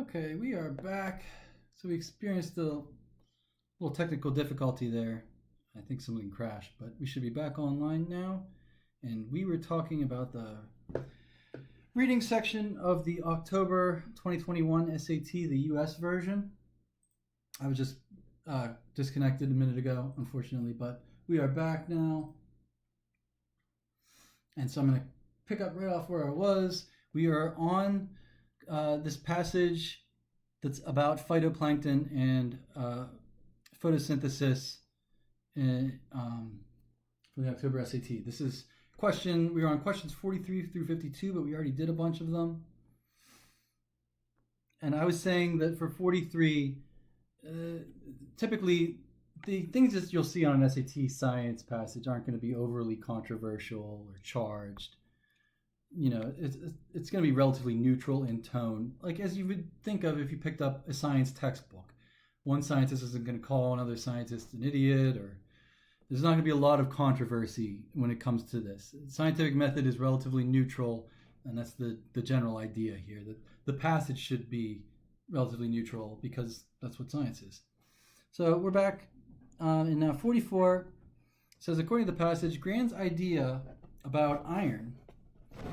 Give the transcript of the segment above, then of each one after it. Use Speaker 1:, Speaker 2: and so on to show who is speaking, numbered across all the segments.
Speaker 1: Okay, we are back. So we experienced a little technical difficulty there. I think something crashed, but we should be back online now. And we were talking about the reading section of the October 2021 SAT, the US version. I was just disconnected a minute ago, unfortunately, but we are back now. And so I'm going to pick up right off where I was. We are on this passage that's about phytoplankton and photosynthesis for the October SAT. This is we were on questions 43 through 52, but we already did a bunch of them. And I was saying that for 43, typically the things that you'll see on an SAT science passage aren't going to be overly controversial or charged. You know, it's going to be relatively neutral in tone, like as you would think of if you picked up a science textbook. One scientist isn't going to call another scientist an idiot, or there's not going to be a lot of controversy when it comes to this. The scientific method is relatively neutral, and that's the general idea here, that the passage should be relatively neutral because that's what science is. So we're back in now 44. It says, according to the passage, Grand's idea about iron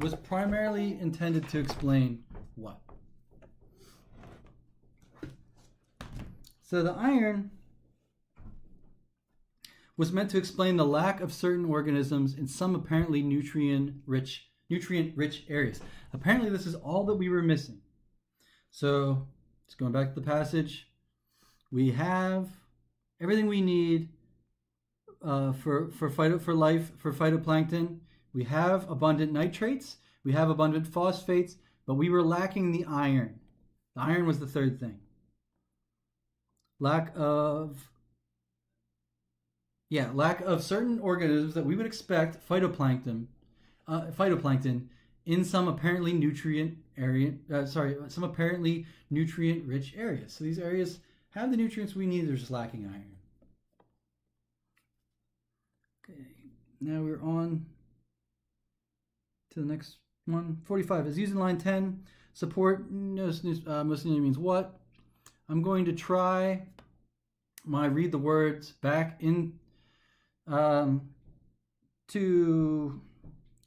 Speaker 1: was primarily intended to explain what? So the iron was meant to explain the lack of certain organisms in some apparently nutrient-rich areas. Apparently this is all that we were missing. So just going back to the passage, we have everything we need for phytoplankton. We have abundant nitrates, we have abundant phosphates, but we were lacking the iron. The iron was the third thing. Lack of certain organisms that we would expect phytoplankton in some apparently nutrient rich areas. So these areas have the nutrients we need, they're just lacking iron. Okay, now we're on to the next one. 45 is used in line 10. Support mostly means what? I'm going to try my read the words back in I'm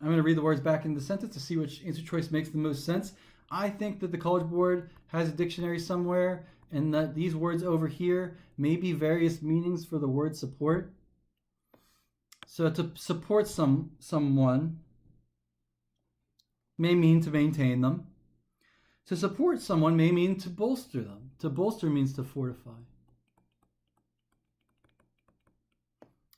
Speaker 1: going to read the words back in the sentence to see which answer choice makes the most sense. I think that the College Board has a dictionary somewhere, and that these words over here may be various meanings for the word support. So to support someone may mean to maintain them. To support someone may mean to bolster them. To bolster means to fortify.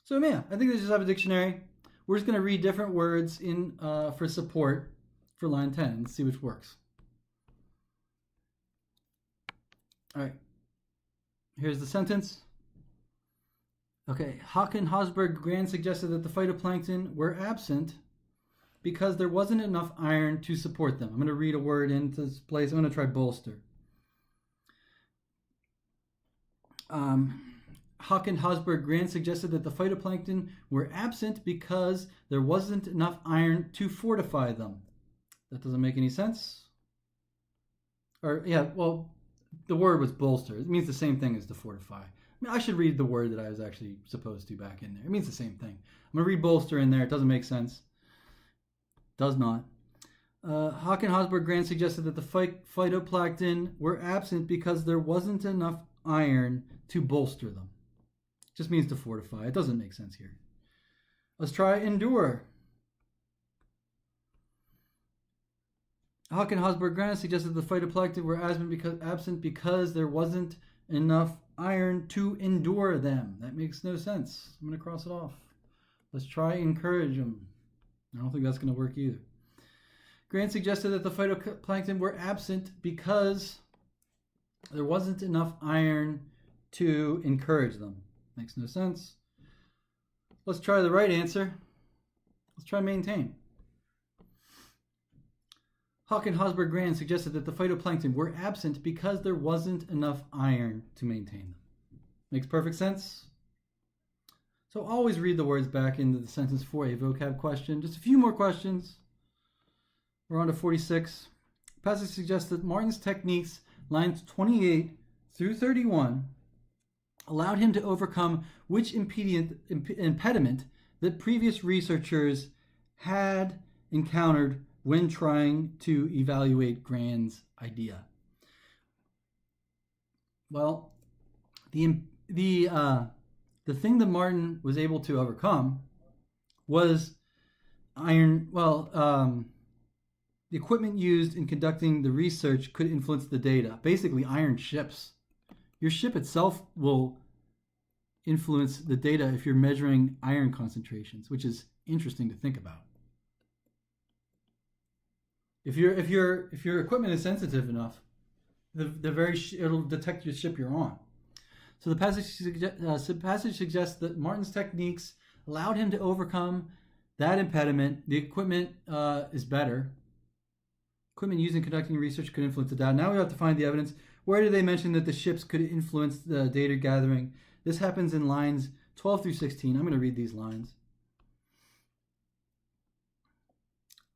Speaker 1: So yeah, I think they just have a dictionary. We're just going to read different words in for support for line 10 and see which works. All right, here's the sentence. Okay, Haken Hosberg Grand suggested that the phytoplankton were absent because there wasn't enough iron to support them. I'm going to read a word into this place. I'm going to try bolster. Haken Hosberg Grand suggested that the phytoplankton were absent because there wasn't enough iron to fortify them. That doesn't make any sense. Or, yeah, well, the word was bolster. It means the same thing as to fortify. I mean, I should read the word that I was actually supposed to back in there. It means the same thing. I'm going to read bolster in there. It doesn't make sense. Does not. Haken Hosberg Grand suggested that the phytoplankton were absent because there wasn't enough iron to bolster them. Just means to fortify. It doesn't make sense here. Let's try endure. Haken Hosberg Grand suggested the phytoplankton were absent because there wasn't enough iron to endure them. That makes no sense. I'm going to cross it off. Let's try encourage them. I don't think that's going to work either. Grant suggested that the phytoplankton were absent because there wasn't enough iron to encourage them. Makes no sense. Let's try the right answer. Let's try maintain. Haken Hosberg Grand suggested that the phytoplankton were absent because there wasn't enough iron to maintain them. Makes perfect sense. So always read the words back into the sentence for a vocab question. Just a few more questions. We're on to 46. The passage suggests that Martin's techniques lines 28 through 31 allowed him to overcome which impediment that previous researchers had encountered when trying to evaluate Grand's idea. Well, the thing that Martin was able to overcome was iron. The equipment used in conducting the research could influence the data. Basically, iron ships. Your ship itself will influence the data if you're measuring iron concentrations, which is interesting to think about. If your equipment is sensitive enough, it'll detect your ship you're on. So the passage suggests that Martin's techniques allowed him to overcome that impediment. The equipment is better. Equipment used in conducting research could influence the data. Now we have to find the evidence. Where do they mention that the ships could influence the data gathering? This happens in lines 12 through 16. I'm going to read these lines.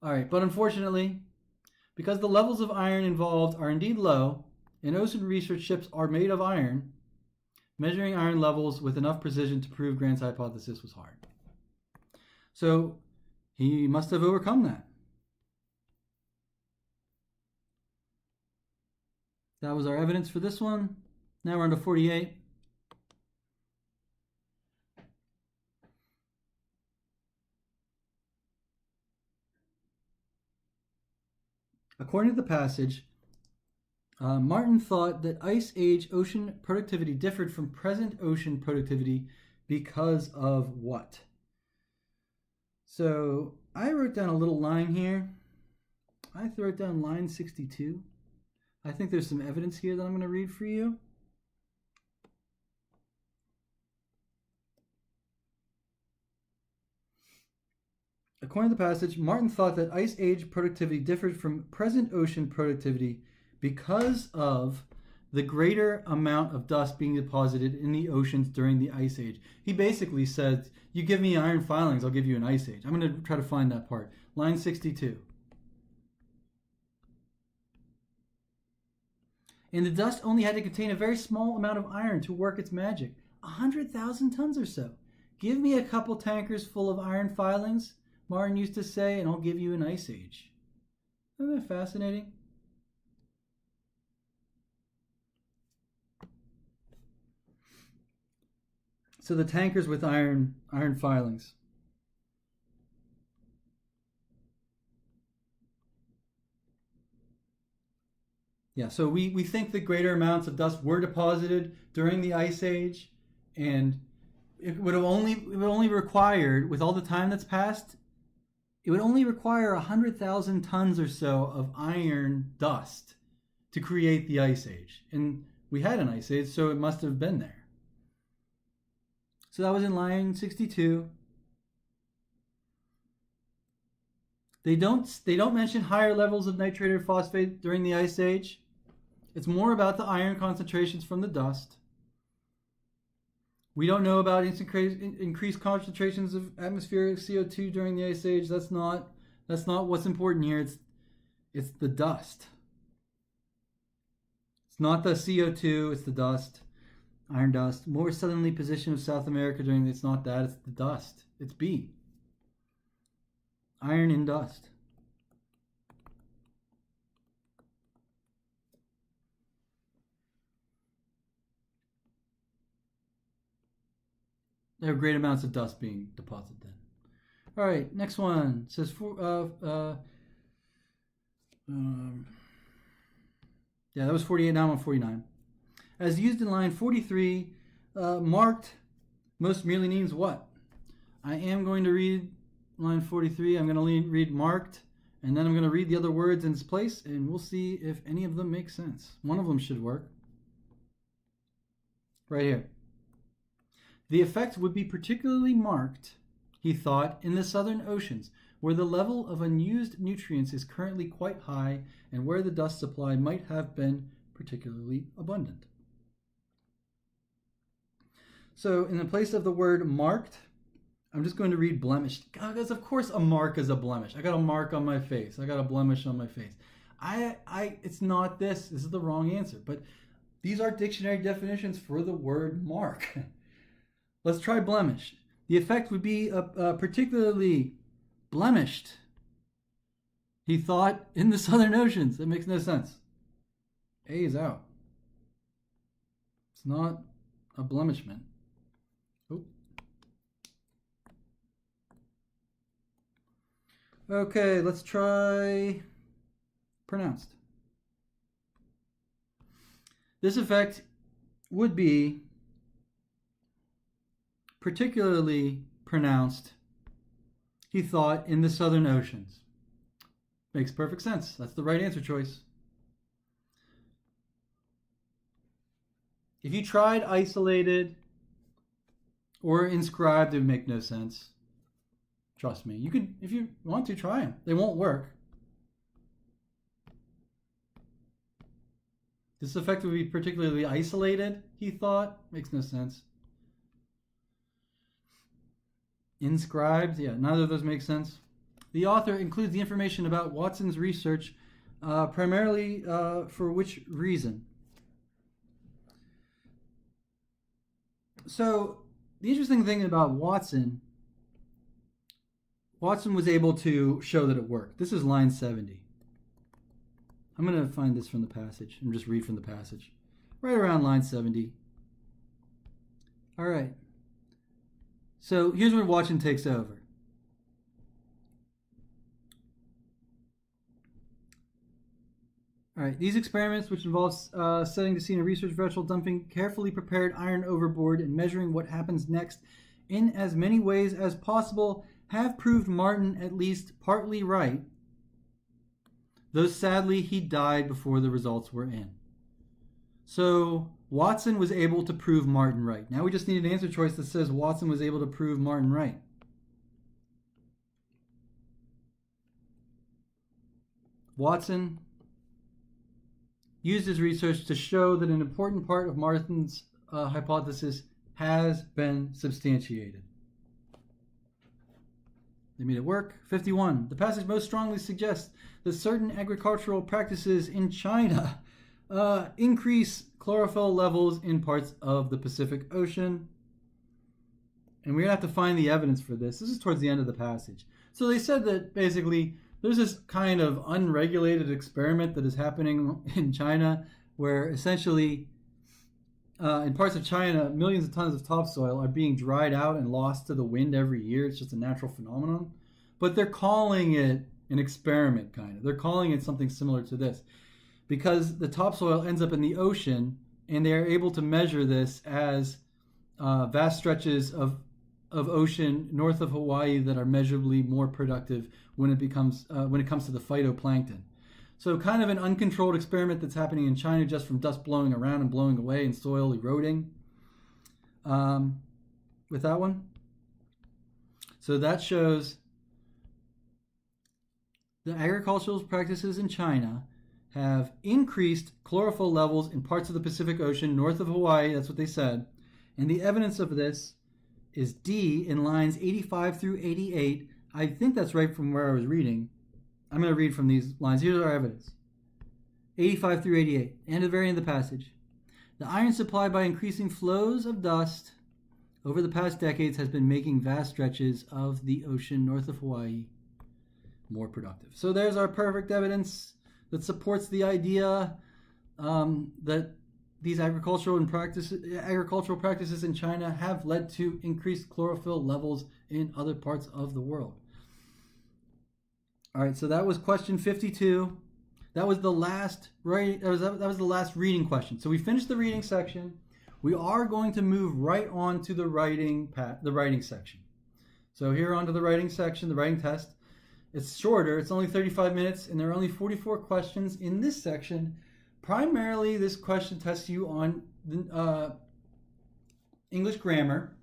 Speaker 1: All right, but unfortunately, because the levels of iron involved are indeed low, and ocean research ships are made of iron, measuring iron levels with enough precision to prove Grant's hypothesis was hard. So he must have overcome that. That was our evidence for this one. Now we're on to 48. According to the passage, Martin thought that Ice Age ocean productivity differed from present ocean productivity because of what? So I wrote down a little line here. I wrote down line 62. I think there's some evidence here that I'm going to read for you. According to the passage, Martin thought that Ice Age productivity differed from present ocean productivity because of the greater amount of dust being deposited in the oceans during the Ice Age. He basically said, you give me iron filings, I'll give you an Ice Age. I'm going to try to find that part. Line 62. And the dust only had to contain a very small amount of iron to work its magic. 100,000 tons or so. Give me a couple tankers full of iron filings, Martin used to say, and I'll give you an Ice Age. Isn't that fascinating? So the tankers with iron filings. Yeah, so we think that greater amounts of dust were deposited during the Ice Age, and it would only required, with all the time that's passed, it would only require 100,000 tons or so of iron dust to create the Ice Age. And we had an Ice Age, so it must have been there. So that was in line 62. They don't mention higher levels of nitrate or phosphate during the Ice Age. It's more about the iron concentrations from the dust. We don't know about increased concentrations of atmospheric CO2 during the Ice Age. That's not what's important here. It's the dust. It's not the CO2, it's the dust. Iron dust. More southerly position of South America during it's not that, it's the dust. It's B. Iron in dust. There are great amounts of dust being deposited then. All right, next one. It says that was 48, now I'm on 49. As used in line 43, marked most merely means what? I am going to read line 43. I'm going to read marked, and then I'm going to read the other words in its place, and we'll see if any of them make sense. One of them should work. Right here. The effect would be particularly marked, he thought, in the southern oceans, where the level of unused nutrients is currently quite high and where the dust supply might have been particularly abundant. So in the place of the word marked, I'm just going to read blemished. Because of course a mark is a blemish. I got a mark on my face. I got a blemish on my face. It's not this. This is the wrong answer. But these are dictionary definitions for the word mark. Let's try blemish. The effect would be particularly blemished, he thought, in the Southern Oceans. That makes no sense. A is out. It's not a blemishment. Oh. Okay, let's try pronounced. This effect would be particularly pronounced, he thought, in the Southern Oceans. Makes perfect sense. That's the right answer choice. If you tried isolated or inscribed, it would make no sense. Trust me. You can, if you want to, try them. They won't work. This effect would be particularly isolated, he thought. Makes no sense. Inscribed, yeah, neither of those make sense. The author includes the information about Watson's research primarily for which reason? So, the interesting thing about Watson was able to show that it worked. This is line 70. I'm going to find this from the passage and just read from the passage. Right around line 70. All right. So here's where Watson takes over. All right. These experiments, which involve setting the scene of research vessel, dumping carefully prepared iron overboard, and measuring what happens next in as many ways as possible, have proved Martin at least partly right, though sadly he died before the results were in. So Watson was able to prove Martin right. Now we just need an answer choice that says Watson was able to prove Martin right. Watson used his research to show that an important part of Martin's hypothesis has been substantiated. They made it work. 51. The passage most strongly suggests that certain agricultural practices in China increase chlorophyll levels in parts of the Pacific Ocean. And we're going to have to find the evidence for this. This is towards the end of the passage. So they said that basically there's this kind of unregulated experiment that is happening in China where essentially in parts of China, millions of tons of topsoil are being dried out and lost to the wind every year. It's just a natural phenomenon. But they're calling it an experiment, kind of. They're calling it something similar to this because the topsoil ends up in the ocean, and they're able to measure this as vast stretches of ocean north of Hawaii that are measurably more productive when it comes to the phytoplankton. So kind of an uncontrolled experiment that's happening in China just from dust blowing around and blowing away and soil eroding with that one. So that shows the agricultural practices in China have increased chlorophyll levels in parts of the Pacific Ocean north of Hawaii. That's what they said. And the evidence of this is D in lines 85 through 88. I think that's right from where I was reading. I'm going to read from these lines. Here's our evidence. 85 through 88. And at the very end of the passage. The iron supply by increasing flows of dust over the past decades has been making vast stretches of the ocean north of Hawaii more productive. So there's our perfect evidence that supports the idea that these agricultural practices in China have led to increased chlorophyll levels in other parts of the world. All right, so that was question 52. That was the last that was the last reading question. So we finished the reading section. We are going to move right on to the writing section. So here onto the writing section, the writing test. It's shorter. It's only 35 minutes, and there are only 44 questions in this section. Primarily, this question tests you on English grammar.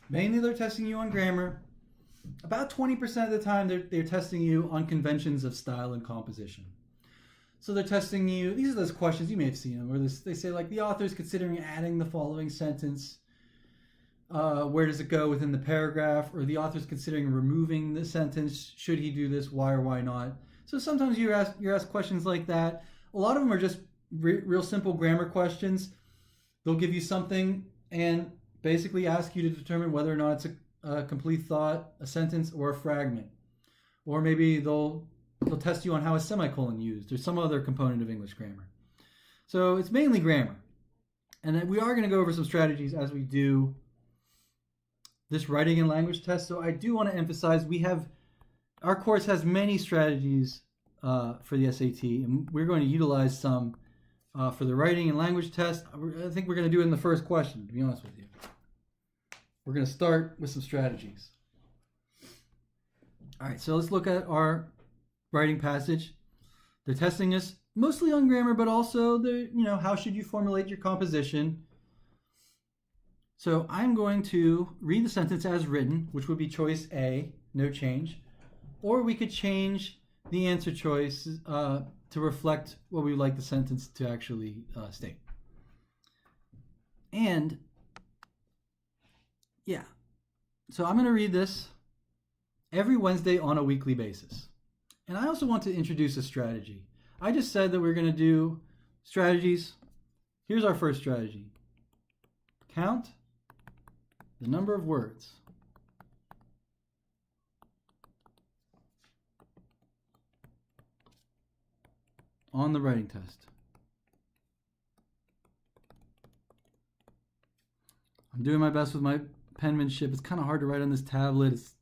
Speaker 1: Mainly, they're testing you on grammar. About 20% of the time, they're testing you on conventions of style and composition. So they're testing you. These are those questions, you may have seen them, where they say, like, the author is considering adding the following sentence. Where does it go within the paragraph? Or the author is considering removing the sentence. Should he do this? Why or why not? So sometimes you're asked questions like that. A lot of them are just real simple grammar questions. They'll give you something and basically ask you to determine whether or not it's a complete thought, a sentence, or a fragment. Or maybe they'll test you on how a semicolon used or some other component of English grammar. So it's mainly grammar. And then we are going to go over some strategies as we do this writing and language test. So I do want to emphasize our course has many strategies for the SAT, and we're going to utilize some for the writing and language test. I think we're going to do it in the first question, to be honest with you. We're going to start with some strategies. All right, so let's look at our writing passage. They're testing us mostly on grammar, but also how should you formulate your composition. So I'm going to read the sentence as written, which would be choice A, no change. Or we could change the answer choice to reflect what we would like the sentence to actually state. And yeah, so I'm going to read this every Wednesday on a weekly basis. And I also want to introduce a strategy. I just said that we're going to do strategies. Here's our first strategy. Count the number of words on the writing test. I'm doing my best with my penmanship. It's kind of hard to write on this tablet. It's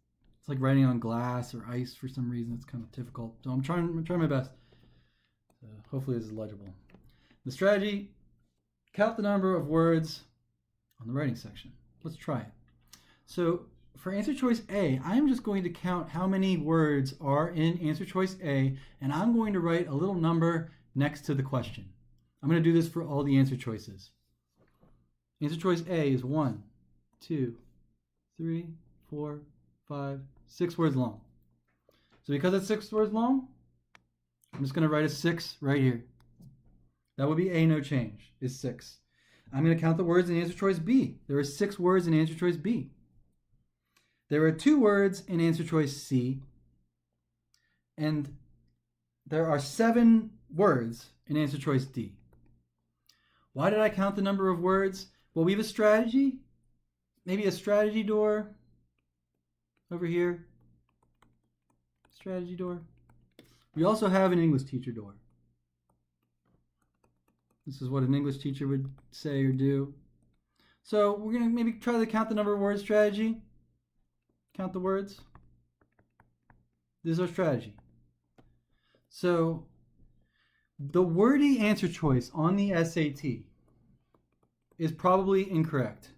Speaker 1: like writing on glass or ice for some reason. It's kind of difficult. So I'm trying my best. Hopefully this is legible. The strategy, count the number of words on the writing section. Let's try it. So for answer choice A, I'm just going to count how many words are in answer choice A, and I'm going to write a little number next to the question. I'm going to do this for all the answer choices. Answer choice A is 1, 2, 3, 4, 5, 6 words long. So because it's 6 words long, I'm just going to write a 6 right here. That would be A, no change, is 6. I'm going to count the words in answer choice B. There are 6 words in answer choice B. There are 2 words in answer choice C. And there are 7 words in answer choice D. Why did I count the number of words? Well, we have a strategy. Maybe a strategy door over here. Strategy door. We also have an English teacher door. This is what an English teacher would say or do. So we're going to maybe try to count the number of words strategy. Count the words. This is our strategy. So the wordy answer choice on the SAT is probably incorrect.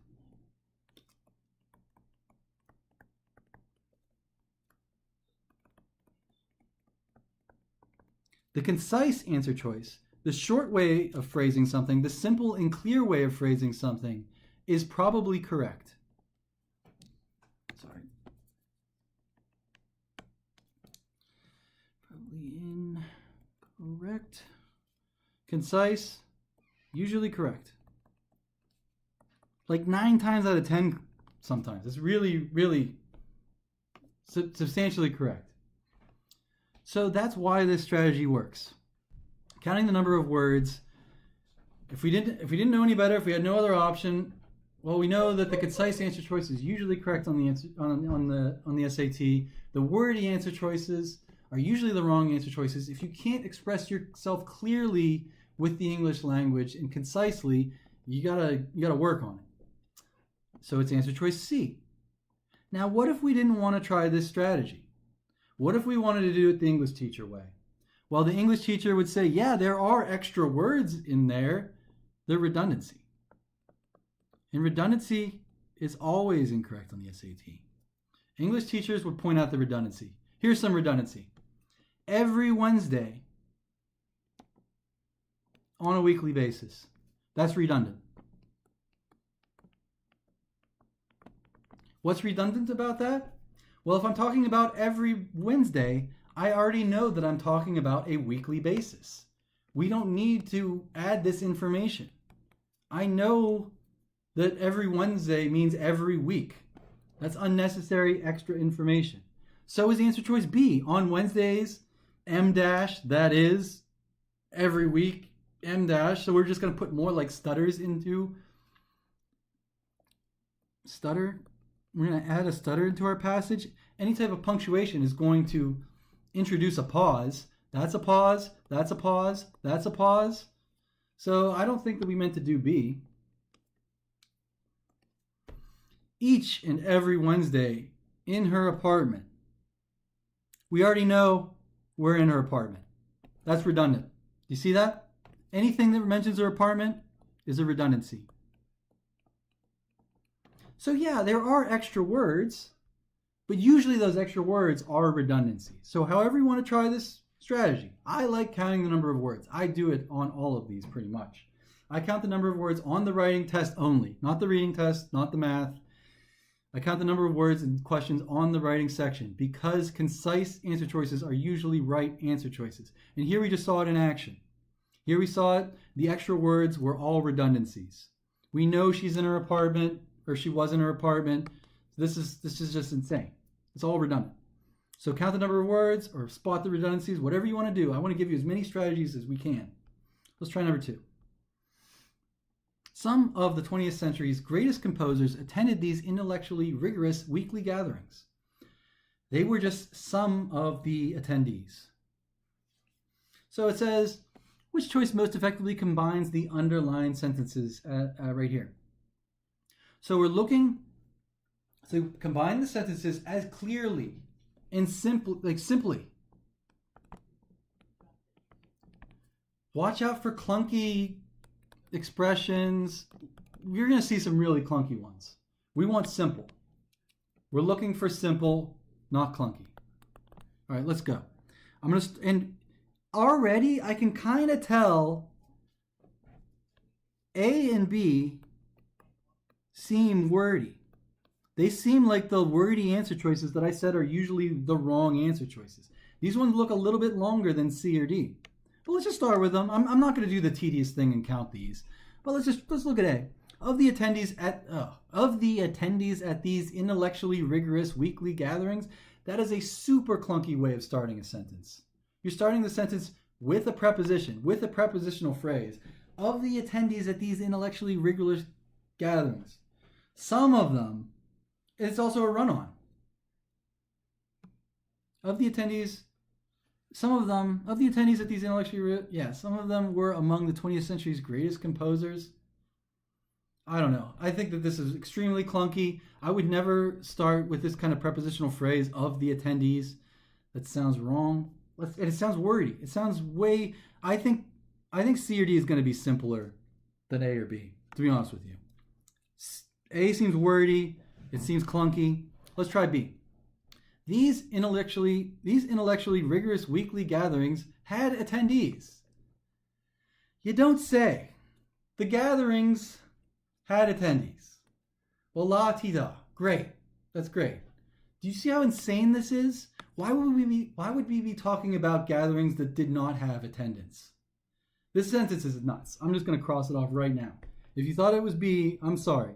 Speaker 1: The concise answer choice, the short way of phrasing something, the simple and clear way of phrasing something, is probably correct. Sorry. Probably incorrect. Concise, usually correct. Like 9 times out of 10 sometimes. It's really, really substantially correct. So that's why this strategy works. Counting the number of words. If we didn't know any better, if we had no other option, well, we know that the concise answer choice is usually correct on the SAT. The wordy answer choices are usually the wrong answer choices. If you can't express yourself clearly with the English language and concisely, you gotta work on it. So it's answer choice C. Now, what if we didn't want to try this strategy? What if we wanted to do it the English teacher way? Well, the English teacher would say, yeah, there are extra words in there. They're redundancy. And redundancy is always incorrect on the SAT. English teachers would point out the redundancy. Here's some redundancy. Every Wednesday on a weekly basis. That's redundant. What's redundant about that? Well, if I'm talking about every Wednesday, I already know that I'm talking about a weekly basis. We don't need to add this information. I know that every Wednesday means every week. That's unnecessary extra information. So is answer choice B. On Wednesdays, M dash, that is, every week, M dash. So we're just going to put more like stutters into stutter. We're going to add a stutter into our passage. Any type of punctuation is going to introduce a pause. That's a pause. That's a pause. That's a pause. So I don't think that we meant to do B. Each and every Wednesday in her apartment. We already know we're in her apartment. That's redundant. You see that? Anything that mentions her apartment is a redundancy. So yeah, there are extra words, but usually those extra words are redundancy. So however you want to try this strategy, I like counting the number of words. I do it on all of these pretty much. I count the number of words on the writing test only, not the reading test, not the math. I count the number of words and questions on the writing section because concise answer choices are usually right answer choices. And here we just saw it in action. Here we saw it. The extra words were all redundancies. We know she's in her apartment, or she was in her apartment. This is just insane. It's all redundant. So count the number of words or spot the redundancies, whatever you want to do. I want to give you as many strategies as we can. Let's try number 2. Some of the 20th century's greatest composers attended these intellectually rigorous weekly gatherings. They were just some of the attendees. So it says, which choice most effectively combines the underlined sentences right here? So we're looking to combine the sentences as clearly and simply. Watch out for clunky expressions. You're going to see some really clunky ones. We want simple. We're looking for simple, not clunky. All right, let's go. And already I can kind of tell A and B seem wordy. They seem like the wordy answer choices that I said are usually the wrong answer choices. These ones look a little bit longer than C or D. But let's just start with them. I'm not going to do the tedious thing and count these. But let's look at A. Of the attendees at these intellectually rigorous weekly gatherings, that is a super clunky way of starting a sentence. You're starting the sentence with a preposition, with a prepositional phrase. Of the attendees at these intellectually rigorous gatherings. Some of them, it's also a run-on. Of the attendees at these intellectually, some of them were among the 20th century's greatest composers. I don't know. I think that this is extremely clunky. I would never start with this kind of prepositional phrase, of the attendees. That sounds wrong. And it sounds wordy. It sounds way, I think C or D is going to be simpler than A or B, to be honest with you. A seems wordy. It seems clunky. Let's try B. These intellectually rigorous weekly gatherings had attendees. You don't say. The gatherings had attendees. Well, la-ti-da. Great. That's great. Do you see how insane this is? Why would we be talking about gatherings that did not have attendance? This sentence is nuts. I'm just going to cross it off right now. If you thought it was B, I'm sorry.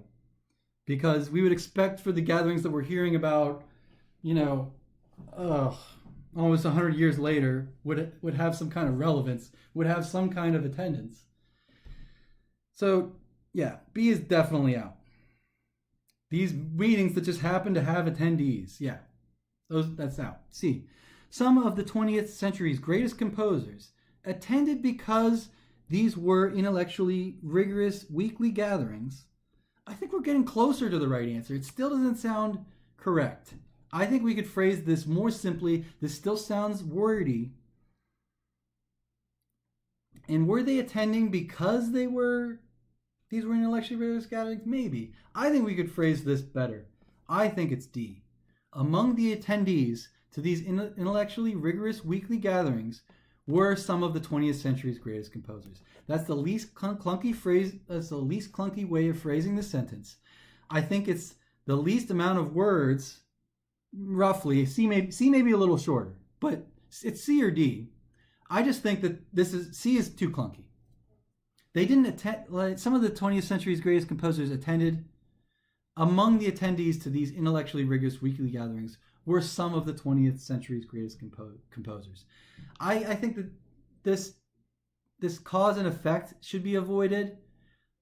Speaker 1: Because we would expect for the gatherings that we're hearing about, almost 100 years later, would have some kind of relevance, would have some kind of attendance. So, yeah, B is definitely out. These meetings that just happen to have attendees, that's out. C. Some of the 20th century's greatest composers attended because these were intellectually rigorous weekly gatherings. I think we're getting closer to the right answer. It still doesn't sound correct. I think we could phrase this more simply. This still sounds wordy. And were they attending because these were intellectually rigorous gatherings? Maybe. I think we could phrase this better. I think it's D. Among the attendees to these intellectually rigorous weekly gatherings were some of the 20th century's greatest composers. That's the least clunky phrase. That's the least clunky way of phrasing the sentence. I think it's the least amount of words, roughly. C may be a little shorter, but it's C or D. I just think that C is too clunky. They didn't attend. Some of the 20th century's greatest composers attended. Among the attendees to these intellectually rigorous weekly gatherings were some of the 20th century's greatest composers. I think that this cause and effect should be avoided.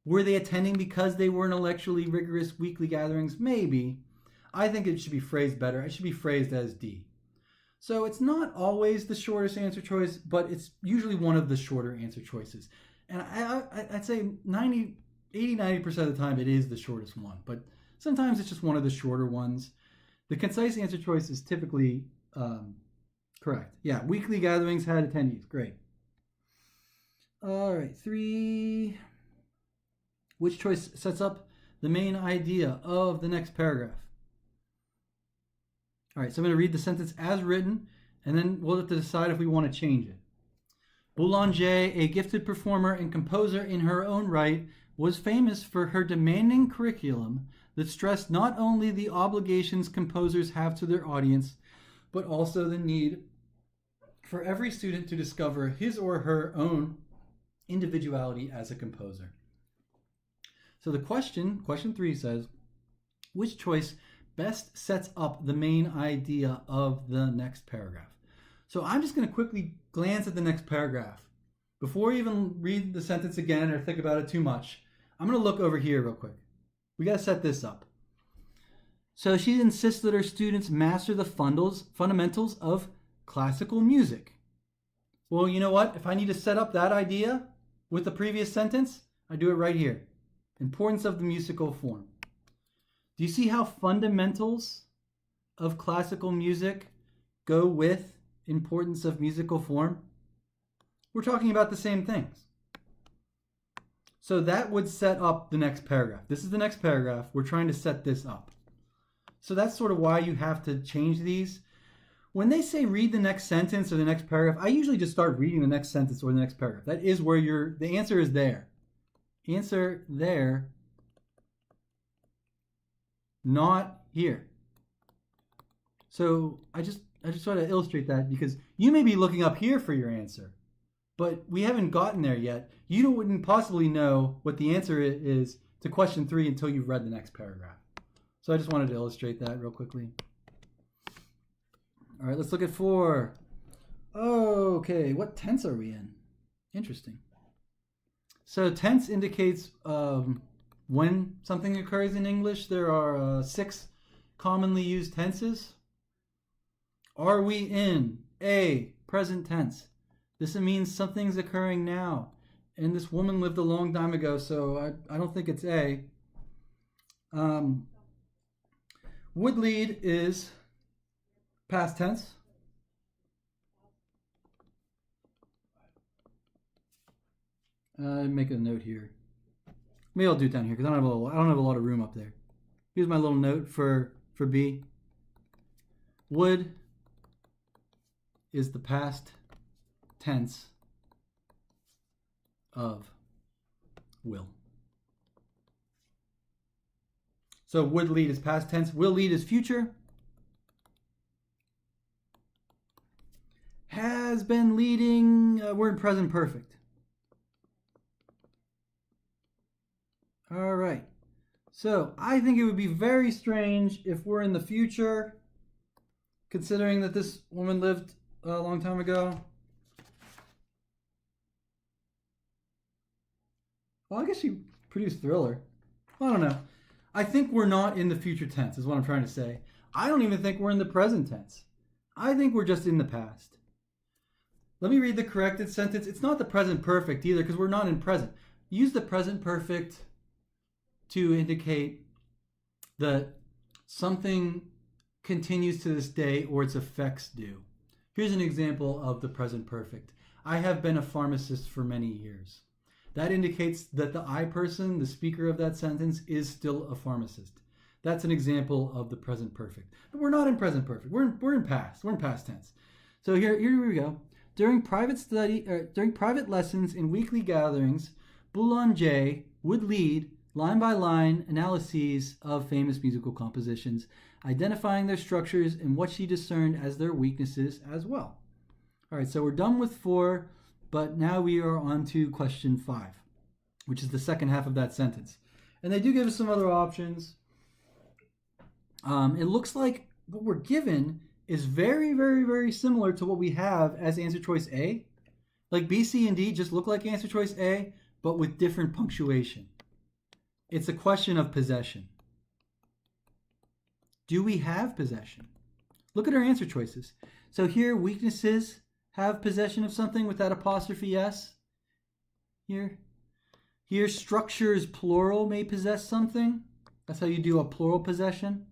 Speaker 1: Were they attending because they were intellectually rigorous weekly gatherings? Maybe. I think it should be phrased better. It should be phrased as D. So it's not always the shortest answer choice, but it's usually one of the shorter answer choices. And I'd say 80-90% of the time it is the shortest one, but sometimes it's just one of the shorter ones. The concise answer choice is typically correct. Yeah, weekly gatherings had attendees. Great. All right, 3. Which choice sets up the main idea of the next paragraph? All right, so I'm going to read the sentence as written, and then we'll have to decide if we want to change it. Boulanger, a gifted performer and composer in her own right, was famous for her demanding curriculum that stressed not only the obligations composers have to their audience, but also the need for every student to discover his or her own individuality as a composer. So the question 3 says, which choice best sets up the main idea of the next paragraph? So I'm just going to quickly glance at the next paragraph. Before you even read the sentence again or think about it too much, I'm going to look over here real quick. We got to set this up. So she insists that her students master the fundamentals of classical music. Well, you know what? If I need to set up that idea with the previous sentence, I do it right here. Importance of the musical form. Do you see how fundamentals of classical music go with importance of musical form? We're talking about the same things. So that would set up the next paragraph. This is the next paragraph. We're trying to set this up. So that's sort of why you have to change these. When they say read the next sentence or the next paragraph, I usually just start reading the next sentence or the next paragraph. That is where the answer is there. Answer there, not here. So I just try to illustrate that because you may be looking up here for your answer, but we haven't gotten there yet. You wouldn't possibly know what the answer is to question 3 until you've read the next paragraph. So I just wanted to illustrate that real quickly. All right, let's look at 4. Okay, what tense are we in? Interesting. So tense indicates when something occurs in English. There are 6 commonly used tenses. Are we in A, present tense? This means something's occurring now. And this woman lived a long time ago, so I don't think it's A. Would lead is past tense. Make a note here. Maybe I'll do it down here because I don't have a lot of room up there. Here's my little note for B. Would is the past tense of will. So would lead is past tense. Will lead is future. Has been leading. We're in present perfect. All right. So I think it would be very strange if we're in the future, considering that this woman lived a long time ago. Well, I guess she produced Thriller. I don't know. I think we're not in the future tense is what I'm trying to say. I don't even think we're in the present tense. I think we're just in the past. Let me read the corrected sentence. It's not the present perfect either because we're not in present. Use the present perfect to indicate that something continues to this day or its effects do. Here's an example of the present perfect. I have been a pharmacist for many years. That indicates that the I person, the speaker of that sentence, is still a pharmacist. That's an example of the present perfect. But we're not in present perfect. We're in past. We're in past tense. So here we go. During private lessons in weekly gatherings, Boulanger would lead line-by-line analyses of famous musical compositions, identifying their structures and what she discerned as their weaknesses as well. All right, so we're done with 4, but now we are on to question 5, which is the second half of that sentence. And they do give us some other options. It looks like what we're given is very, very, very similar to what we have as answer choice A. Like B, C, and D just look like answer choice A, but with different punctuation. It's a question of possession. Do we have possession? Look at our answer choices. So here, weaknesses have possession of something with that apostrophe S. Here, structures plural may possess something. That's how you do a plural possession.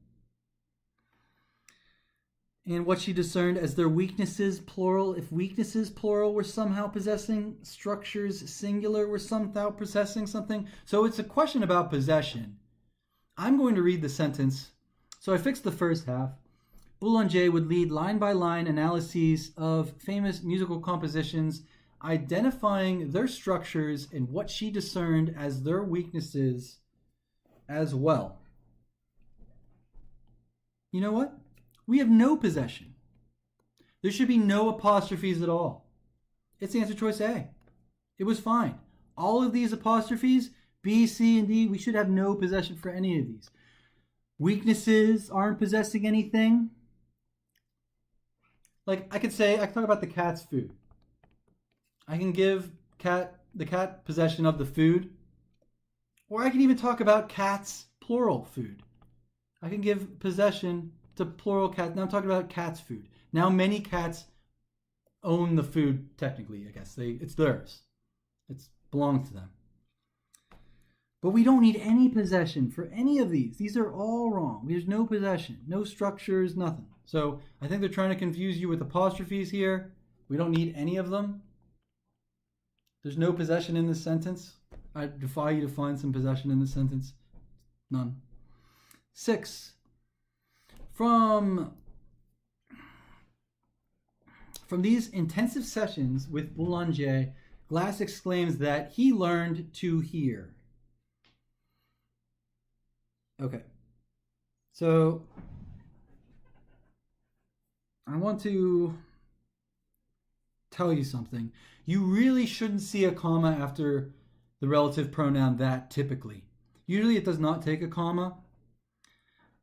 Speaker 1: And what she discerned as their weaknesses plural. If weaknesses plural were somehow possessing, structures singular were somehow possessing something. So it's a question about possession. I'm going to read the sentence. So I fixed the first half. Boulanger would lead line-by-line analyses of famous musical compositions, identifying their structures and what she discerned as their weaknesses as well. You know what? We have no possession. There should be no apostrophes at all. It's answer choice A. It was fine. All of these apostrophes, B, C, and D, we should have no possession for any of these. Weaknesses aren't possessing anything. Like I could talk about the cat's food. I can give the cat possession of the food. Or I can even talk about cats, plural food. I can give possession to plural cat. Now I'm talking about cat's food. Now many cats own the food technically, I guess. It's theirs. It belongs to them. But we don't need any possession for any of these. These are all wrong. There's no possession, no structures, nothing. So I think they're trying to confuse you with apostrophes here. We don't need any of them. There's no possession in this sentence. I defy you to find some possession in this sentence. None. 6. From these intensive sessions with Boulanger, Glass exclaims that he learned to hear. Okay, so I want to tell you something. You really shouldn't see a comma after the relative pronoun that typically. Usually it does not take a comma.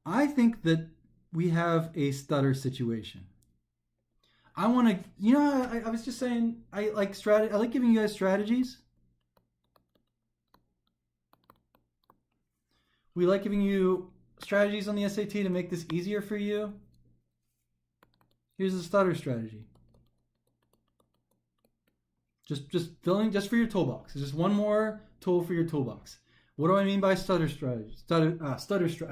Speaker 1: I think that we have a stutter situation. I want to, I was just saying, I like giving you guys strategies. We like giving you strategies on the SAT to make this easier for you. Here's a stutter strategy. Just filling, just for your toolbox. It's just one more tool for your toolbox. What do I mean by stutter strategy? I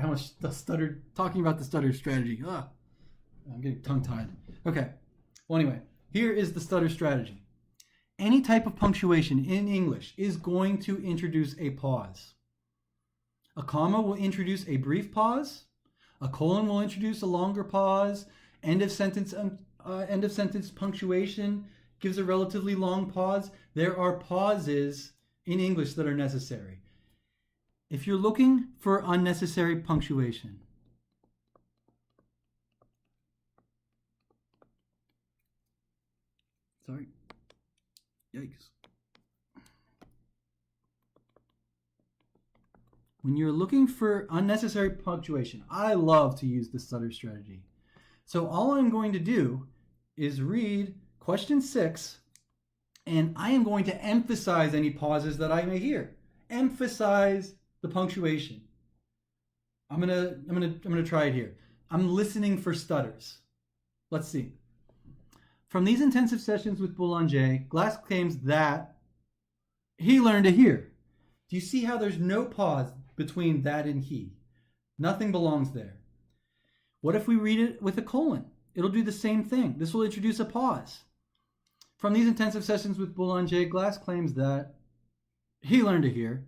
Speaker 1: almost stuttered talking about the stutter strategy. I'm getting tongue-tied. Okay. Well, anyway, here is the stutter strategy. Any type of punctuation in English is going to introduce a pause. A comma will introduce a brief pause. A colon will introduce a longer pause. End of sentence punctuation gives a relatively long pause. There are pauses in English that are necessary. If you're looking for unnecessary punctuation, sorry, yikes. When you're looking for unnecessary punctuation, I love to use the stutter strategy. So all I'm going to do is read question 6, and I am going to emphasize any pauses that I may hear. Emphasize the punctuation. I'm gonna try it here. I'm listening for stutters. Let's see. From these intensive sessions with Boulanger, Glass claims that he learned to hear. Do you see how there's no pause between that and he? Nothing belongs there. What if we read it with a colon? It'll do the same thing. This will introduce a pause. From these intensive sessions with Boulanger, Glass claims that he learned to hear.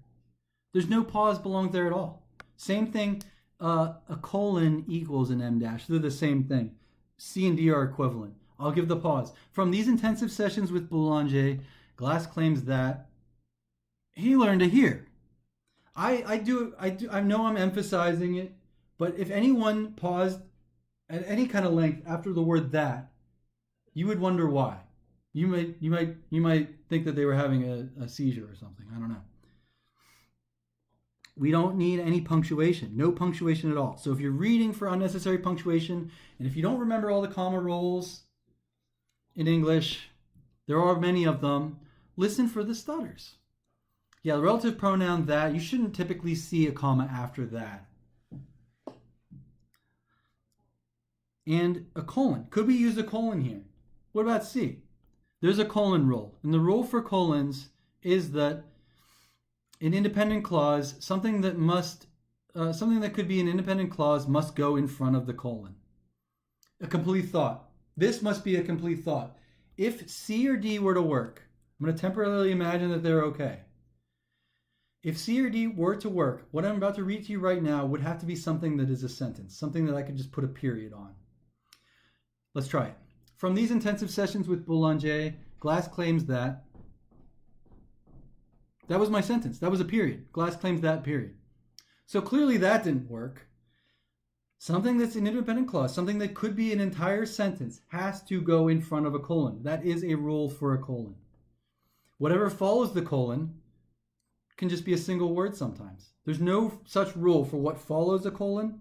Speaker 1: There's no pause belongs there at all. Same thing, a colon equals an M dash. They're the same thing. C and D are equivalent. I'll give the pause. From these intensive sessions with Boulanger, Glass claims that he learned to hear. I know I'm emphasizing it, but if anyone paused at any kind of length after the word that, you would wonder why. You might think that they were having a seizure or something. I don't know. We don't need any punctuation, no punctuation at all. So if you're reading for unnecessary punctuation, and if you don't remember all the comma rules in English, there are many of them, listen for the stutters. Yeah, the relative pronoun that, you shouldn't typically see a comma after that. And a colon. Could we use a colon here? What about C? There's a colon rule. And the rule for colons is that an independent clause, something that could be an independent clause must go in front of the colon. A complete thought. This must be a complete thought. If C or D were to work, I'm going to temporarily imagine that they're okay. If C or D were to work, what I'm about to read to you right now would have to be something that is a sentence, something that I could just put a period on. Let's try it. From these intensive sessions with Boulanger, Glass claims that. That was my sentence. That was a period. Glass claims that, period. So clearly that didn't work. Something that's an independent clause, something that could be an entire sentence, has to go in front of a colon. That is a rule for a colon. Whatever follows the colon can just be a single word sometimes. There's no such rule for what follows a colon.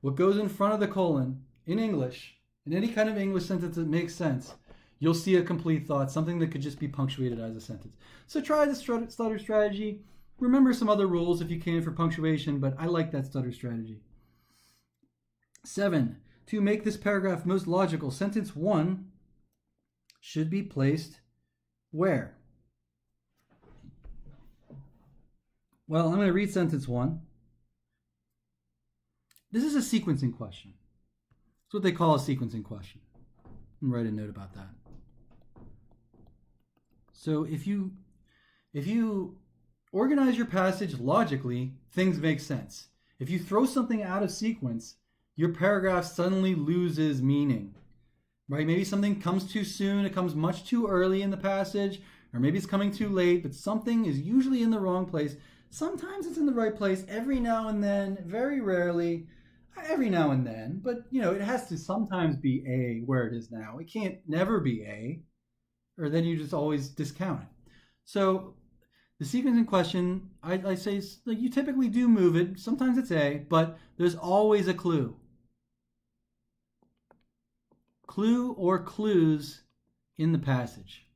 Speaker 1: What goes in front of the colon in English, in any kind of English sentence that makes sense, you'll see a complete thought, something that could just be punctuated as a sentence. So try the stutter strategy. Remember some other rules if you can for punctuation, but I like that stutter strategy. 7. To make this paragraph most logical, sentence 1 should be placed where? Well, I'm going to read sentence 1. This is a sequencing question. It's what they call a sequencing question. I'm going to write a note about that. So if you organize your passage logically, things make sense. If you throw something out of sequence, your paragraph suddenly loses meaning. Right? Maybe something comes too soon, it comes much too early in the passage, or maybe it's coming too late, but something is usually in the wrong place. Sometimes it's in the right place every now and then, very rarely, every now and then, but it has to sometimes be A where it is now. It can't never be A, or then you just always discount it. So the sequencing question, I say, you typically do move it. Sometimes it's A, but there's always a clue. Clue or clues in the passage.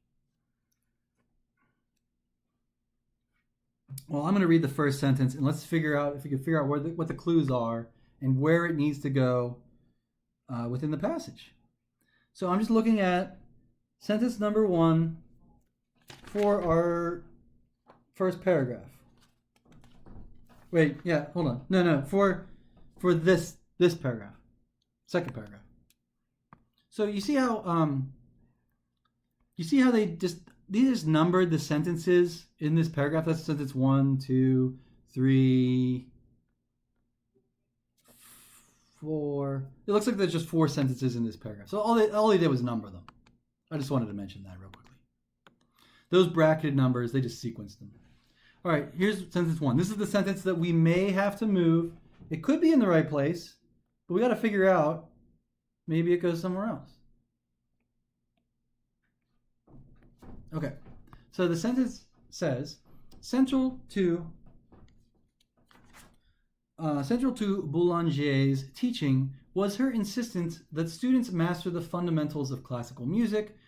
Speaker 1: Well, I'm going to read the first sentence, and let's figure out if you can figure out what the clues are and where it needs to go within the passage. So I'm just looking at sentence number 1 for our first paragraph. Wait, yeah, hold on. No, for this paragraph, second paragraph. So you see how they just numbered the sentences in this paragraph. That's sentence 1, 2, 3, 4. It looks like there's just 4 sentences in this paragraph. So all they did was number them. I just wanted to mention that real quickly. Those bracketed numbers, they just sequenced them. All right, here's sentence 1. This is the sentence that we may have to move. It could be in the right place, but we got to figure out maybe it goes somewhere else. Okay, so the sentence says, central to Boulanger's teaching was her insistence that students master the fundamentals of classical music,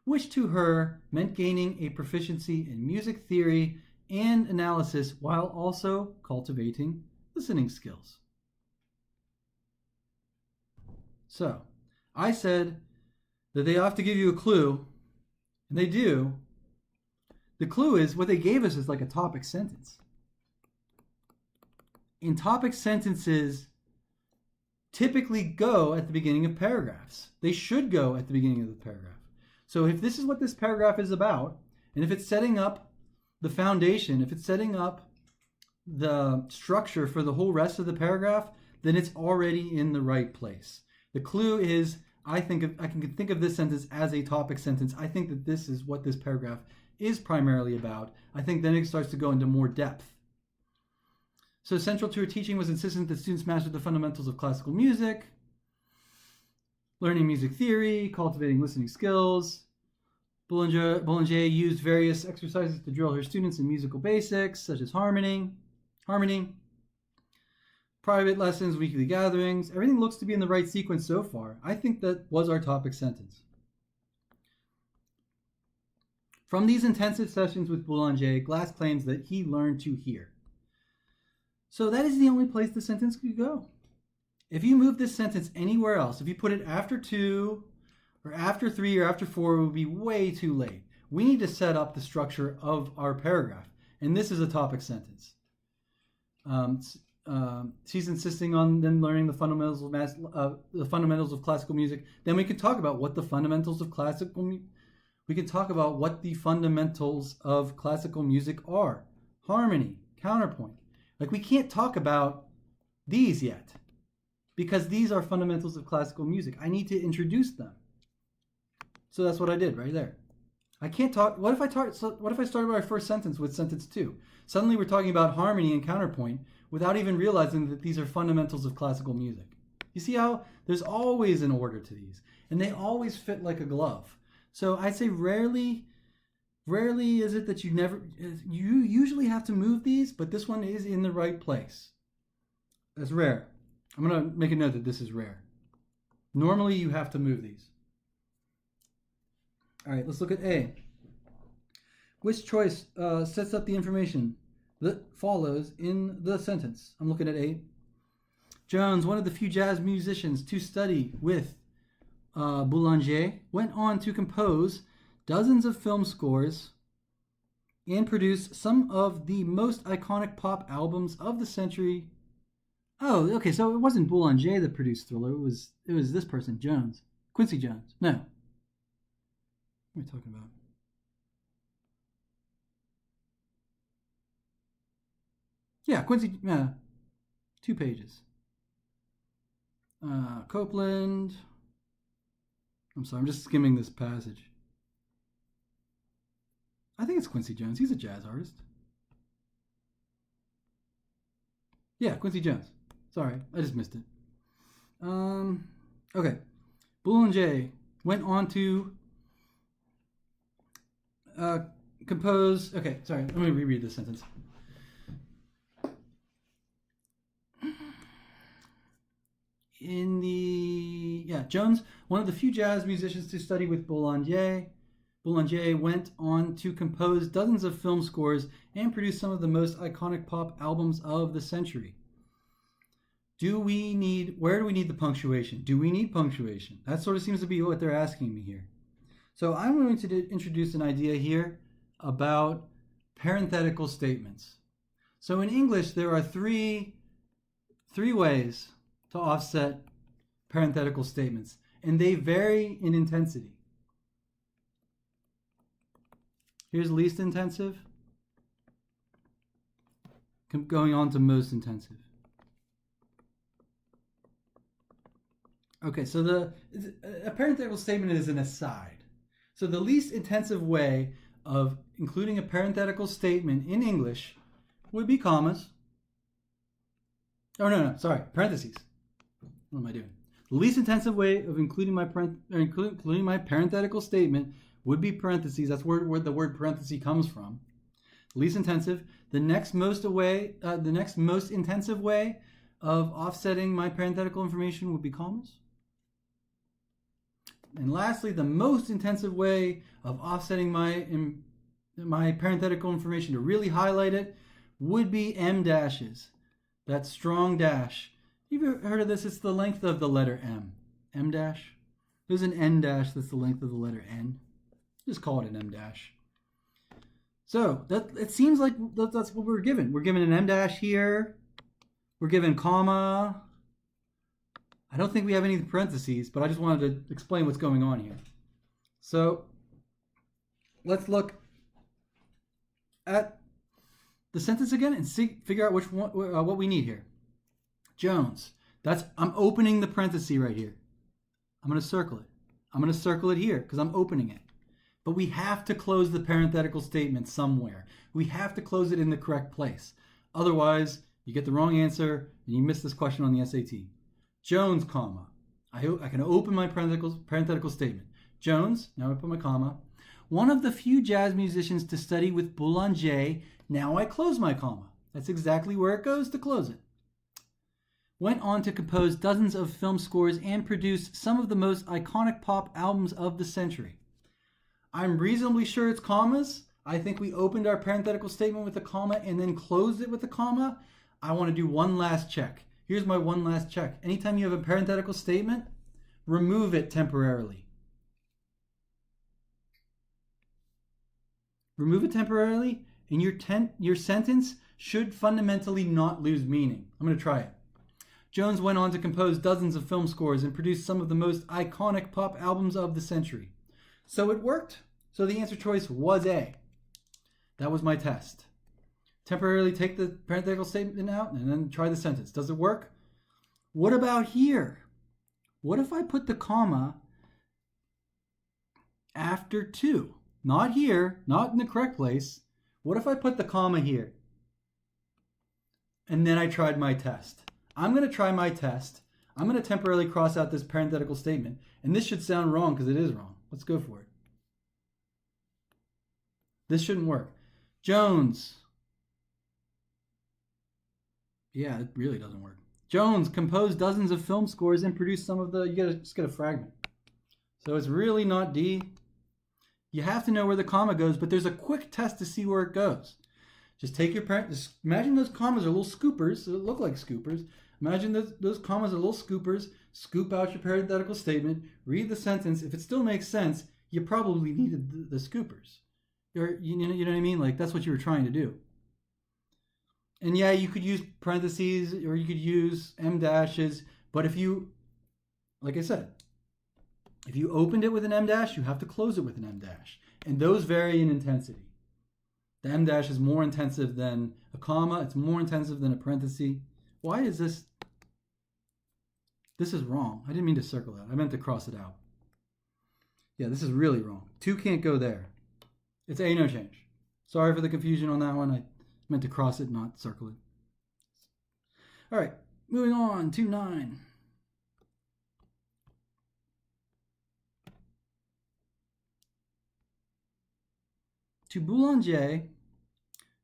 Speaker 1: which to her meant gaining a proficiency in music theory and analysis while also cultivating listening skills. So, I said that they have to give you a clue, and they do. The clue is what they gave us is like a topic sentence. And topic sentences typically go at the beginning of paragraphs. They should go at the beginning of the paragraph. So if this is what this paragraph is about, and if it's setting up the foundation, if it's setting up the structure for the whole rest of the paragraph, then it's already in the right place. The clue is, I can think of this sentence as a topic sentence. I think that this is what this paragraph is primarily about. I think then it starts to go into more depth. So central to her teaching was insistent that students master the fundamentals of classical music, learning music theory, cultivating listening skills. Boulanger used various exercises to drill her students in musical basics, such as harmony. private lessons, weekly gatherings. Everything looks to be in the right sequence so far. I think that was our topic sentence. From these intensive sessions with Boulanger, Glass claims that he learned to hear. So that is the only place the sentence could go. If you move this sentence anywhere else, if you put it after 2 or after 3 or after 4, it would be way too late. We need to set up the structure of our paragraph. And this is a topic sentence. She's insisting on them learning the fundamentals of classical music. Then we can talk about what the fundamentals of classical music. We can talk about what the fundamentals of classical music are. Harmony, counterpoint. Like, we can't talk about these yet because these are fundamentals of classical music. I need to introduce them. So that's what I did right there. I can't talk. What if I started my first sentence with sentence 2? Suddenly we're talking about harmony and counterpoint without even realizing that these are fundamentals of classical music. You see how there's always an order to these, and they always fit like a glove. So I'd say rarely is it that you usually have to move these, but this one is in the right place. That's rare. I'm going to make a note that this is rare. Normally you have to move these. All right, let's look at A. Which choice sets up the information that follows in the sentence? I'm looking at A. Jones, one of the few jazz musicians to study with Boulanger, went on to compose dozens of film scores and produce some of the most iconic pop albums of the century. Oh, okay, so it wasn't Boulanger that produced Thriller. It was this person, Jones. Quincy Jones. No. What are we talking about? Yeah, Quincy, 2 pages. Copeland. I'm sorry, I'm just skimming this passage. I think it's Quincy Jones. He's a jazz artist. Yeah, Quincy Jones. Sorry, I just missed it. Okay. Boulanger went on to compose. Okay, sorry, let me reread this sentence. Jones, one of the few jazz musicians to study with Boulanger. Boulanger went on to compose dozens of film scores and produce some of the most iconic pop albums of the century. Where do we need the punctuation? Do we need punctuation? That sort of seems to be what they're asking me here. So I'm going to introduce an idea here about parenthetical statements. So in English, there are three ways to offset parenthetical statements, and they vary in intensity. Here's least intensive, going on to most intensive. Okay, so a parenthetical statement is an aside. So the least intensive way of including a parenthetical statement in English would be commas. Parentheses. What am I doing? The least intensive way of including my parenthetical statement would be parentheses. That's where the word parenthesis comes from. Least intensive. The next most intensive way of offsetting my parenthetical information would be commas. And lastly, the most intensive way of offsetting my parenthetical information to really highlight it would be M dashes. That strong dash. You've ever heard of this? It's the length of the letter M. M dash. There's an N dash that's the length of the letter N. Just call it an M dash. So it seems like that's what we're given. We're given an M dash here. We're given comma. I don't think we have any parentheses, but I just wanted to explain what's going on here. So let's look at the sentence again and figure out what we need here. Jones. I'm opening the parenthesis right here. I'm going to circle it. I'm going to circle it here because I'm opening it. But we have to close the parenthetical statement somewhere. We have to close it in the correct place. Otherwise, you get the wrong answer and you miss this question on the SAT. Jones, comma. I can open my parenthetical statement. Jones, now I put my comma. One of the few jazz musicians to study with Boulanger. Now I close my comma. That's exactly where it goes to close it. went on to compose dozens of film scores and produce some of the most iconic pop albums of the century. I'm reasonably sure it's commas. I think we opened our parenthetical statement with a comma and then closed it with a comma. I want to do one last check. Here's my one last check. Anytime you have a parenthetical statement, remove it temporarily. Remove it temporarily, and your sentence should fundamentally not lose meaning. I'm going to try it. Jones went on to compose dozens of film scores and produce some of the most iconic pop albums of the century. So it worked. So the answer choice was A. That was my test. Temporarily take the parenthetical statement out and then try the sentence. Does it work? What about here? What if I put the comma after to? Not here, not in the correct place. What if I put the comma here? And then I tried my test. I'm going to try my test. I'm going to temporarily cross out this parenthetical statement. And this should sound wrong because it is wrong. Let's go for it. This shouldn't work. Jones. Yeah, it really doesn't work. Jones composed dozens of film scores and produced some of the... You gotta just get a fragment. So it's really not D. You have to know where the comma goes, but there's a quick test to see where it goes. Just take your just imagine those commas are little scoopers. So it look like scoopers. Imagine those commas are little scoopers. Scoop out your parenthetical statement. Read the sentence. If it still makes sense, you probably needed the scoopers. Or, you know what I mean? Like, that's what you were trying to do. And yeah, you could use parentheses or you could use em dashes. But if you, like I said, if you opened it with an em dash, you have to close it with an em dash. And those vary in intensity. The em dash is more intensive than a comma. It's more intensive than a parenthesis. Why is this? This is wrong. I didn't mean to circle that. I meant to cross it out. Yeah, this is really wrong. 2 can't go there. It's A, no change. Sorry for the confusion on that one. I meant to cross it, not circle it. All right, moving on to 9. To Boulanger,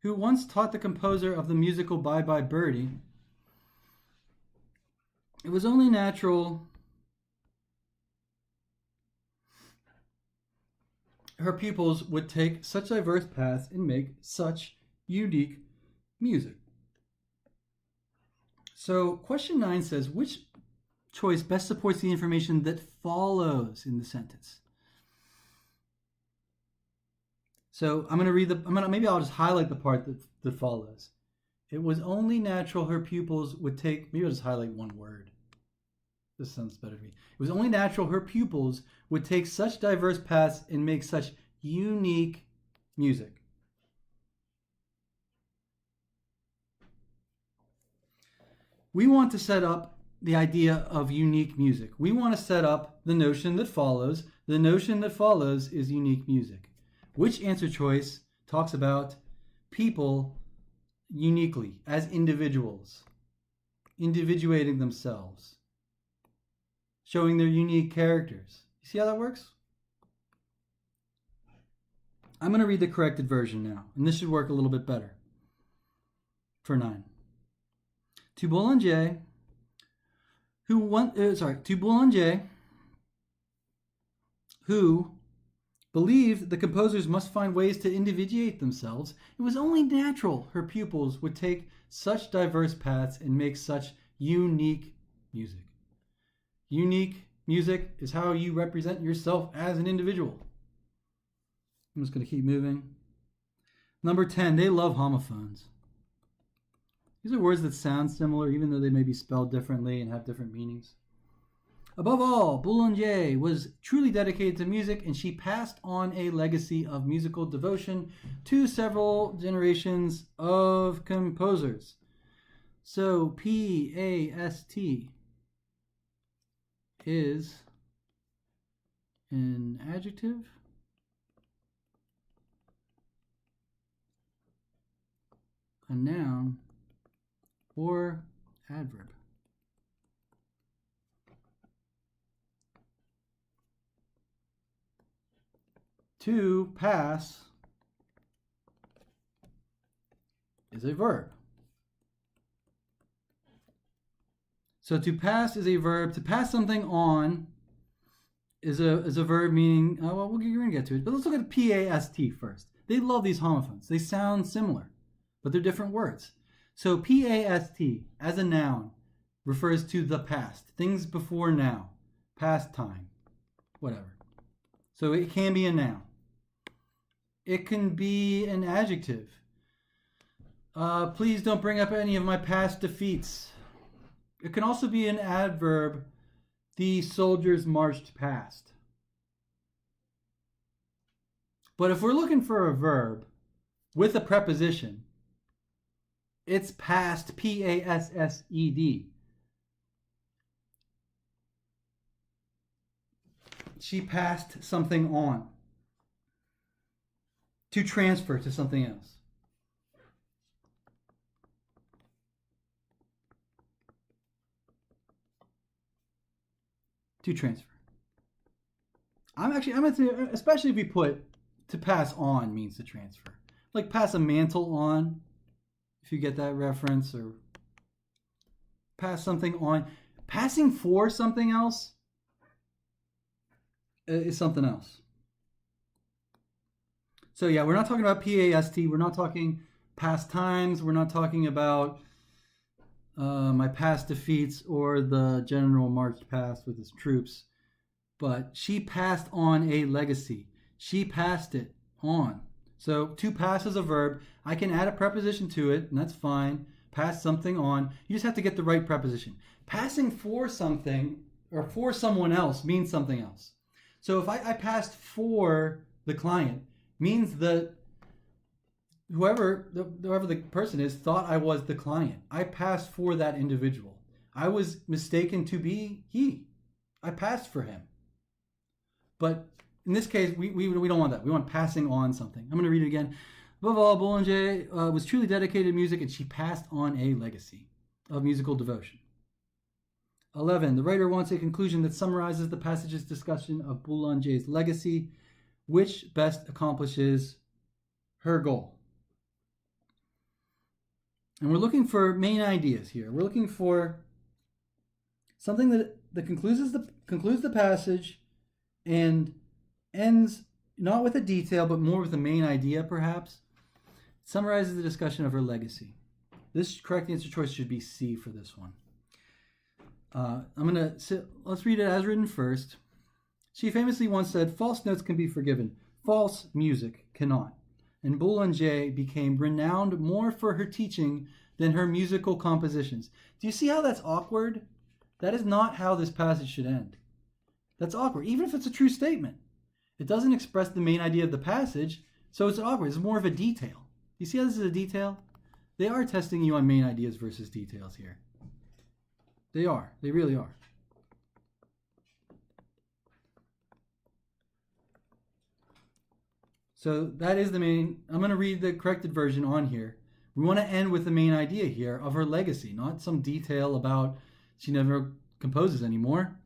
Speaker 1: who once taught the composer of the musical Bye Bye Birdie, it was only natural her pupils would take such diverse paths and make such unique music. So question 9 says, which choice best supports the information that follows in the sentence? So I'm going to read maybe I'll just highlight the part that follows. It was only natural her pupils would take, maybe I'll just highlight one word. This sounds better to me. It was only natural her pupils would take such diverse paths and make such unique music. We want to set up the idea of unique music. We want to set up the notion that follows. The notion that follows is unique music. Which answer choice talks about people uniquely as individuals, individuating themselves, showing their unique characters? You see how that works? I'm going to read the corrected version now, and this should work a little bit better for 9. To Boulanger, who believed the composers must find ways to individuate themselves, it was only natural her pupils would take such diverse paths and make such unique music. Unique music is how you represent yourself as an individual. I'm just going to keep moving. Number 10, they love homophones. These are words that sound similar even though they may be spelled differently and have different meanings. Above all, Boulanger was truly dedicated to music, and she passed on a legacy of musical devotion to several generations of composers. So P-A-S-T is an adjective, a noun, or adverb. To pass is a verb. So to pass is a verb. To pass something on is a verb meaning, well, we're going to get to it. But let's look at P-A-S-T first. They love these homophones. They sound similar, but they're different words. So P-A-S-T as a noun refers to the past. Things before now. Past time. Whatever. So it can be a noun. It can be an adjective. Please don't bring up any of my past defeats. It can also be an adverb. The soldiers marched past. But if we're looking for a verb with a preposition, it's past, P-A-S-S-E-D. She passed something on. To transfer to something else. To transfer. I'm going to say, especially if we put to pass on means to transfer. Like pass a mantle on, if you get that reference, or pass something on. Passing for something else is something else. So yeah, we're not talking about P-A-S-T. We're not talking past times. We're not talking about my past defeats or the general marched past with his troops. But she passed on a legacy. She passed it on. So to pass is a verb. I can add a preposition to it, and that's fine. Pass something on. You just have to get the right preposition. Passing for something or for someone else means something else. So if I passed for the client, means that whoever the person is thought I was the client. I passed for that individual. I was mistaken to be he. I passed for him. But in this case, we don't want that. We want passing on something. I'm going to read it again. Above all, Boulanger was truly dedicated to music, and she passed on a legacy of musical devotion. 11. The writer wants a conclusion that summarizes the passage's discussion of Boulanger's legacy, which best accomplishes her goal. And we're looking for main ideas here. We're looking for something that concludes the passage and ends not with a detail, but more with the main idea, perhaps. It summarizes the discussion of her legacy. This correct answer choice should be C for this one. Let's read it as written first. She famously once said, "False notes can be forgiven. False music cannot." And Boulanger became renowned more for her teaching than her musical compositions. Do you see how that's awkward? That is not how this passage should end. That's awkward, even if it's a true statement. It doesn't express the main idea of the passage, so it's awkward. It's more of a detail. You see how this is a detail? They are testing you on main ideas versus details here. They are. They really are. So that is the main. I'm going to read the corrected version on here. We want to end with the main idea here of her legacy, not some detail about she never composes anymore.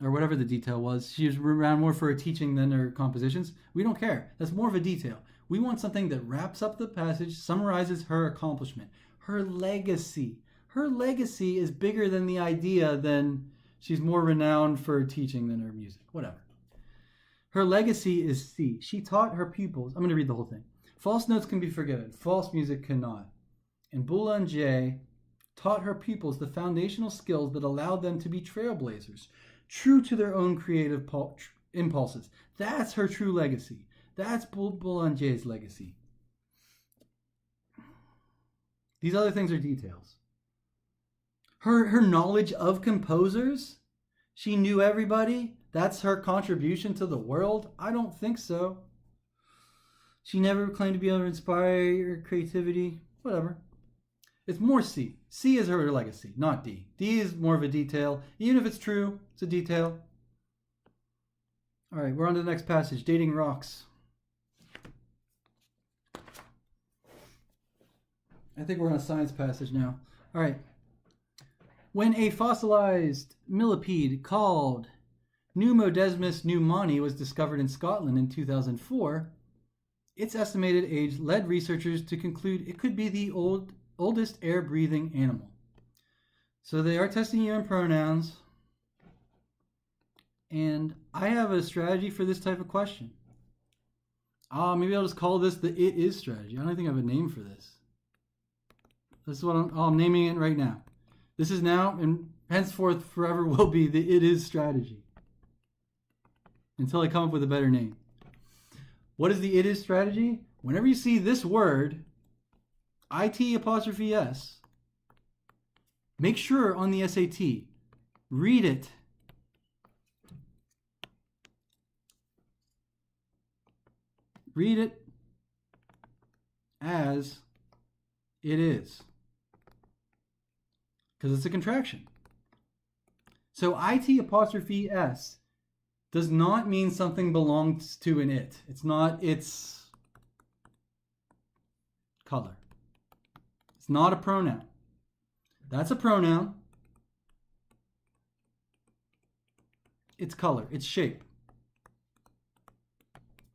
Speaker 1: Or whatever the detail was. She was around more for her teaching than her compositions. We don't care. That's more of a detail. We want something that wraps up the passage, summarizes her accomplishment, her legacy. Her legacy is bigger than the idea than she's more renowned for her teaching than her music. Whatever. Her legacy is C. She taught her pupils. I'm going to read the whole thing. False notes can be forgiven. False music cannot. And Boulanger taught her pupils the foundational skills that allowed them to be trailblazers, true to their own creative impulses. That's her true legacy. That's Boulanger's legacy. These other things are details. Her knowledge of composers, she knew everybody. That's her contribution to the world? I don't think so. She never claimed to be able to inspire creativity. Whatever. It's more C. C is her legacy, not D. D is more of a detail. Even if it's true, it's a detail. All right, we're on to the next passage. Dating rocks. I think we're on a science passage now. All right. When a fossilized millipede called Pneumodesmus pneumoni was discovered in Scotland in 2004, its estimated age led researchers to conclude it could be the old oldest air-breathing animal. So they are testing you on pronouns. And I have a strategy for this type of question. Maybe I'll just call this the it is strategy. I don't think I have a name for this. This is what I'm naming it right now. This is now and henceforth forever will be the it is strategy. Until I come up with a better name. What is the it is strategy? Whenever you see this word, IT''S, make sure on the SAT, read it. Read it as it is. Because it's a contraction. So IT''S does not mean something belongs to an it. It's not its color. It's not a pronoun. That's a pronoun. Its color, its shape.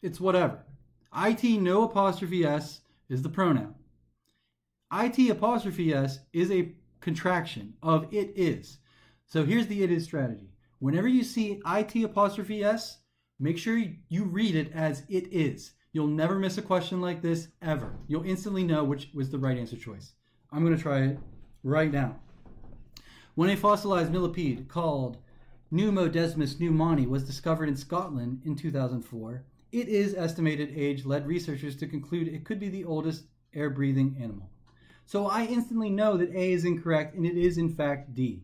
Speaker 1: It's whatever. IT no apostrophe S is the pronoun. IT''S is a contraction of it is. So here's the it is strategy. Whenever you see IT''S, make sure you read it as it is. You'll never miss a question like this, ever. You'll instantly know which was the right answer choice. I'm going to try it right now. When a fossilized millipede called Pneumodesmus pneumoni was discovered in Scotland in 2004, it is estimated age led researchers to conclude it could be the oldest air-breathing animal. So I instantly know that A is incorrect, and it is in fact D.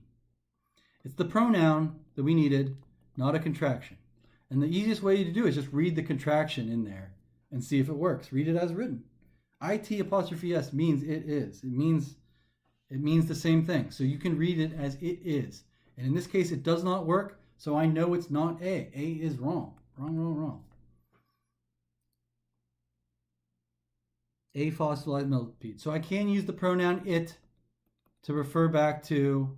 Speaker 1: It's the pronoun that we needed, not a contraction. And the easiest way to do it is just read the contraction in there and see if it works. Read it as written. IT''S means it is. It means the same thing. So you can read it as it is. And in this case, it does not work, so I know it's not A. A is wrong. Wrong. A fossilized millipede. So I can use the pronoun it to refer back to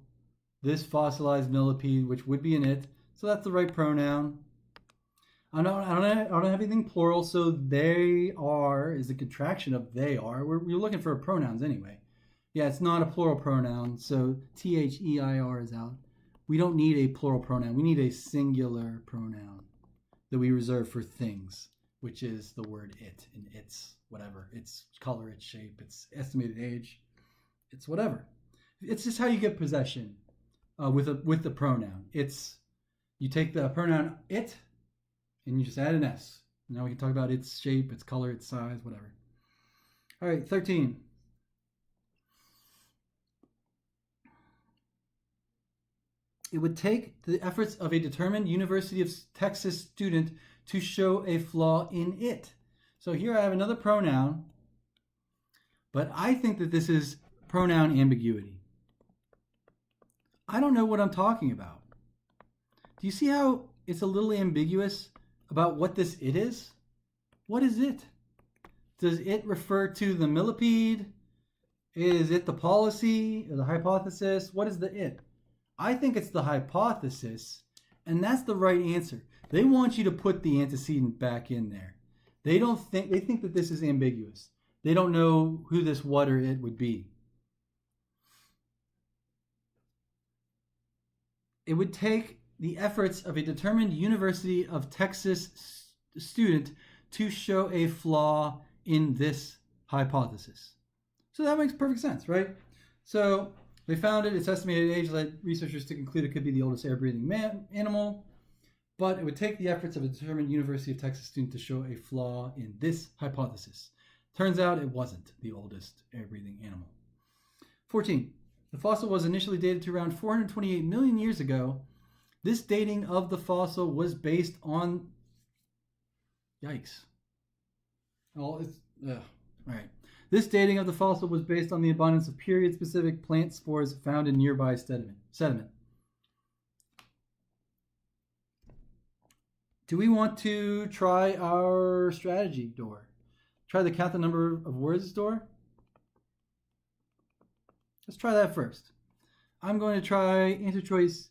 Speaker 1: this fossilized millipede, which would be an it. So that's the right pronoun. I don't have anything plural, so they are is the contraction of they are. We're looking for pronouns anyway. Yeah, it's not a plural pronoun, so THEIR is out. We don't need a plural pronoun. We need a singular pronoun that we reserve for things, which is the word it and its whatever. Its color, its shape, its estimated age. It's whatever. It's just how you get possession with the pronoun. It's you take the pronoun it and you just add an S. Now we can talk about its shape, its color, its size, whatever. All right, 13. It would take the efforts of a determined University of Texas student to show a flaw in it. So here I have another pronoun, but I think that this is pronoun ambiguity. I don't know what I'm talking about. Do you see how it's a little ambiguous about what this it is? What is it? Does it refer to the millipede? Is it the policy or the hypothesis? What is the it? I think it's the hypothesis, and that's the right answer. They want you to put the antecedent back in there. They think that this is ambiguous. They don't know who this what or it would be. It would take the efforts of a determined University of Texas student to show a flaw in this hypothesis. So that makes perfect sense, right? So they found it. Its estimated age led researchers to conclude it could be the oldest air-breathing animal, but it would take the efforts of a determined University of Texas student to show a flaw in this hypothesis. Turns out it wasn't the oldest air-breathing animal. 14. The fossil was initially dated to around 428 million years ago. This dating of the fossil was based on... Yikes. Well, all right. This dating of the fossil was based on the abundance of period-specific plant spores found in nearby sediment. Do we want to try our strategy door? Try the count the number of words door? Let's try that first. I'm going to try answer choice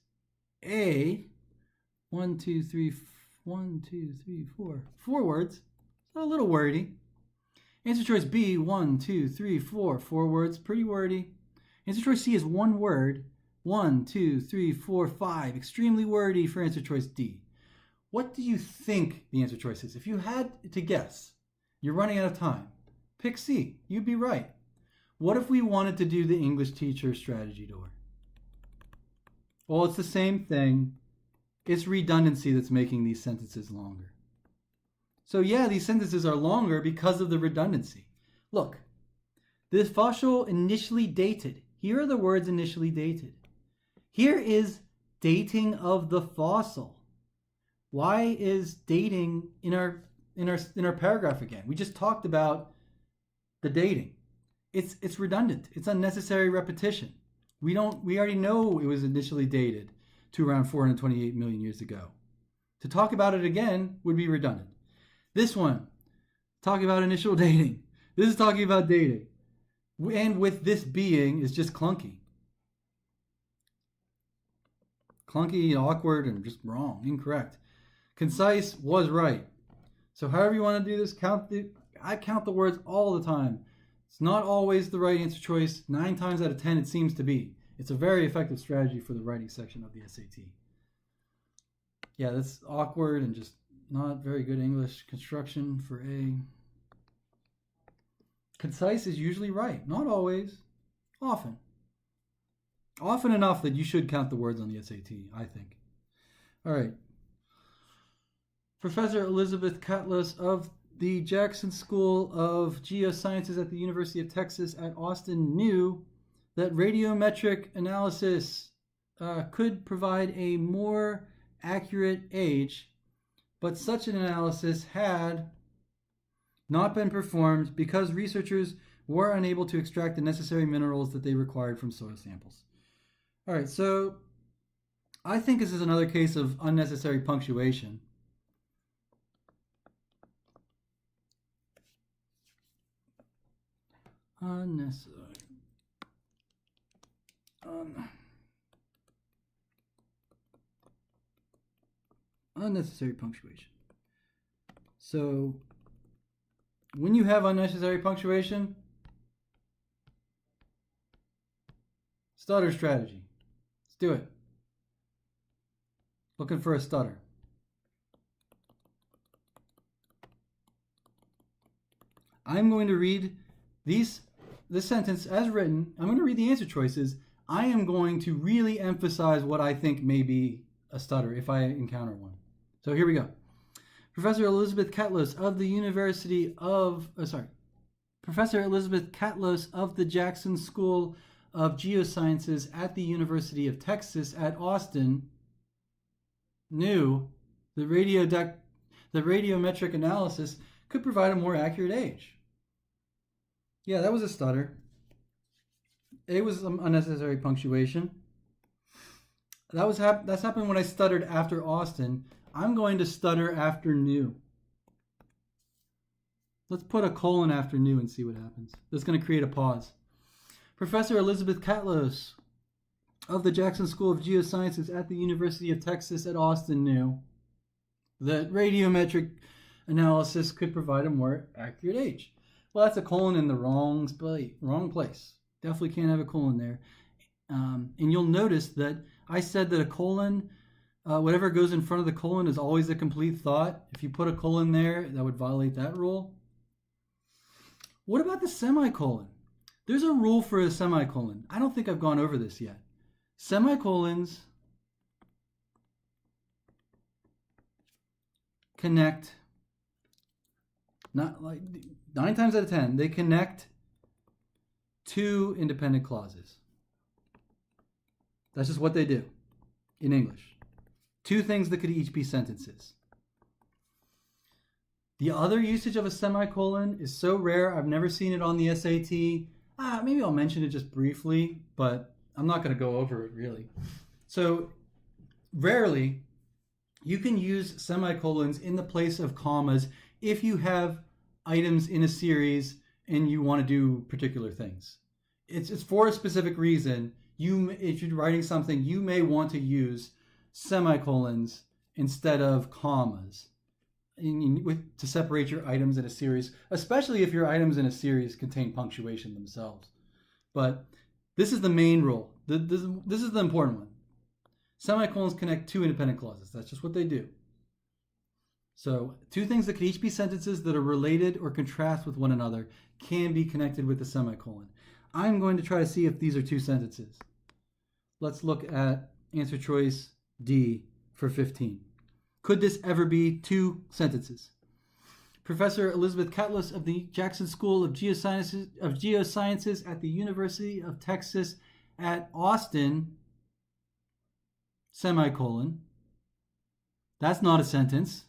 Speaker 1: A. 1, 2, 3, 4. 4 words. It's a little wordy. Answer choice B, 1, 2, 3, 4. 4 words, pretty wordy. Answer choice C is one word. 1, 2, 3, 4, 5. Extremely wordy for answer choice D. What do you think the answer choice is? If you had to guess, you're running out of time. Pick C. You'd be right. What if we wanted to do the English teacher strategy door? Well, it's the same thing. It's redundancy that's making these sentences longer. So yeah, these sentences are longer because of the redundancy. Look, this fossil initially dated. Here are the words initially dated. Here is dating of the fossil. Why is dating in our paragraph again? We just talked about the dating. It's redundant. It's unnecessary repetition. We already know it was initially dated to around 428 million years ago. To talk about it again would be redundant. This one, talking about initial dating. This is talking about dating. And with this being is just clunky. Clunky, awkward, and just wrong, incorrect. Concise was right. So however you want to do this, I count the words all the time. It's not always the right answer choice. 9 times out of 10 it seems to be. It's a very effective strategy for the writing section of the SAT. Yeah, that's awkward and just not very good English construction for A. Concise is usually right. Not always. Often. Often enough that you should count the words on the SAT, I think. All right. Professor Elizabeth Catlos of the Jackson School of Geosciences at the University of Texas at Austin knew that radiometric analysis could provide a more accurate age, but such an analysis had not been performed because researchers were unable to extract the necessary minerals that they required from soil samples. All right, so I think this is another case of unnecessary punctuation. Unnecessary punctuation. So when you have unnecessary punctuation, stutter strategy. Let's do it. Looking for a stutter. I'm going to read this sentence as written. I'm going to read the answer choices. I am going to really emphasize what I think may be a stutter if I encounter one. So here we go. Professor Elizabeth Catlos of the Jackson School of Geosciences at the University of Texas at Austin knew the radiometric analysis could provide a more accurate age. Yeah, that was a stutter. It was unnecessary punctuation. That's happened when I stuttered after Austin. I'm going to stutter after new. Let's put a colon after new and see what happens. That's going to create a pause. Professor Elizabeth Catlos of the Jackson School of Geosciences at the University of Texas at Austin knew that radiometric analysis could provide a more accurate age. Well, that's a colon in the wrong place. Definitely can't have a colon there. And you'll notice that I said that a colon, whatever goes in front of the colon is always a complete thought. If you put a colon there, that would violate that rule. What about the semicolon? There's a rule for a semicolon. I don't think I've gone over this yet. Semicolons connect, not like 9 times out of 10, they connect two independent clauses. That's just what they do in English. Two things that could each be sentences. The other usage of a semicolon is so rare, I've never seen it on the SAT. Maybe I'll mention it just briefly, but I'm not going to go over it really. So rarely you can use semicolons in the place of commas if you have items in a series and you want to do particular things. It's for a specific reason. If you're writing something, you may want to use semicolons instead of commas. to separate your items in a series, especially if your items in a series contain punctuation themselves. But this is the main rule. This is the important one. Semicolons connect two independent clauses. That's just what they do. So two things that could each be sentences that are related or contrast with one another can be connected with a semicolon. I'm going to try to see if these are two sentences. Let's look at answer choice D for 15. Could this ever be two sentences? Professor Elizabeth Catless of the Jackson School of Geosciences at the University of Texas at Austin, semicolon. That's not a sentence.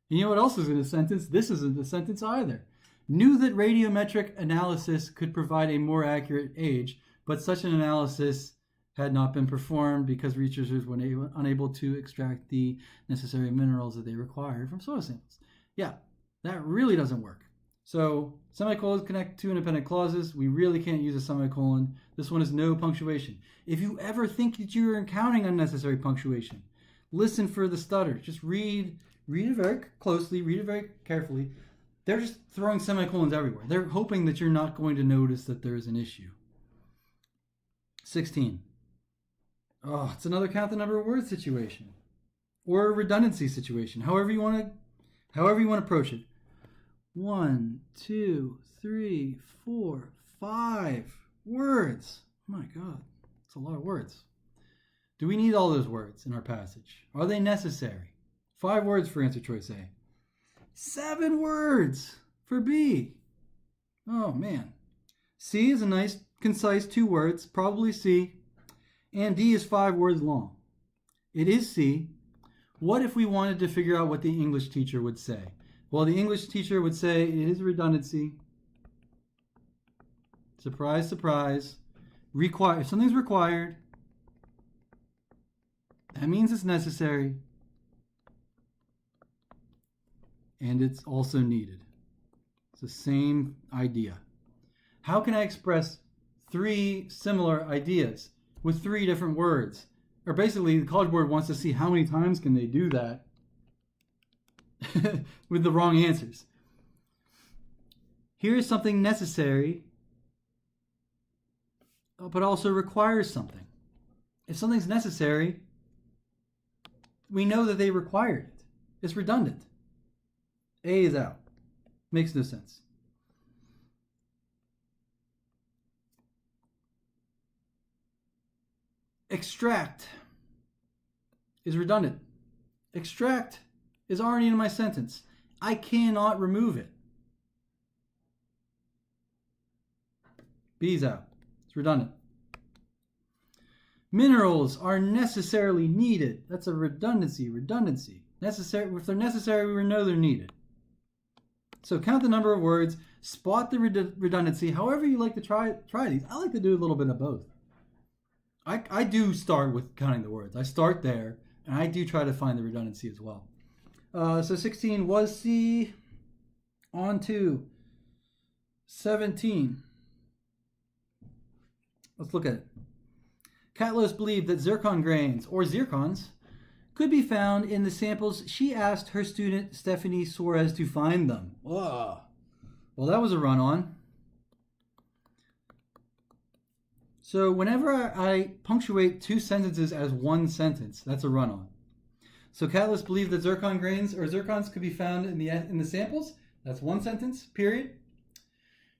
Speaker 1: You know what else isn't a sentence? This isn't a sentence either. Knew that radiometric analysis could provide a more accurate age, but such an analysis had not been performed because researchers were unable to extract the necessary minerals that they required from soil samples. Yeah, that really doesn't work. So semicolons connect two independent clauses. We really can't use a semicolon. This one is no punctuation. If you ever think that you're encountering unnecessary punctuation, listen for the stutter. Just read it very closely, read it very carefully. They're just throwing semicolons everywhere. They're hoping that you're not going to notice that there's an issue. 16. Oh, it's another count the number of words situation or a redundancy situation. However you want to approach it. 1, 2, 3, 4, 5 words. Oh my God, it's a lot of words. Do we need all those words in our passage? Are they necessary? 5 words for answer choice A. 7 words for B. Oh man. C is a nice, concise 2 words, probably C. And D is 5 words long. It is C. What if we wanted to figure out what the English teacher would say? Well, the English teacher would say it is redundancy. Surprise, surprise. If something's required, that means it's necessary. And it's also needed. It's the same idea. How can I express 3 similar ideas with 3 different words? Or basically, the College Board wants to see how many times can they do that with the wrong answers. Here is something necessary, but also requires something. If something's necessary, we know that they required it. It's redundant. A is out. Makes no sense. Extract is redundant. Extract is already in my sentence. I cannot remove it. B's out. It's redundant. Minerals are necessarily needed. That's a redundancy. Necessary. If they're necessary, we know they're needed. So count the number of words, spot the redundancy. However you like to try these. I like to do a little bit of both. I do start with counting the words. I start there, and I do try to find the redundancy as well. So 16 was C. On to 17. Let's look at it. Catless believed that zircon grains, or zircons, could be found in the samples she asked her student Stephanie Suarez to find them. Whoa. Well, that was a run-on. So whenever I punctuate 2 sentences as one sentence, that's a run-on. So Catless believed that zircon grains or zircons could be found in the samples. That's one sentence, period.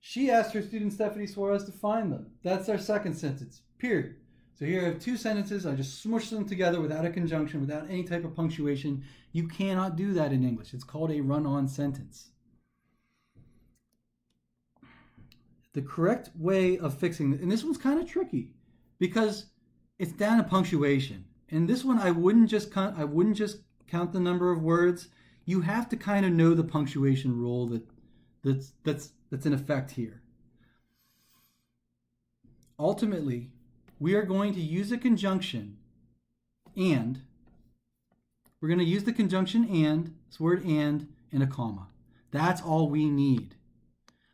Speaker 1: She asked her student Stephanie Suarez to find them. That's our second sentence, period. So here I have 2 sentences. I just smush them together without a conjunction, without any type of punctuation. You cannot do that in English. It's called a run-on sentence. The correct way of fixing it, and this one's kind of tricky because it's down to punctuation. And this one, I wouldn't just count the number of words. You have to kind of know the punctuation rule that's in effect here. Ultimately, we are going to use a conjunction and. We're going to use the conjunction and, this word and a comma. That's all we need.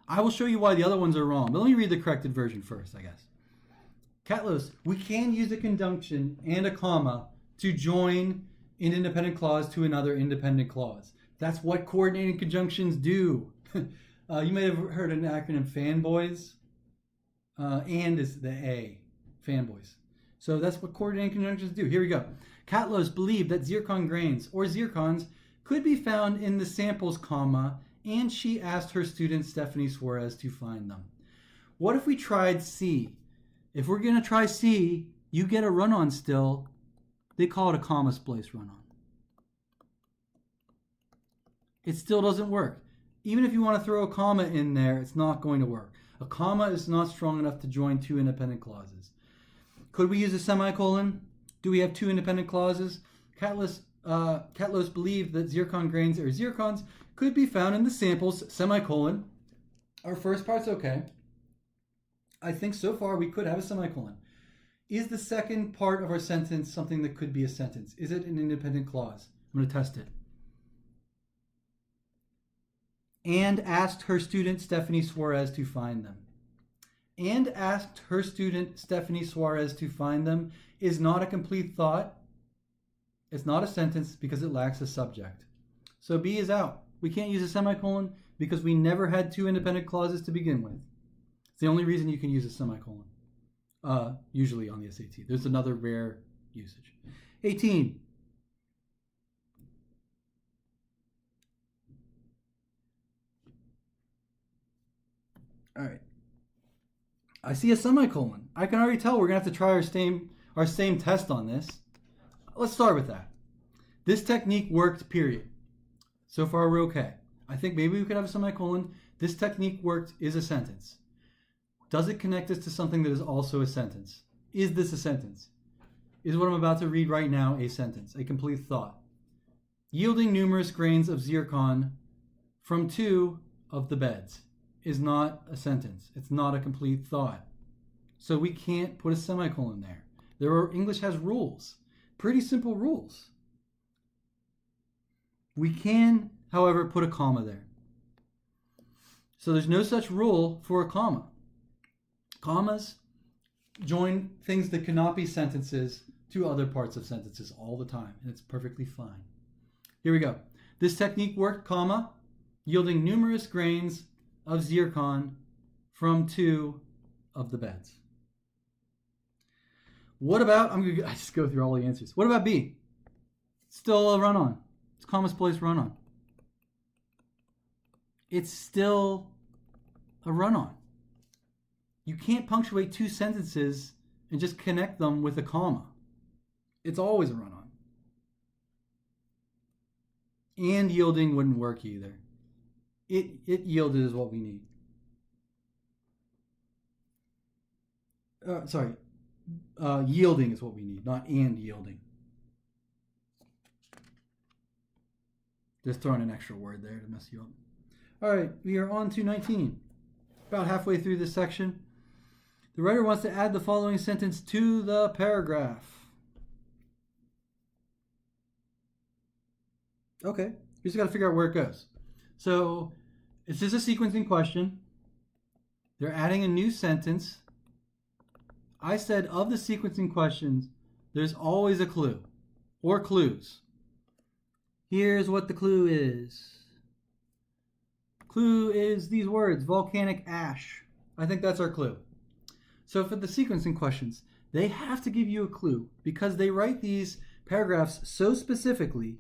Speaker 1: I will show you why the other ones are wrong, but let me read the corrected version first, I guess. Catless, we can use a conjunction and a comma to join an independent clause to another independent clause. That's what coordinating conjunctions do. You may have heard an acronym fanboys. And is the A, fanboys. So that's what coordinating conjunctions do. Here we go. Catlos believed that zircon grains, or zircons, could be found in the samples, comma, and she asked her student Stephanie Suarez to find them. What if we tried C? If we're going to try C, you get a run-on still. They call it a comma splice run-on. It still doesn't work. Even if you want to throw a comma in there, it's not going to work. A comma is not strong enough to join two independent clauses. Could we use a semicolon? Do we have two independent clauses? Catlos believed that zircon grains or zircons could be found in the samples, semicolon. Our first part's okay. I think so far we could have a semicolon. Is the second part of our sentence something that could be a sentence? Is it an independent clause? I'm going to test it. And asked her student Stephanie Suarez to find them. And asked her student Stephanie Suarez to find them is not a complete thought. It's not a sentence because it lacks a subject. So B is out. We can't use a semicolon because we never had two independent clauses to begin with. It's the only reason you can use a semicolon, usually on the SAT. There's another rare usage. 18. All right. I see a semicolon. I can already tell we're going to have to try our same test on this. Let's start with that. This technique worked, period. So far, we're okay. I think maybe we could have a semicolon. This technique worked is a sentence. Does it connect us to something that is also a sentence? Is this a sentence? Is what I'm about to read right now a sentence, a complete thought? Yielding numerous grains of zircon from two of the beds is not a sentence. It's not a complete thought. So we can't put a semicolon there. English has rules, pretty simple rules. We can, however, put a comma there. So there's no such rule for a comma. Commas join things that cannot be sentences to other parts of sentences all the time, and it's perfectly fine. Here we go. This technique worked, comma, yielding numerous grains of zircon from two of the beds. What about, I just go through all the answers. What about B? Still a run-on. It's comma splice run-on. It's still a run-on. You can't punctuate two sentences and just connect them with a comma. It's always a run-on. And yielding wouldn't work either. It yielded is what we need. Yielding is what we need, not and yielding. Just throwing an extra word there to mess you up. All right, we are on to 19. About halfway through this section. The writer wants to add the following sentence to the paragraph. Okay, you just got to figure out where it goes. So, it's just a sequencing question. They're adding a new sentence. I said of the sequencing questions, there's always a clue or clues. Here's what the clue is. Clue is these words, volcanic ash. I think that's our clue. So for the sequencing questions, they have to give you a clue because they write these paragraphs so specifically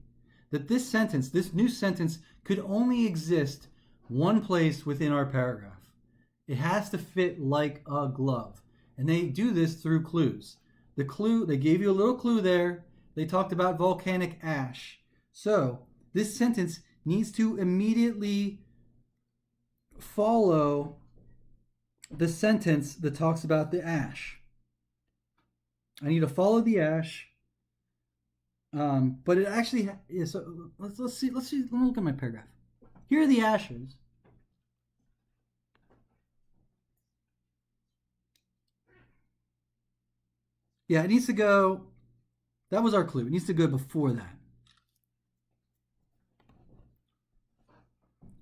Speaker 1: that this sentence, this new sentence, could only exist one place within our paragraph. It has to fit like a glove. And they do this through clues. The clue, they gave you a little clue there. They talked about volcanic ash. So this sentence needs to immediately follow the sentence that talks about the ash. I need to follow the ash. But it actually is. So let's see. Let me look at my paragraph. Here are the ashes. Yeah, it needs to go. That was our clue. It needs to go before that.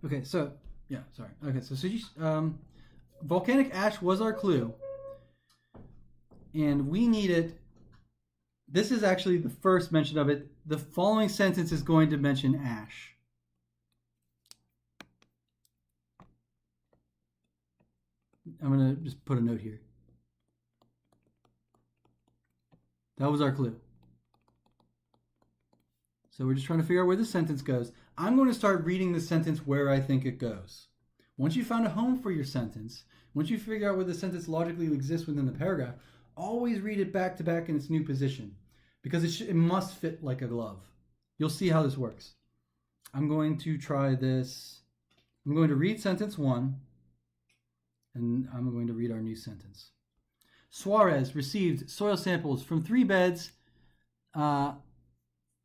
Speaker 1: Okay, so yeah, sorry. Okay, so volcanic ash was our clue, and we needed. This is actually the first mention of it. The following sentence is going to mention ash. I'm going to just put a note here. That was our clue. So we're just trying to figure out where the sentence goes. I'm going to start reading the sentence where I think it goes. Once you found a home for your sentence, once you figure out where the sentence logically exists within the paragraph, always read it back to back in its new position because it must fit like a glove. You'll see how this works. I'm going to try this. I'm going to read sentence 1, and I'm going to read our new sentence. Suarez received soil samples from 3 beds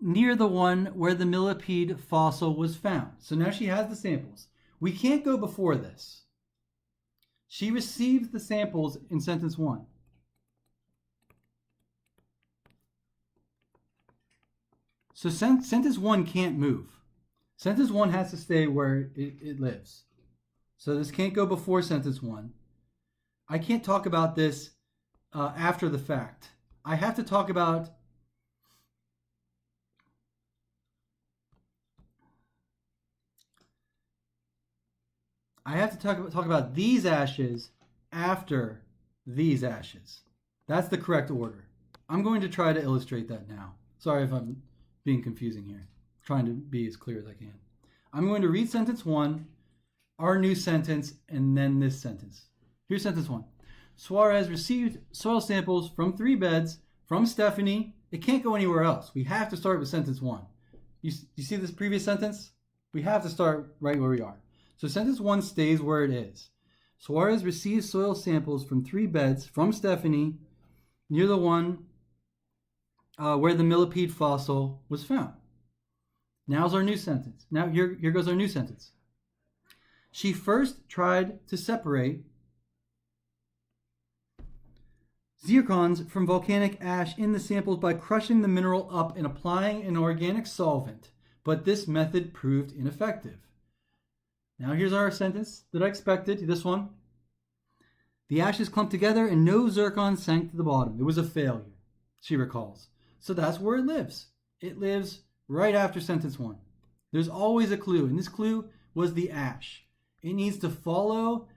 Speaker 1: near the one where the millipede fossil was found. So now she has the samples. We can't go before this. She received the samples in sentence 1. So sentence 1 can't move. Sentence 1 has to stay where it lives. So this can't go before sentence 1. I can't talk about this after the fact. I have to talk about talk about these ashes after these ashes. That's the correct order. I'm going to try to illustrate that now. Sorry if I'm being confusing here. I'm trying to be as clear as I can. I'm going to read sentence 1, our new sentence, and then this sentence. Here's sentence 1. Suarez received soil samples from 3 beds from Stephanie. It can't go anywhere else. We have to start with sentence 1. You see this previous sentence? We have to start right where we are. So sentence 1 stays where it is. Suarez received soil samples from 3 beds from Stephanie near the one where the millipede fossil was found. Now's our new sentence. Now here goes our new sentence. She first tried to separate zircons from volcanic ash in the samples by crushing the mineral up and applying an organic solvent, but this method proved ineffective. Now here's our sentence that I expected, this one. The ashes clumped together and no zircon sank to the bottom. It was a failure, she recalls. So that's where it lives. It lives right after sentence 1. There's always a clue, and this clue was the ash. It needs to follow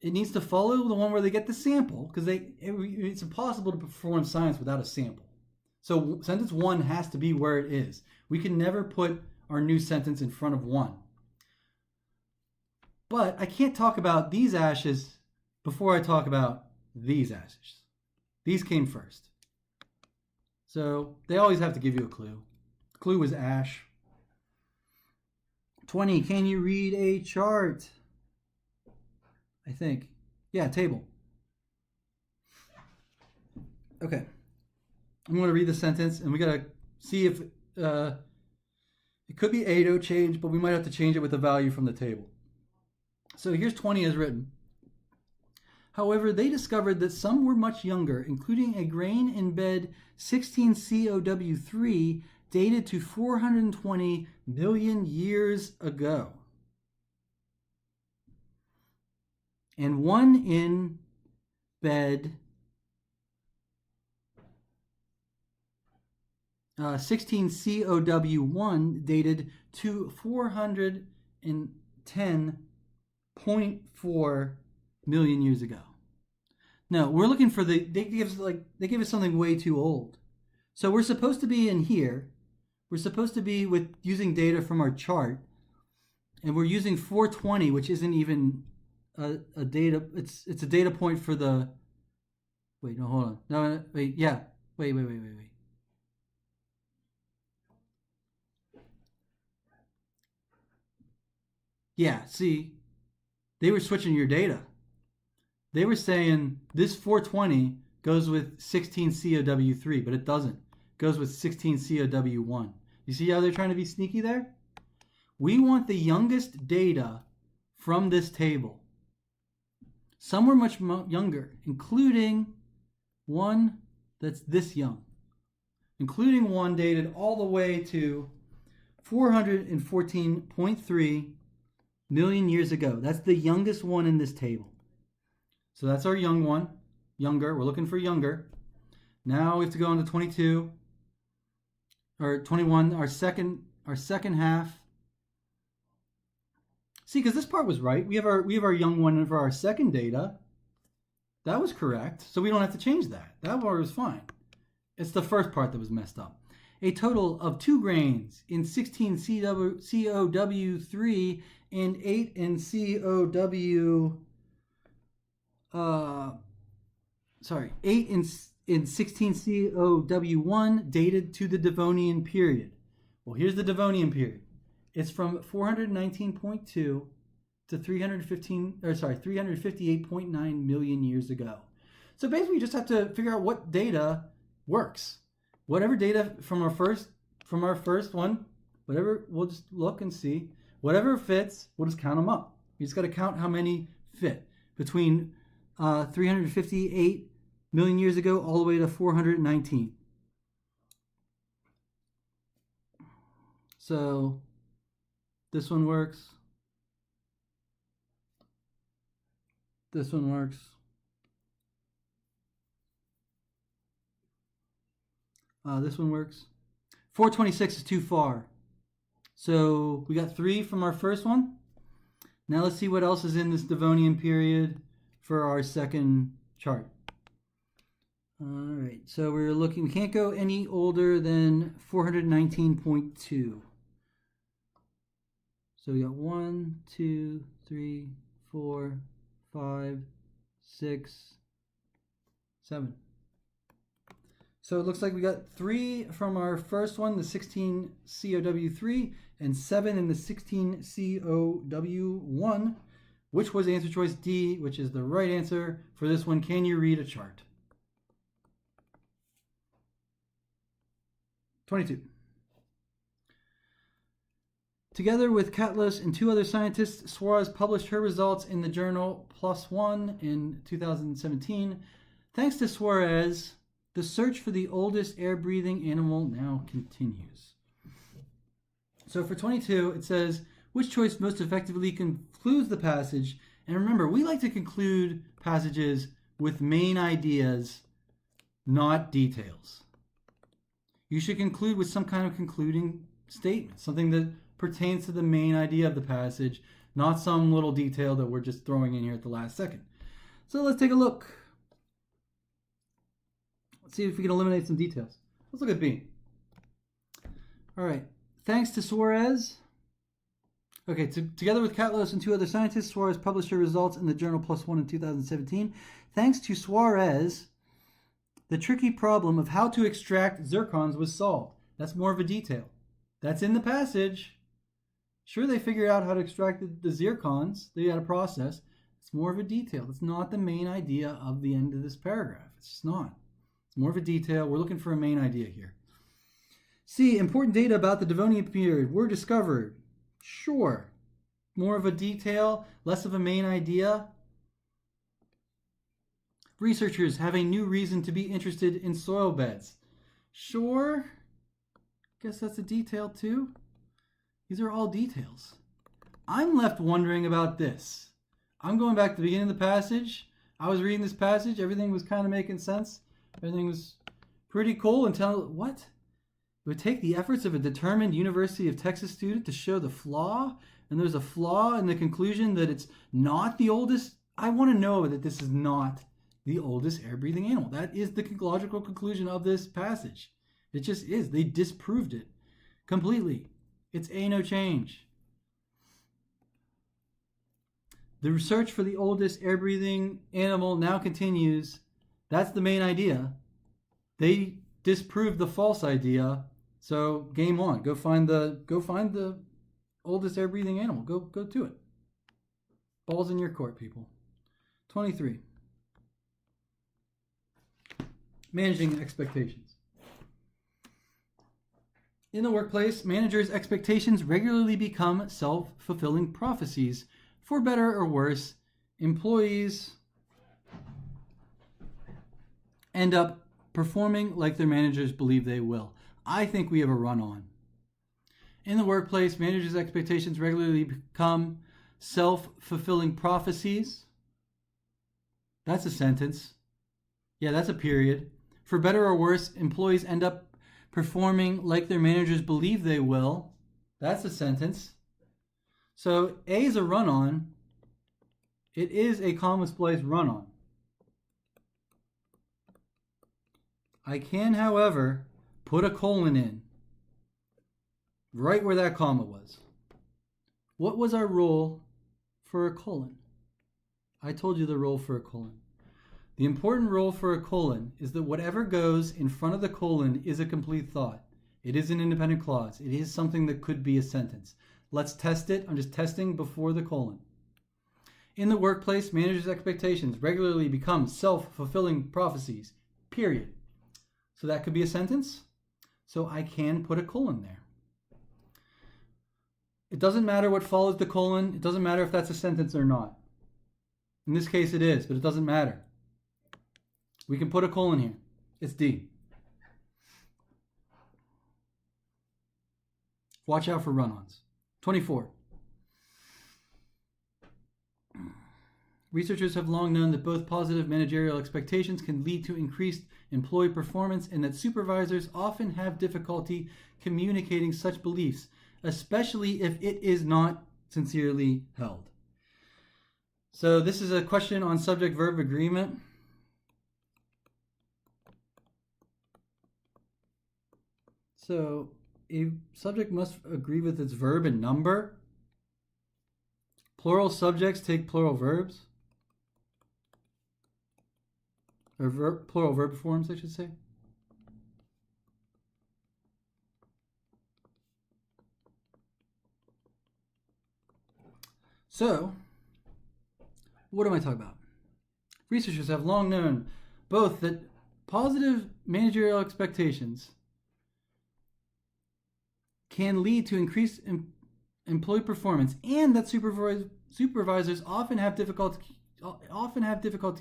Speaker 1: the one where they get the sample, because it's impossible to perform science without a sample. So sentence 1 has to be where it is. We can never put our new sentence in front of 1. But I can't talk about these ashes before I talk about these ashes. These came first. So they always have to give you a clue. The clue was ash. 20, can you read a chart? I think. Yeah, table. Okay. I'm going to read the sentence, and we got to see if it could be 8 change, but we might have to change it with the value from the table. So here's 20 as written. However, they discovered that some were much younger, including a grain in bed 16COW3 dated to 420 million years ago, and one in bed 16COW1 dated to 410.4 million years ago. No, we're looking for they give us something way too old. So we're supposed to be in here. We're supposed to be with using data from our chart, and we're using 420, which isn't even a data. It's a data point for the. Wait, no, hold on. No, wait, yeah, wait. Yeah, see, they were switching your data. They were saying this 420 goes with 16COW3, but it doesn't. It goes with 16COW1. You see how they're trying to be sneaky there? We want the youngest data from this table. Some were much younger, including one that's this young. Including one dated all the way to 414.3 million years ago. That's the youngest one in this table. So that's our young one. Younger. We're looking for younger. Now we have to go on to 22 or 21. Our second half. See, because this part was right. We have our young one for our second data. That was correct. So we don't have to change that. That part was fine. It's the first part that was messed up. A total of 2 grains in 16 COW3 and 8 in COW 8 in 16 COW1 dated to the Devonian period. Well, here's the Devonian period. It's from 419.2 to 358.9 million years ago. So basically, you just have to figure out what data works. Whatever data from our first one, whatever, we'll just look and see. Whatever fits, we'll just count them up. You just got to count how many fit between 358 million years ago all the way to 419. So this one works. This one works. This one works. 426 is too far. So we got 3 from our first one. Now let's see what else is in this Devonian period for our second chart. All right, so we're looking, we can't go any older than 419.2. So we got 1, 2, 3, 4, 5, 6, 7. So it looks like we got 3 from our first one, the 16 COW3, and 7 in the 16 COW1, which was answer choice D, which is the right answer for this one. Can you read a chart? 22. Together with Catlos and 2 other scientists, Suarez published her results in the journal PLOS ONE in 2017. Thanks to Suarez, the search for the oldest air-breathing animal now continues. So for 22, it says, which choice most effectively concludes the passage? And remember, we like to conclude passages with main ideas, not details. You should conclude with some kind of concluding statement, something that pertains to the main idea of the passage, not some little detail that we're just throwing in here at the last second. So let's take a look. Let's see if we can eliminate some details. Let's look at B. All right. Thanks to Suarez. Okay, together with Catlos and 2 other scientists, Suarez published her results in the journal PLOS ONE in 2017. Thanks to Suarez, the tricky problem of how to extract zircons was solved. That's more of a detail. That's in the passage. Sure, they figured out how to extract the zircons. They had a process. It's more of a detail. It's not the main idea of the end of this paragraph. It's just not. It's more of a detail. We're looking for a main idea here. C, important data about the Devonian period were discovered. Sure. More of a detail, less of a main idea. Researchers have a new reason to be interested in soil beds. Sure. Guess that's a detail too. These are all details. I'm left wondering about this. I'm going back to the beginning of the passage. I was reading this passage. Everything was kind of making sense. Everything was pretty cool until what? It would take the efforts of a determined University of Texas student to show the flaw, and there's a flaw in the conclusion that it's not the oldest. I want to know that this is not the oldest air-breathing animal. That is the logical conclusion of this passage. It just is. They disproved it completely. It's a no change. The research for the oldest air-breathing animal now continues. That's the main idea. They disproved the false idea. So game on. Go find the oldest air-breathing animal. Go to it. Ball's in your court, people. 23. Managing expectations. In the workplace, managers' expectations regularly become self-fulfilling prophecies. For better or worse, employees end up performing like their managers believe they will. I think we have a run-on. In the workplace, managers' expectations regularly become self-fulfilling prophecies. That's a sentence. Yeah, that's a period. For better or worse, employees end up performing like their managers believe they will. That's a sentence. So A is a run-on. It is a comma-spliced run-on. I can, however, put a colon in right where that comma was. What was our rule for a colon? I told you the rule for a colon. The important rule for a colon is that whatever goes in front of the colon is a complete thought. It is an independent clause. It is something that could be a sentence. Let's test it. I'm just testing before the colon. In the workplace, managers' expectations regularly become self-fulfilling prophecies, period. So that could be a sentence. So I can put a colon there. It doesn't matter what follows the colon. It doesn't matter if that's a sentence or not. In this case it is, but it doesn't matter. We can put a colon here. It's D. Watch out for run-ons. 24. Researchers have long known that both positive managerial expectations can lead to increased employee performance and that supervisors often have difficulty communicating such beliefs, especially if it is not sincerely held. So this is a question on subject-verb agreement. So a subject must agree with its verb and number. Plural subjects take plural verbs. Or plural verb forms, I should say. So, what am I talking about? Researchers have long known both that positive managerial expectations can lead to increased employee performance and that supervisors often have difficulty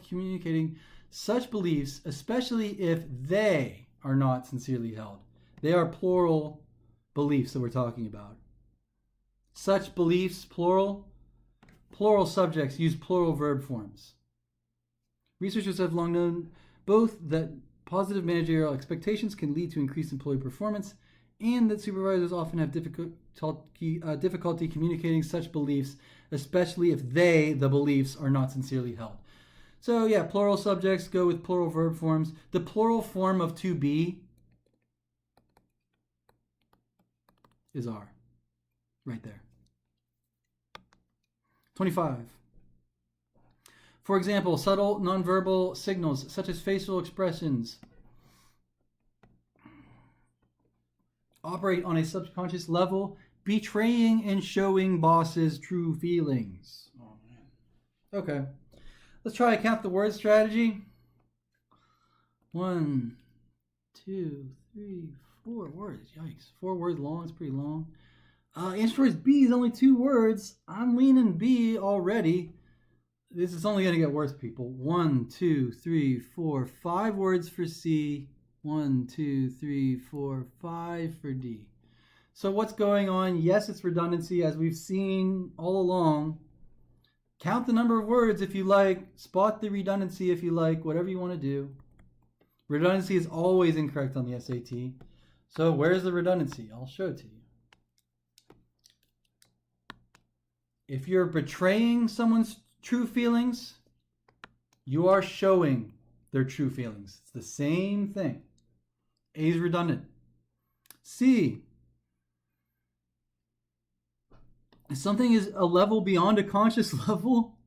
Speaker 1: communicating such beliefs, especially if they are not sincerely held. They are plural beliefs that we're talking about. Such beliefs, plural subjects use plural verb forms. Researchers have long known both that positive managerial expectations can lead to increased employee performance and that supervisors often have difficulty communicating such beliefs, especially if the beliefs, are not sincerely held. So yeah, plural subjects go with plural verb forms. The plural form of to be is are, right there. 25. For example, subtle nonverbal signals such as facial expressions operate on a subconscious level, betraying and showing bosses' true feelings. Oh man. Okay. Let's try a count the word strategy. 1, 2, 3, 4 words. Yikes. 4 words long. It's pretty long. Answer choice B is only 2 words. I'm leaning B already. This is only going to get worse, people. 1, 2, 3, 4, 5 words for C. 1, 2, 3, 4, 5 for D. So what's going on? Yes, it's redundancy, as we've seen all along. Count the number of words if you like. Spot the redundancy if you like. Whatever you want to do. Redundancy is always incorrect on the SAT. So where's the redundancy? I'll show it to you. If you're betraying someone's true feelings, you are showing their true feelings. It's the same thing. A is redundant. C. If something is a level beyond a conscious level,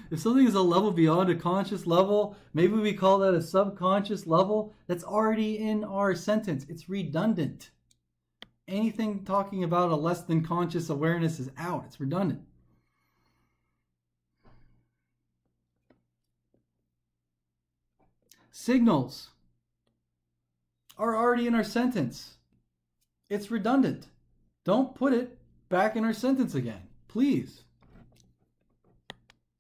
Speaker 1: if something is a level beyond a conscious level, maybe we call that a subconscious level. That's already in our sentence. It's redundant. Anything talking about a less than conscious awareness is out. It's redundant. Signals are already in our sentence. It's redundant. Don't put it back in our sentence again, please.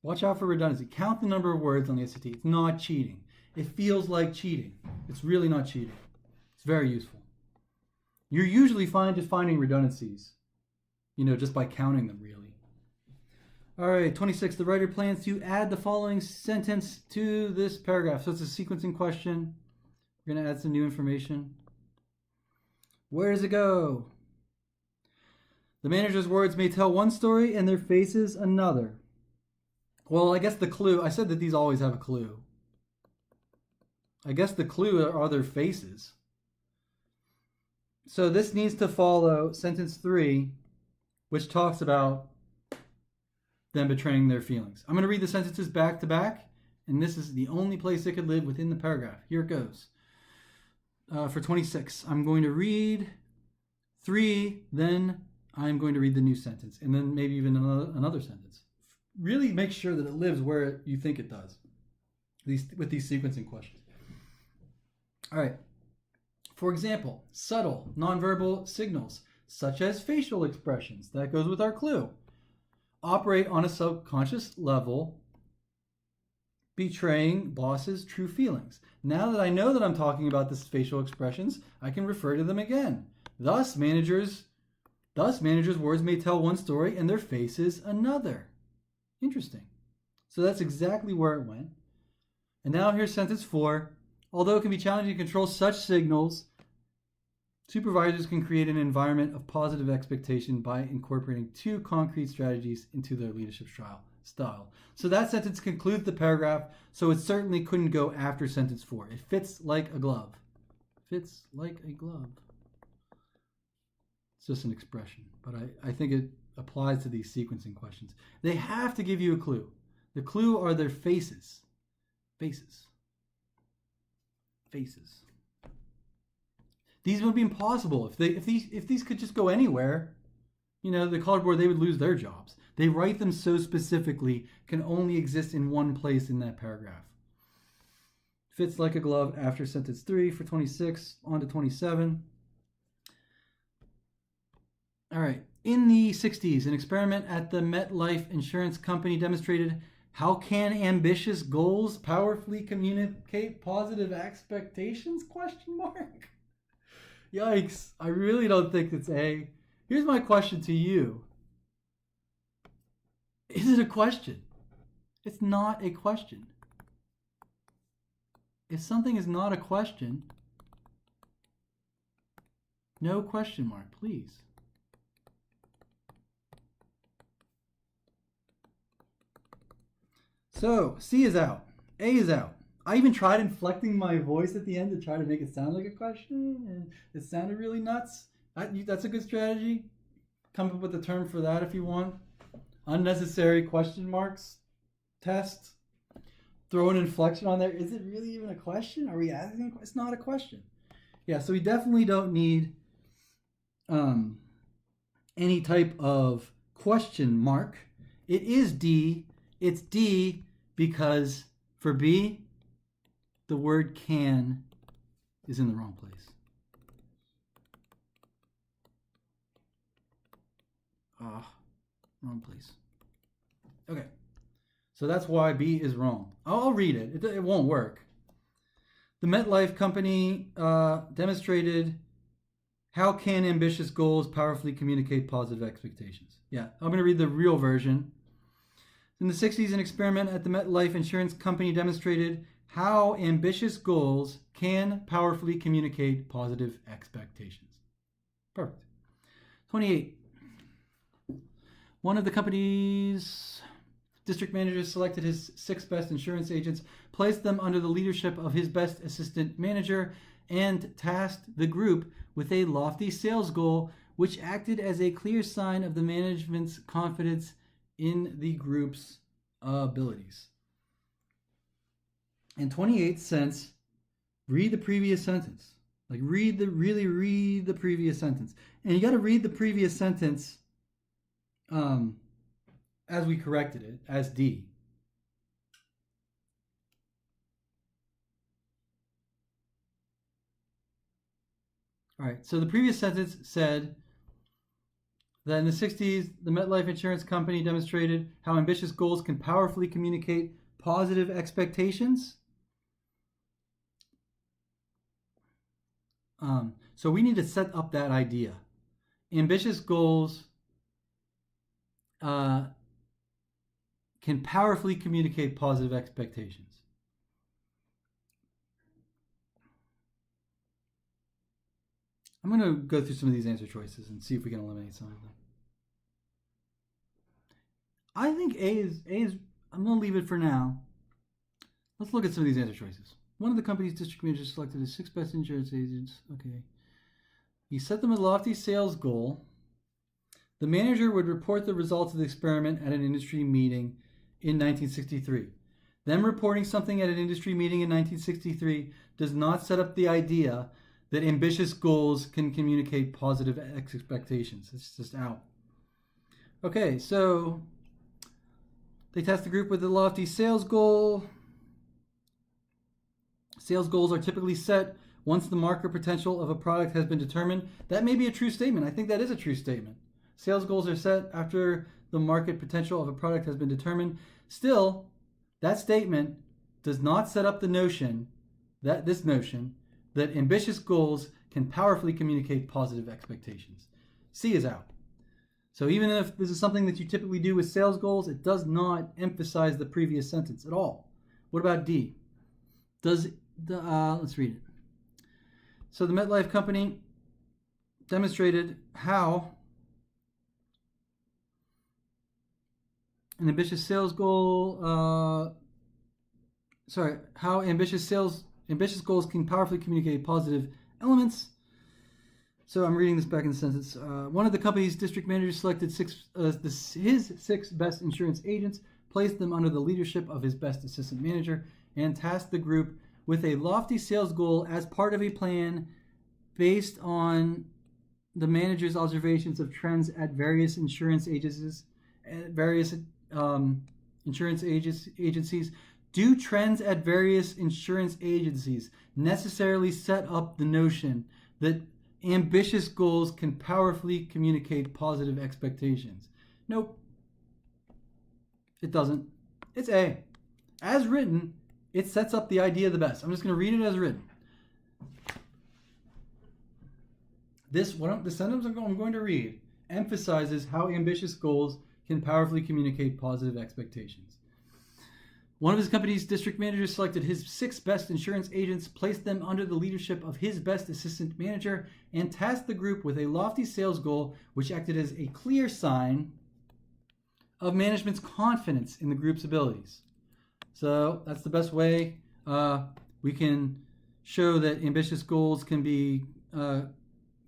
Speaker 1: Watch out for redundancy. Count the number of words on the SAT. It's not cheating. It feels like cheating. It's really not cheating. It's very useful. You're usually fine just finding redundancies, just by counting them, really. All right, 26. The writer plans to add the following sentence to this paragraph. So it's a sequencing question. We're going to add some new information. Where does it go? The manager's words may tell one story and their faces another. Well, I guess the clue, I said that these always have a clue. I guess the clue are their faces. So this needs to follow sentence 3, which talks about them betraying their feelings. I'm going to read the sentences back to back, and this is the only place it could live within the paragraph. Here it goes. For 26, I'm going to read 3, then I'm going to read the new sentence, and then maybe even another sentence. Really make sure that it lives where you think it does with these sequencing questions. All right. For example, subtle, nonverbal signals, such as facial expressions, that goes with our clue, operate on a subconscious level, betraying bosses' true feelings. Now that I know that I'm talking about these facial expressions, I can refer to them again. Thus, managers' words may tell one story and their faces another. Interesting. So that's exactly where it went. And now here's sentence 4. Although it can be challenging to control such signals, supervisors can create an environment of positive expectation by incorporating 2 concrete strategies into their leadership style. So that sentence concludes the paragraph, so it certainly couldn't go after sentence 4. It fits like a glove. Fits like a glove. It's just an expression, but I think it applies to these sequencing questions. They have to give you a clue. The clue are their faces. Faces. These would be impossible if these could just go anywhere. You know, the cardboard, they would lose their jobs. They write them so specifically, can only exist in one place in that paragraph. Fits like a glove after sentence 3 for 26, on to 27. All right. In the 60s, an experiment at the MetLife Insurance Company demonstrated how can ambitious goals powerfully communicate positive expectations? ? Yikes. I really don't think it's A. Here's my question to you. Is it a question? It's not a question. If something is not a question, no question mark, please. So, C is out. A is out. I even tried inflecting my voice at the end to try to make it sound like a question, and it sounded really nuts. That's a good strategy. Come up with a term for that if you want. Unnecessary question marks test. Throw an inflection on there. Is it really even a question? Are we asking? It's not a question. Yeah, so we definitely don't need any type of question mark. It is D. It's D because for B, the word can is in the wrong place. Wrong place. Okay. So that's why B is wrong. I'll read it. It won't work. The MetLife company demonstrated how can ambitious goals powerfully communicate positive expectations. Yeah, I'm going to read the real version. In the 60s, an experiment at the MetLife Insurance Company demonstrated how ambitious goals can powerfully communicate positive expectations. Perfect. 28. One of the company's district managers selected his 6 best insurance agents, placed them under the leadership of his best assistant manager, and tasked the group with a lofty sales goal, which acted as a clear sign of the management's confidence in the group's abilities. And 28 cents, read the previous sentence. Like read the previous sentence. And you got to read the previous sentence as we corrected it, as D. All right, so the previous sentence said that in the 60s, the MetLife Insurance Company demonstrated how ambitious goals can powerfully communicate positive expectations. So we need to set up that idea. Ambitious goals can powerfully communicate positive expectations. I'm going to go through some of these answer choices and see if we can eliminate some of them. think A is. I'm gonna leave it for now. Let's look at some of these answer choices. One of the company's district managers selected his 6 best insurance agents. Okay. He set them a lofty sales goal. The manager would report the results of the experiment at an industry meeting in 1963. Them reporting something at an industry meeting in 1963 does not set up the idea that ambitious goals can communicate positive expectations. It's just out. Okay, so they tasked the group with a lofty sales goal. Sales goals are typically set once the market potential of a product has been determined. That may be a true statement. I think that is a true statement. Sales goals are set after the market potential of a product has been determined. Still, that statement does not set up the notion that ambitious goals can powerfully communicate positive expectations. C is out. So even if this is something that you typically do with sales goals, it does not emphasize the previous sentence at all. What about D? Let's read it. So the MetLife company demonstrated how an ambitious sales goal, how ambitious goals can powerfully communicate positive elements. So I'm reading this back in the sentence. One of the company's district managers selected his 6 best insurance agents, placed them under the leadership of his best assistant manager, and tasked the group with a lofty sales goal as part of a plan based on the manager's observations of trends at various insurance agencies. Do trends at various insurance agencies necessarily set up the notion that ambitious goals can powerfully communicate positive expectations? Nope. It doesn't. It's A. As written, it sets up the idea the best. I'm just going to read it as written. The sentence I'm going to read emphasizes how ambitious goals can powerfully communicate positive expectations. One of his company's district managers selected his 6 best insurance agents, placed them under the leadership of his best assistant manager, and tasked the group with a lofty sales goal, which acted as a clear sign of management's confidence in the group's abilities. So that's the best way we can show that ambitious goals can be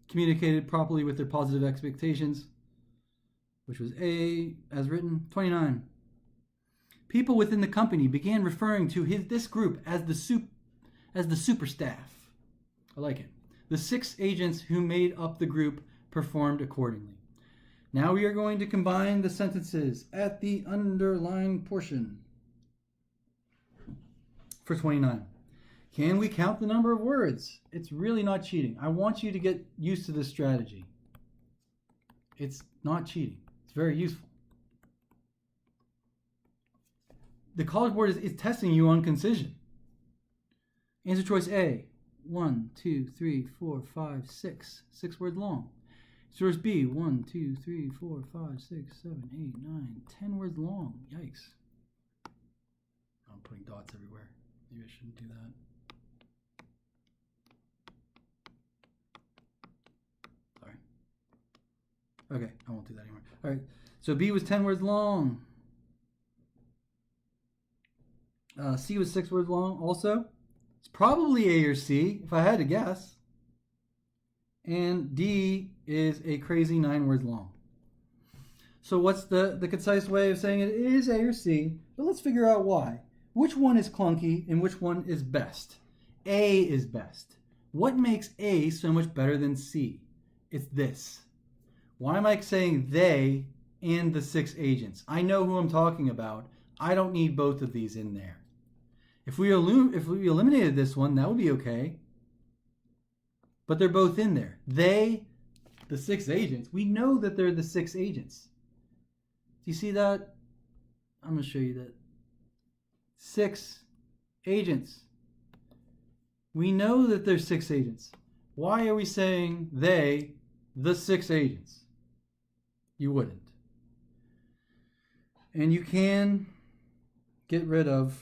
Speaker 1: communicated properly with their positive expectations, which was A, as written. 29. People within the company began referring to this group as the super staff. I like it. The 6 agents who made up the group performed accordingly. Now we are going to combine the sentences at the underlined portion. For 29. Can we count the number of words? It's really not cheating. I want you to get used to this strategy. It's not cheating. It's very useful. The College Board is testing you on concision. Answer choice A. 1, 2, 3, 4, 5, 6. 6 words long. Answer choice B. 1, 2, 3, 4, 5, 6, 7, 8, 9, 10 words long. Yikes. I'm putting dots everywhere. Maybe I shouldn't do that. Sorry. Okay, I won't do that anymore. All right, so B was 10 words long. C was 6 words long also. It's probably A or C, if I had to guess. And D is a crazy 9 words long. So what's the concise way of saying it? It is A or C, but let's figure out why. Which one is clunky and which one is best? A is best. What makes A so much better than C? It's this. Why am I saying they and the 6 agents? I know who I'm talking about. I don't need both of these in there. If we eliminated this one, that would be okay. But they're both in there. They, the 6 agents, we know that they're the 6 agents. Do you see that? I'm going to show you that. 6 agents. We know that there's 6 agents. Why are we saying they, the 6 agents? You wouldn't. And you can get rid of,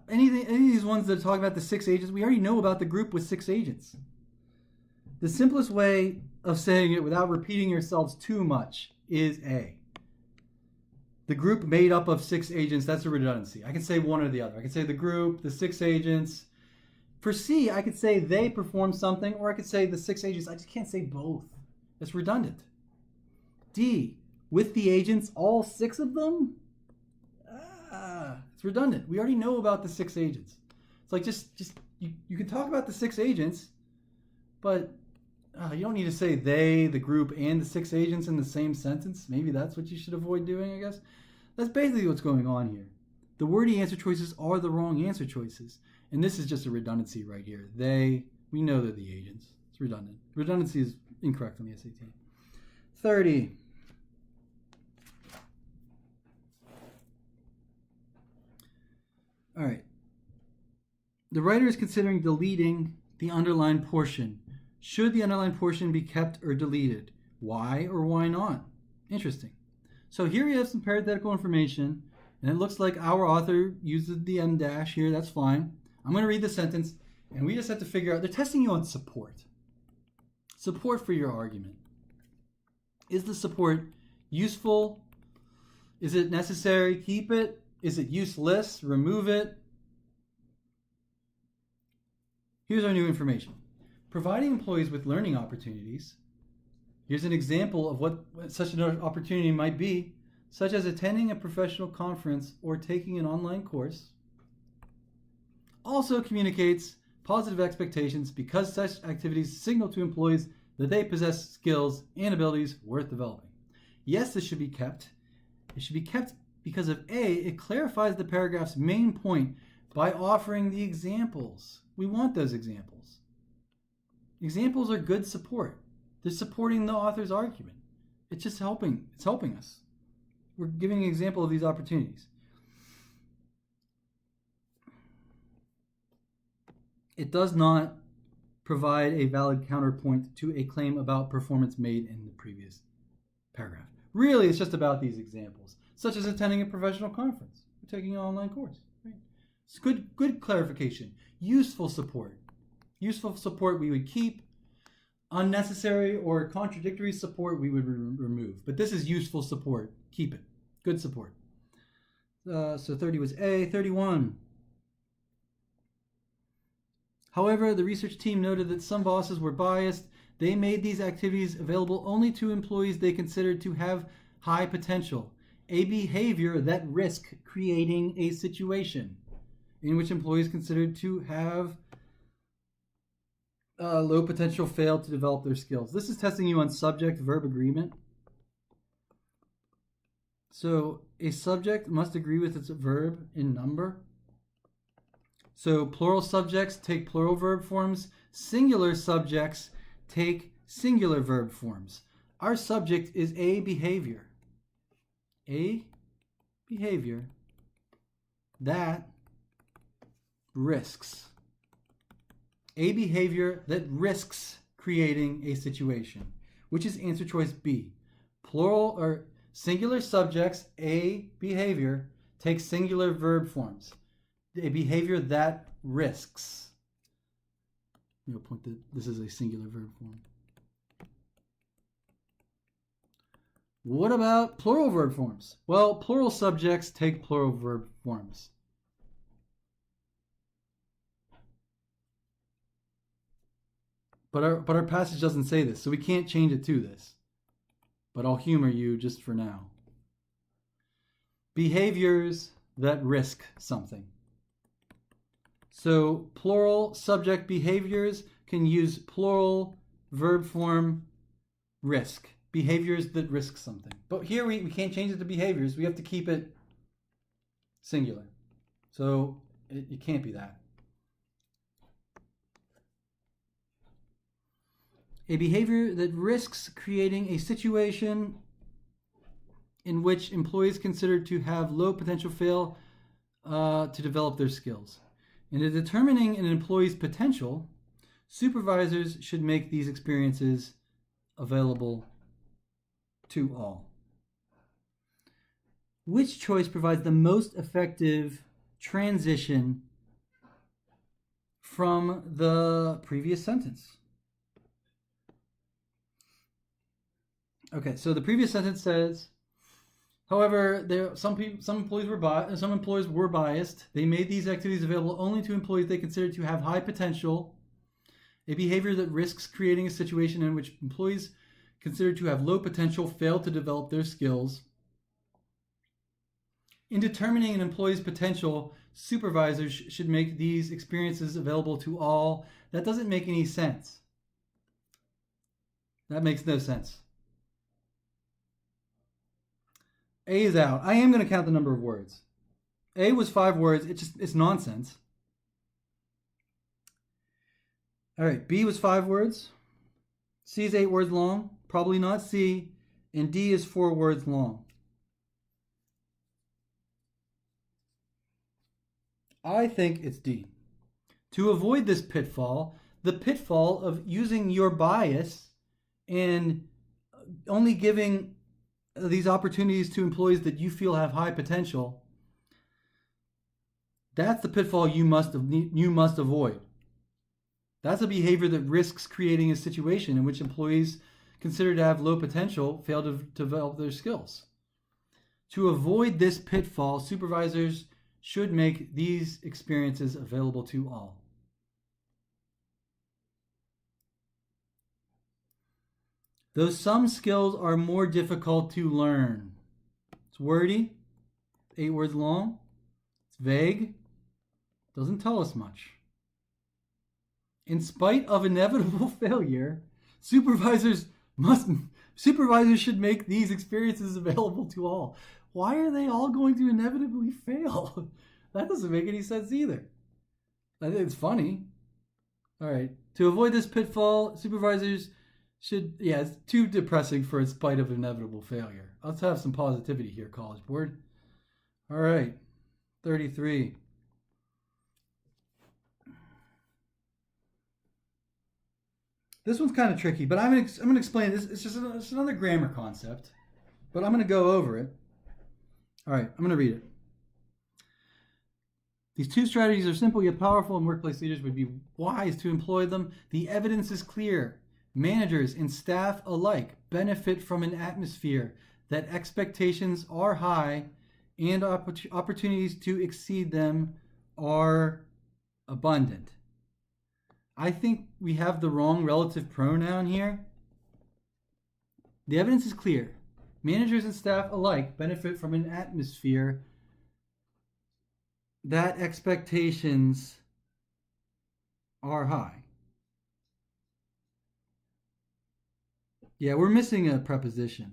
Speaker 1: any of these ones that talk about the 6 agents. We already know about the group with 6 agents. The simplest way of saying it without repeating yourselves too much is A. The group made up of 6 agents, that's a redundancy. I can say one or the other. I can say the group, the 6 agents. For C, I could say they perform something, or I could say the 6 agents. I just can't say both. It's redundant. D, with the agents, all 6 of them? It's redundant. We already know about the 6 agents. It's like you can talk about the 6 agents, but you don't need to say they, the group, and the 6 agents in the same sentence. Maybe that's what you should avoid doing, I guess. That's basically what's going on here. The wordy answer choices are the wrong answer choices. And this is just a redundancy right here. They, we know they're the agents. It's redundant. Redundancy is incorrect on the SAT. 30. All right. The writer is considering deleting the underlined portion. Should the underlined portion be kept or deleted? Why or why not? Interesting. So here we have some parenthetical information, and it looks like our author uses the end dash here. That's fine. I'm going to read the sentence, and we just have to figure out, they're testing you on support. Support for your argument. Is the support useful? Is it necessary? Keep it. Is it useless? Remove it. Here's our new information. Providing employees with learning opportunities. Here's an example of what such an opportunity might be, such as attending a professional conference or taking an online course. Also communicates positive expectations because such activities signal to employees that they possess skills and abilities worth developing. Yes, this should be kept. It should be kept because of A, it clarifies the paragraph's main point by offering the examples. We want those examples. Examples are good support. They're supporting the author's argument. It's just helping. It's helping us. We're giving an example of these opportunities. It does not provide a valid counterpoint to a claim about performance made in the previous paragraph. Really, it's just about these examples, such as attending a professional conference or taking an online course. Right? It's good clarification. Useful support. Useful support we would keep. Unnecessary or contradictory support we would remove. But this is useful support. Keep it. Good support. So 30 was A. 31. However, the research team noted that some bosses were biased. They made these activities available only to employees they considered to have high potential, a behavior that risked creating a situation in which employees considered to have low potential failed to develop their skills. This is testing you on subject-verb agreement. So a subject must agree with its verb in number. So plural subjects take plural verb forms. Singular subjects take singular verb forms. Our subject is a behavior. A behavior that risks. A behavior that risks creating a situation, which is answer choice B. Plural or singular subjects, a behavior, takes singular verb forms. A behavior that risks. You'll point that this is a singular verb form. What about plural verb forms? Well, plural subjects take plural verb forms. But our passage doesn't say this, so we can't change it to this. But I'll humor you just for now. Behaviors that risk something. So plural subject behaviors can use plural verb form risk. Behaviors that risk something. But here we can't change it to behaviors. We have to keep it singular. So it can't be that. A behavior that risks creating a situation in which employees considered to have low potential fail to develop their skills. In determining an employee's potential, supervisors should make these experiences available to all. Which choice provides the most effective transition from the previous sentence? Okay, so the previous sentence says, However, some employers were biased. They made these activities available only to employees they considered to have high potential, a behavior that risks creating a situation in which employees considered to have low potential fail to develop their skills. In determining an employee's potential, supervisors should make these experiences available to all. That doesn't make any sense. That makes no sense. A is out. I am going to count the number of words. A was 5 words. It's nonsense. All right, B was 5 words. C is 8 words long. Probably not C. And D is 4 words long. I think it's D. To avoid this pitfall, the pitfall of using your bias and only giving these opportunities to employees that you feel have high potential, that's the pitfall you must avoid. That's a behavior that risks creating a situation in which employees considered to have low potential fail to develop their skills. To avoid this pitfall, supervisors should make these experiences available to all. Though some skills are more difficult to learn. It's wordy, 8 words long, it's vague, doesn't tell us much. In spite of inevitable failure, supervisors should make these experiences available to all. Why are they all going to inevitably fail? That doesn't make any sense either. I think it's funny. All right. To avoid this pitfall, supervisors should, it's too depressing for in spite of inevitable failure. Let's have some positivity here, College Board. All right. 33. This one's kind of tricky, but I'm going to explain this. It's just another grammar concept, but I'm going to go over it. All right, I'm going to read it. These 2 strategies are simple yet powerful, and workplace leaders would be wise to employ them. The evidence is clear. Managers and staff alike benefit from an atmosphere that expectations are high and opportunities to exceed them are abundant. I think we have the wrong relative pronoun here. The evidence is clear. Managers and staff alike benefit from an atmosphere that expectations are high. Yeah, we're missing a preposition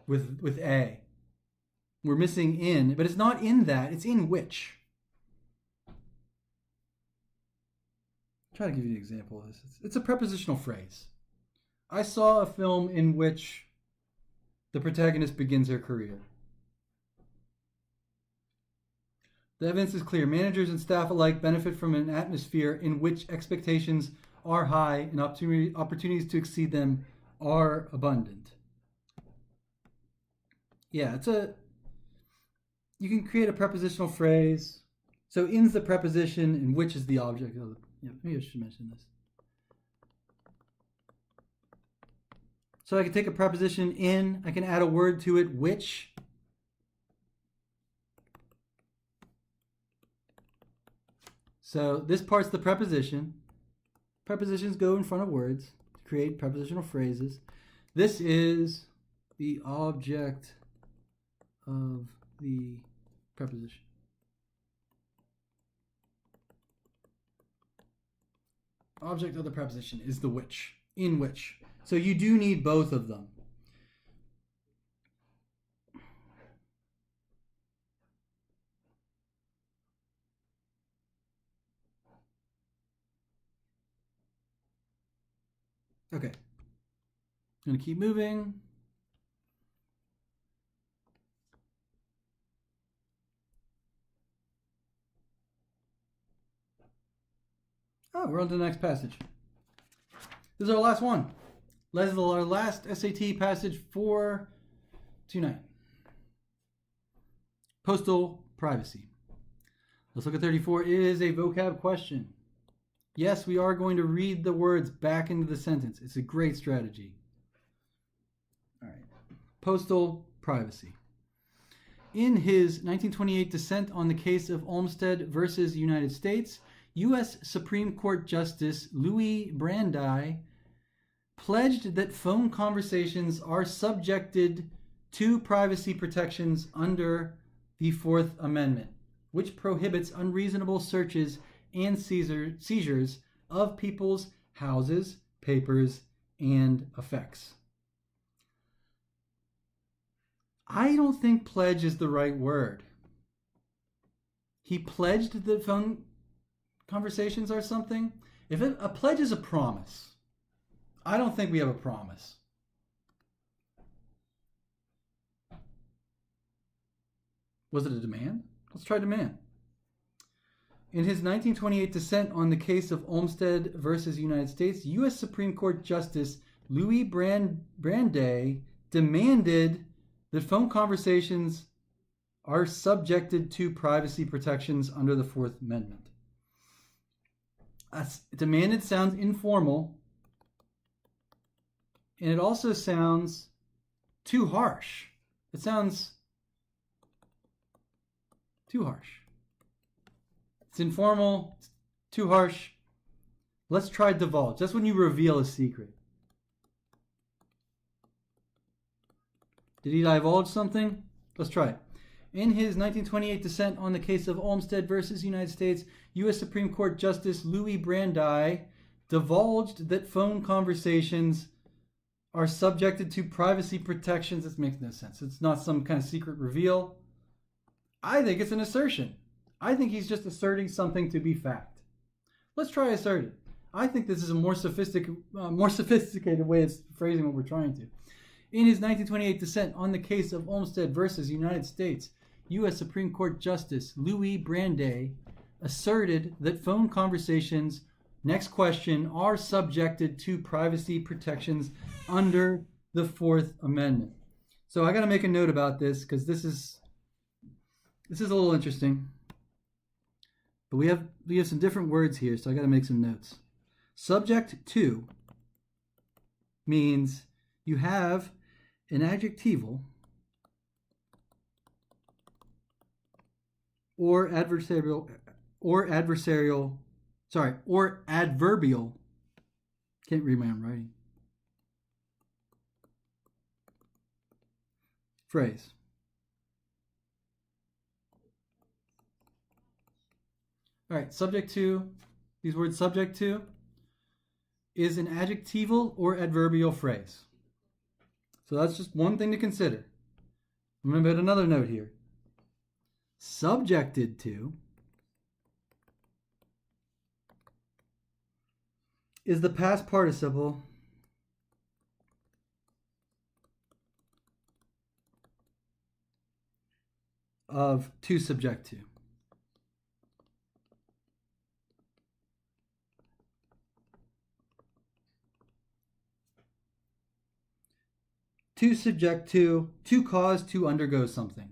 Speaker 1: with A. We're missing in, but it's not in that, it's in which. I'll try to give you an example of this. It's a prepositional phrase. I saw a film in which the protagonist begins her career. The evidence is clear. Managers and staff alike benefit from an atmosphere in which expectations are high and opportunities to exceed them are abundant. Yeah, you can create a prepositional phrase. So in's the preposition and which is the object of the, maybe I should mention this. So I can take a preposition in, I can add a word to it, which. So this part's the preposition. Prepositions go in front of words to create prepositional phrases. This is the object of the preposition. Object of the preposition is the which, in which. So you do need both of them. Okay. I'm going to keep moving. Oh, we're on to the next passage. This is our last one. This is our last SAT passage for tonight. Postal privacy. Let's look at 34. It is a vocab question. Yes, we are going to read the words back into the sentence. It's a great strategy. All right. Postal privacy. In his 1928 dissent on the case of Olmsted versus United States, U.S. Supreme Court Justice Louis Brandeis pledged that phone conversations are subjected to privacy protections under the Fourth Amendment, which prohibits unreasonable searches and seizures of people's houses, papers, and effects. I don't think pledge is the right word. He pledged that phone conversations are something. If a pledge is a promise, I don't think we have a promise. Was it a demand? Let's try demand. In his 1928 dissent on the case of Olmsted versus United States, U.S. Supreme Court Justice Louis Brandeis demanded that phone conversations are subjected to privacy protections under the Fourth Amendment. Demanded sounds informal, and it also sounds too harsh. It sounds too harsh. It's informal, it's too harsh. Let's try divulge. That's when you reveal a secret. Did he divulge something? Let's try it. In his 1928 dissent on the case of Olmsted versus United States, U.S. Supreme Court Justice Louis Brandeis divulged that phone conversations are subjected to privacy protections. This makes no sense. It's not some kind of secret reveal. I think it's an assertion. I think he's just asserting something to be fact. Let's try assert it. I think this is a more sophisticated way of phrasing what we're trying to. In his 1928 dissent on the case of Olmsted versus United States, U.S. Supreme Court Justice Louis Brandeis asserted that phone conversations, next question, are subjected to privacy protections under the Fourth Amendment. So I got to make a note about this because this is a little interesting. But we have some different words here, so I got to make some notes. Subject to means you have an adjectival or adverbial can't read my own writing phrase. All right, subject to, these words subject to is an adjectival or adverbial phrase. So that's just one thing to consider. I'm going to put another note here. Subjected to is the past participle of to subject to. To subject to cause, to undergo something.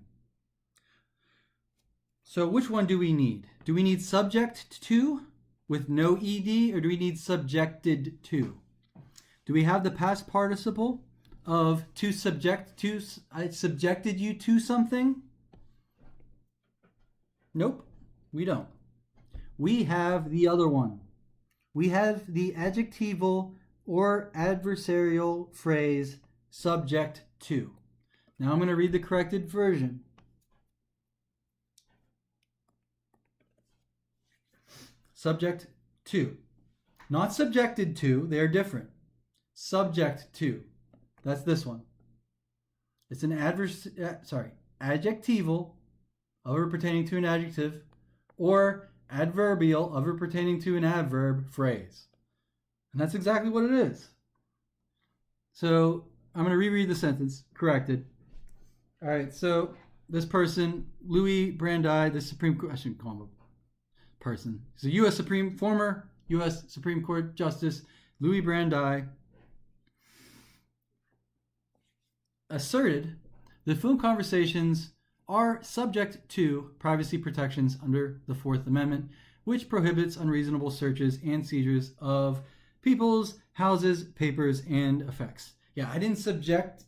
Speaker 1: So which one do we need? Do we need subject to with no ed, or do we need subjected to? Do we have the past participle of to subject to? I subjected you to something? Nope, we don't. We have the other one. We have the adjectival or adversarial phrase subject to. Now I'm going to read the corrected version. Subject to. Not subjected to, they are different. Subject to. That's this one. It's an adjectival of or pertaining to an adjective, or adverbial of or pertaining to an adverb phrase. And that's exactly what it is. So I'm going to reread the sentence, corrected. All right, so this person, Louis Brandeis, the Supreme Court, I shouldn't call him a person. He's a former U.S. Supreme Court Justice, Louis Brandeis, asserted that phone conversations are subject to privacy protections under the Fourth Amendment, which prohibits unreasonable searches and seizures of people's houses, papers, and effects. Yeah, I didn't subject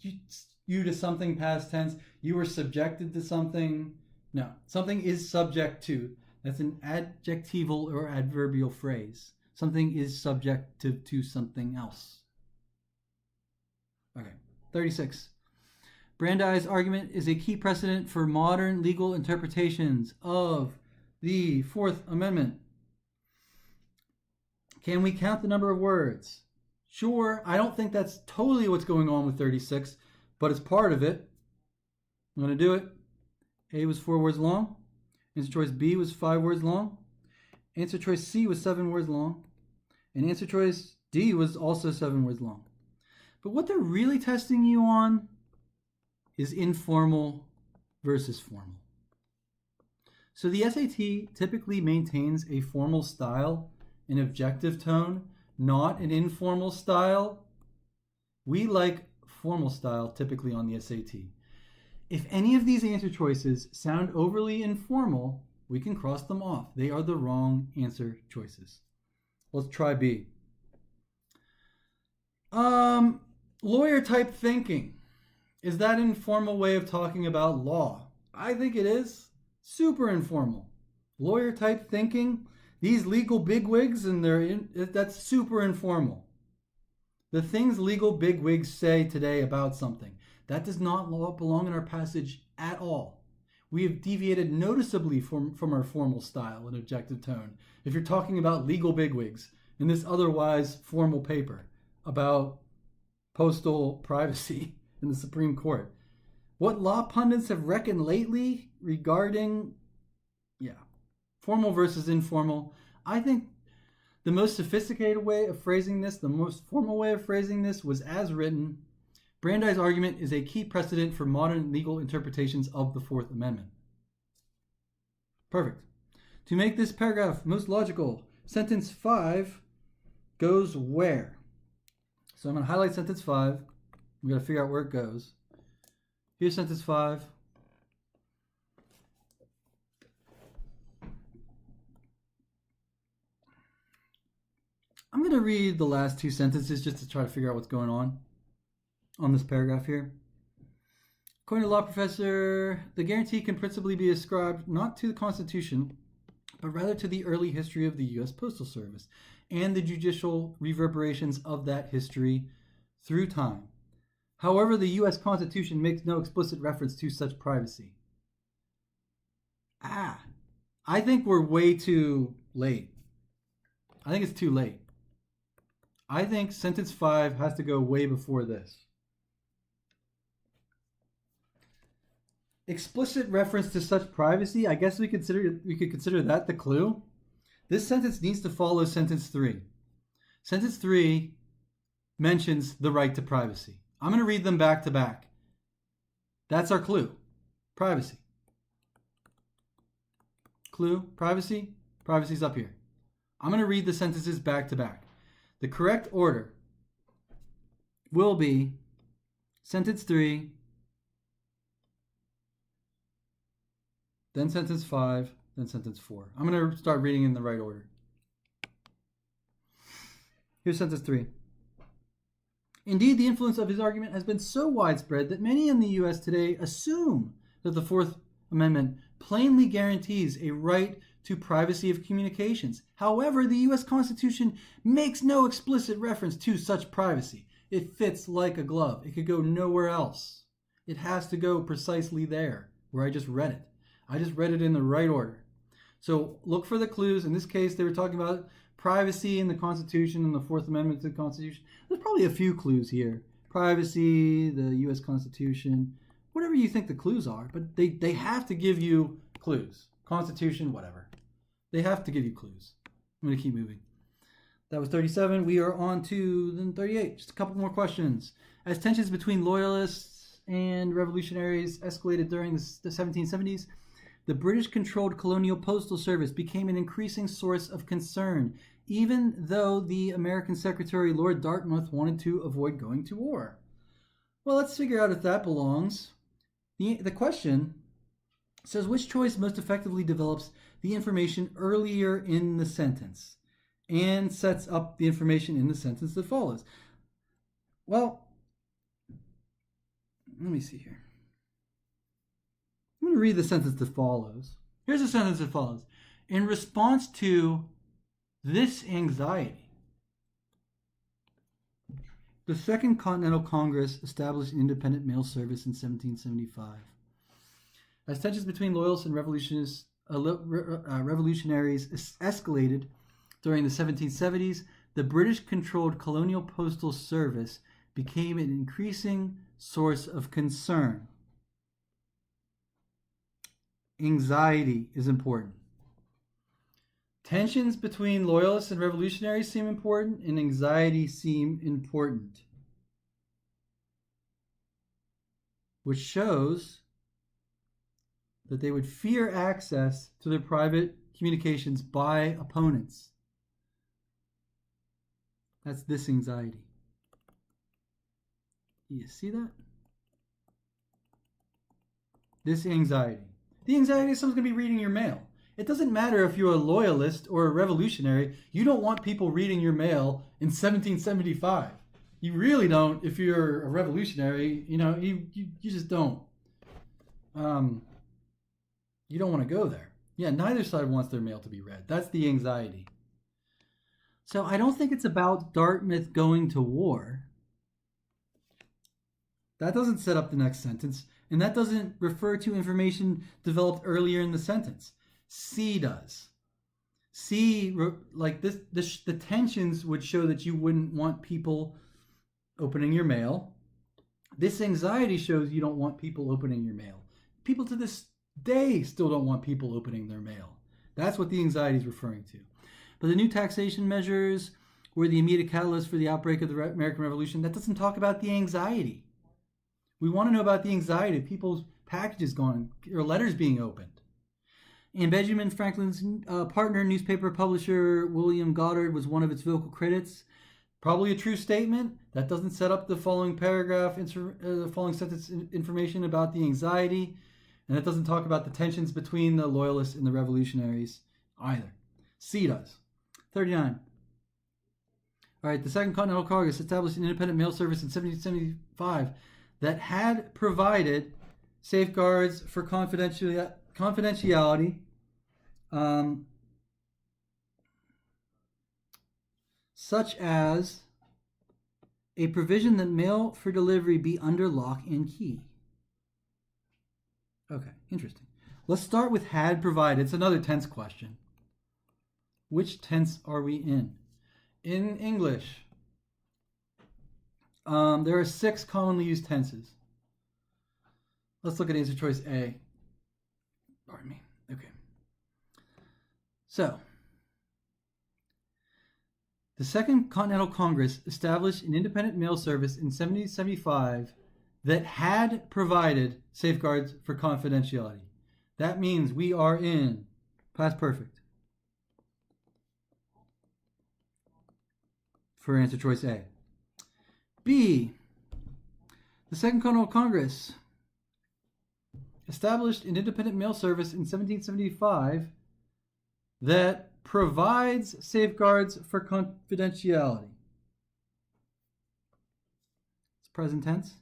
Speaker 1: you to something past tense. You were subjected to something. No, something is subject to. That's an adjectival or adverbial phrase. Something is subjective to something else. Okay, 36. Brandeis' argument is a key precedent for modern legal interpretations of the Fourth Amendment. Can we count the number of words? Sure, I don't think that's totally what's going on with 36, but it's part of it. I'm going to do it. A was 4 words long. Answer choice B was 5 words long. Answer choice C was 7 words long. And answer choice D was also 7 words long. But what they're really testing you on is informal versus formal. So the SAT typically maintains a formal style, an objective tone, not an informal style. We like formal style typically on the SAT. If any of these answer choices sound overly informal, we can cross them off. They are the wrong answer choices. Let's try B. Lawyer type thinking. Is that an informal way of talking about law? I think it is. Super informal. Lawyer type thinking. These legal bigwigs, that's super informal. The things legal bigwigs say today about something, that does not belong in our passage at all. We have deviated noticeably from our formal style and objective tone. If you're talking about legal bigwigs in this otherwise formal paper about postal privacy in the Supreme Court, what law pundits have reckoned lately regarding, formal versus informal. I think the most sophisticated way of phrasing this, the most formal way of phrasing this was as written. Brandeis' argument is a key precedent for modern legal interpretations of the Fourth Amendment. Perfect. To make this paragraph most logical, sentence 5 goes where? So I'm going to highlight sentence 5. I'm going to figure out where it goes. Here's sentence 5. I'm going to read the last two sentences just to try to figure out what's going on this paragraph here. According to law professor, the guarantee can principally be ascribed not to the Constitution, but rather to the early history of the U.S. Postal Service and the judicial reverberations of that history through time. However, the U.S. Constitution makes no explicit reference to such privacy. I think we're way too late. I think it's too late. I think sentence 5 has to go way before this. Explicit reference to such privacy, I guess we could consider that the clue. This sentence needs to follow sentence 3. Sentence 3 mentions the right to privacy. I'm going to read them back to back. That's our clue. Privacy. Clue, privacy. Privacy's up here. I'm going to read the sentences back to back. The correct order will be sentence 3, then sentence 5, then sentence 4. I'm going to start reading in the right order. Here's sentence 3. Indeed, the influence of his argument has been so widespread that many in the U.S. today assume that the Fourth Amendment plainly guarantees a right to privacy of communications. However, the U.S. Constitution makes no explicit reference to such privacy. It fits like a glove. It could go nowhere else. It has to go precisely there where I just read it. I just read it in the right order. So look for the clues. In this case, they were talking about privacy in the Constitution and the Fourth Amendment to the Constitution. There's probably a few clues here. Privacy, the U.S. Constitution, whatever you think the clues are. But they have to give you clues. Constitution, whatever. They have to give you clues. I'm going to keep moving. That was 37. We are on to 38. Just a couple more questions. As tensions between loyalists and revolutionaries escalated during the 1770s, the British-controlled colonial postal service became an increasing source of concern, even though the American Secretary Lord Dartmouth wanted to avoid going to war. Well, let's figure out if that belongs. The question says, which choice most effectively develops the information earlier in the sentence and sets up the information in the sentence that follows? Well, Let me see here. I'm going to read the sentence that follows. Here's the sentence that follows. In response to this anxiety, the Second Continental Congress established an independent mail service in 1775. As tensions between loyalists and revolutionaries escalated during the 1770s, the British-controlled colonial postal service became an increasing source of concern. Anxiety is important. Tensions between loyalists and revolutionaries seem important, and anxiety seem important. Which shows that they would fear access to their private communications by opponents. That's this anxiety. Do you see that? This anxiety. The anxiety is someone's going to be reading your mail. It doesn't matter if you're a loyalist or a revolutionary. You don't want people reading your mail in 1775. You really don't if you're a revolutionary. You just don't. You don't want to go there. Yeah, neither side wants their mail to be read. That's the anxiety. So I don't think it's about Dartmouth going to war. That doesn't set up the next sentence, and that doesn't refer to information developed earlier in the sentence. C does. C, like this, the tensions would show that you wouldn't want people opening your mail. This anxiety shows you don't want people opening your mail. People to this day still don't want people opening their mail. That's what the anxiety is referring to. But the new taxation measures were the immediate catalyst for the outbreak of the American Revolution. That doesn't talk about the anxiety. We want to know about the anxiety of people's packages going or letters being opened. And Benjamin Franklin's partner, newspaper publisher William Goddard, was one of its vocal critics. Probably a true statement. That doesn't set up the following paragraph, the following sentence information about the anxiety. And it doesn't talk about the tensions between the loyalists and the revolutionaries either. C does. 39. All right, the Second Continental Congress established an independent mail service in 1775 that had provided safeguards for confidentiality, such as a provision that mail for delivery be under lock and key. Okay, interesting. Let's start with had provided. It's another tense question. Which tense are we in? In English, there are 6 commonly used tenses. Let's look at answer choice A. Pardon me. Okay. So, the Second Continental Congress established an independent mail service in 1775 that had provided safeguards for confidentiality. That means we are in past perfect for answer choice A. B, the Second Continental Congress established an independent mail service in 1775 that provides safeguards for confidentiality. It's present tense.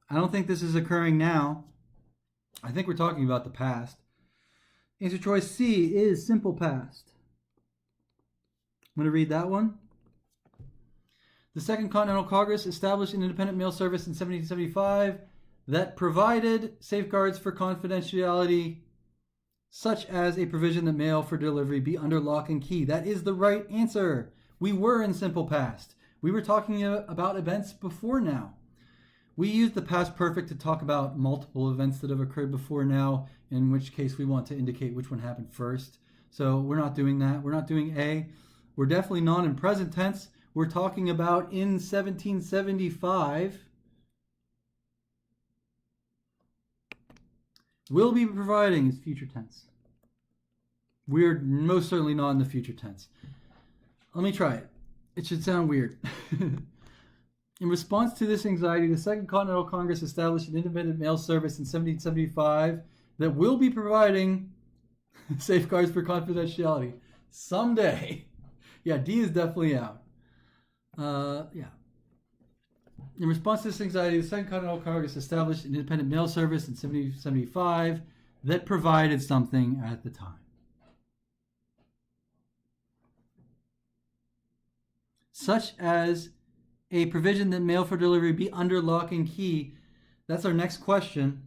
Speaker 1: I don't think this is occurring now. I think we're talking about the past. Answer choice C is simple past. I'm going to read that one. The Second Continental Congress established an independent mail service in 1775 that provided safeguards for confidentiality, such as a provision that mail for delivery be under lock and key. That is the right answer. We were in simple past. We were talking about events before now. We use the past perfect to talk about multiple events that have occurred before now, in which case we want to indicate which one happened first. So we're not doing that. We're not doing A. We're definitely not in present tense. We're talking about in 1775. Will be providing is future tense. We're most certainly not in the future tense. Let me try it. It should sound weird. In response to this anxiety, the Second Continental Congress established an independent mail service in 1775 that will be providing safeguards for confidentiality someday. Yeah, D is definitely out. Yeah. In response to this anxiety, the Second Continental Congress established an independent mail service in 1775 that provided something at the time. Such as a provision that mail for delivery be under lock and key. That's our next question.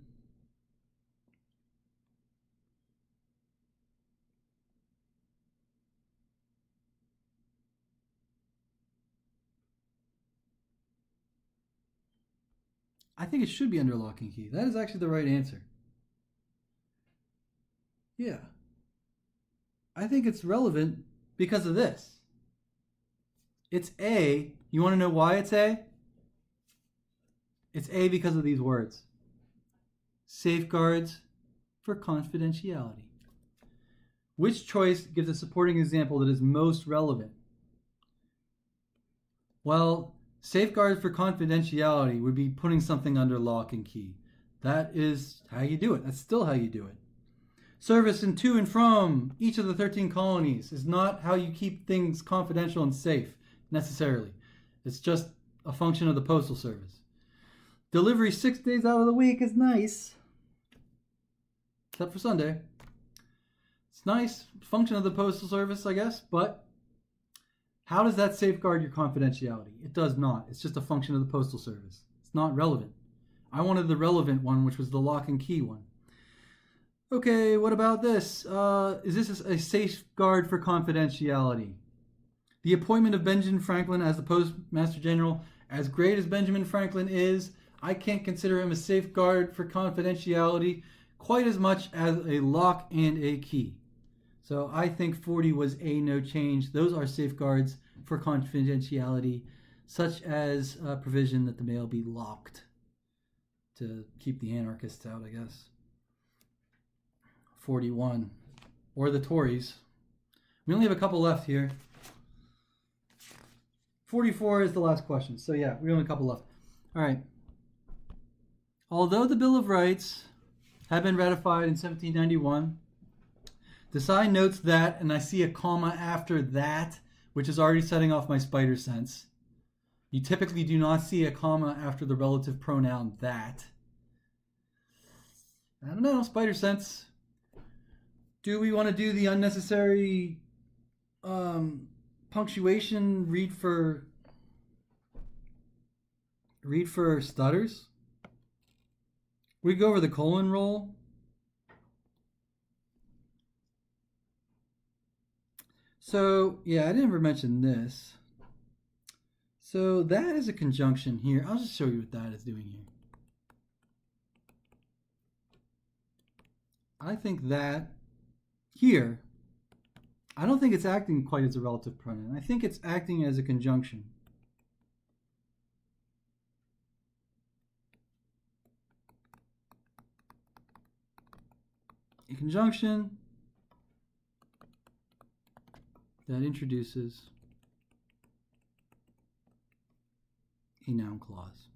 Speaker 1: I think it should be under lock and key. That is actually the right answer. Yeah. I think it's relevant because of this. It's A. You want to know why it's A? It's A because of these words. Safeguards for confidentiality. Which choice gives a supporting example that is most relevant? Well, safeguards for confidentiality would be putting something under lock and key. That is how you do it. That's still how you do it. Service in to and from each of the 13 colonies is not how you keep things confidential and safe, necessarily. It's just a function of the Postal Service. Delivery 6 days out of the week is nice. Except for Sunday. It's nice. Function of the Postal Service, I guess, but how does that safeguard your confidentiality? It does not. It's just a function of the Postal Service. It's not relevant. I wanted the relevant one, which was the lock and key one. Okay, what about this? Is this a safeguard for confidentiality? The appointment of Benjamin Franklin as the Postmaster General, as great as Benjamin Franklin is, I can't consider him a safeguard for confidentiality quite as much as a lock and a key. So I think 40 was a no change. Those are safeguards for confidentiality, such as a provision that the mail be locked to keep the anarchists out, I guess. 41. Or the Tories. We only have a couple left here. 44 is the last question. So yeah, we only have a couple left. All right. Although the Bill of Rights had been ratified in 1791, Desai notes that, and I see a comma after that, which is already setting off my spider sense. You typically do not see a comma after the relative pronoun that. I don't know, spider sense. Do we want to do the unnecessary punctuation? Read for stutters? We go over the colon roll. So yeah, I never mentioned this. So that is a conjunction here. I'll just show you what that is doing here. I think that here, I don't think it's acting quite as a relative pronoun. I think it's acting as a conjunction. A conjunction that introduces a noun clause.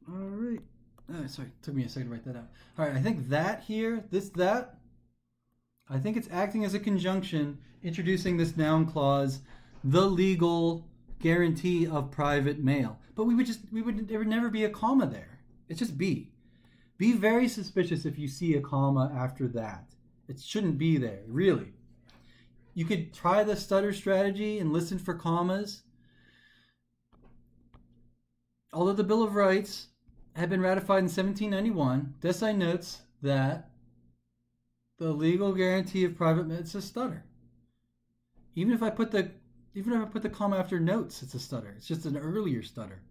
Speaker 1: All right. Oh, sorry, it took me a second to write that out. All right, I think that here, I think it's acting as a conjunction, introducing this noun clause, the legal guarantee of private mail. But there would never be a comma there. It's just be. Be very suspicious if you see a comma after that. It shouldn't be there, really. You could try the stutter strategy and listen for commas. Although the Bill of Rights had been ratified in 1791, Desai notes that the legal guarantee of private mail, it's a stutter. Even if I put the comma after notes, it's a stutter. It's just an earlier stutter.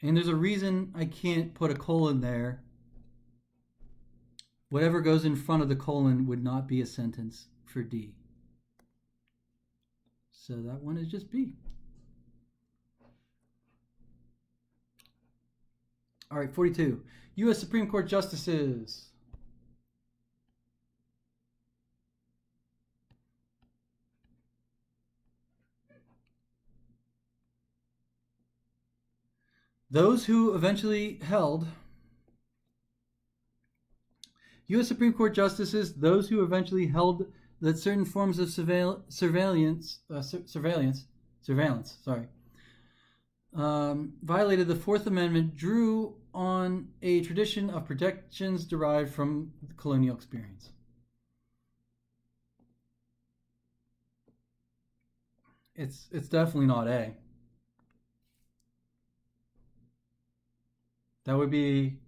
Speaker 1: And there's a reason I can't put a colon there. Whatever goes in front of the colon would not be a sentence for D. So that one is just B. All right, 42. U.S. Supreme Court justices. Those who eventually held U.S. Supreme Court justices, those who eventually held that certain forms of surveillance, violated the Fourth Amendment, drew on a tradition of protections derived from the colonial experience. It's definitely not A. That would be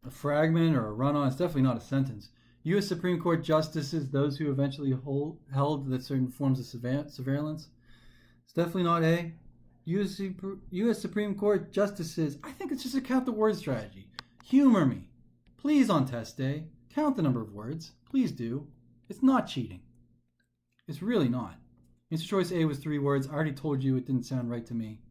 Speaker 1: a fragment or a run-on. It's definitely not a sentence. U.S. Supreme Court justices, those who eventually held that certain forms of surveillance. It's definitely not A. U.S. Supreme Court justices. I think it's just a count the word strategy. Humor me. Please, on test day, count the number of words. Please do. It's not cheating. It's really not. Answer choice A was 3 words. I already told you it didn't sound right to me.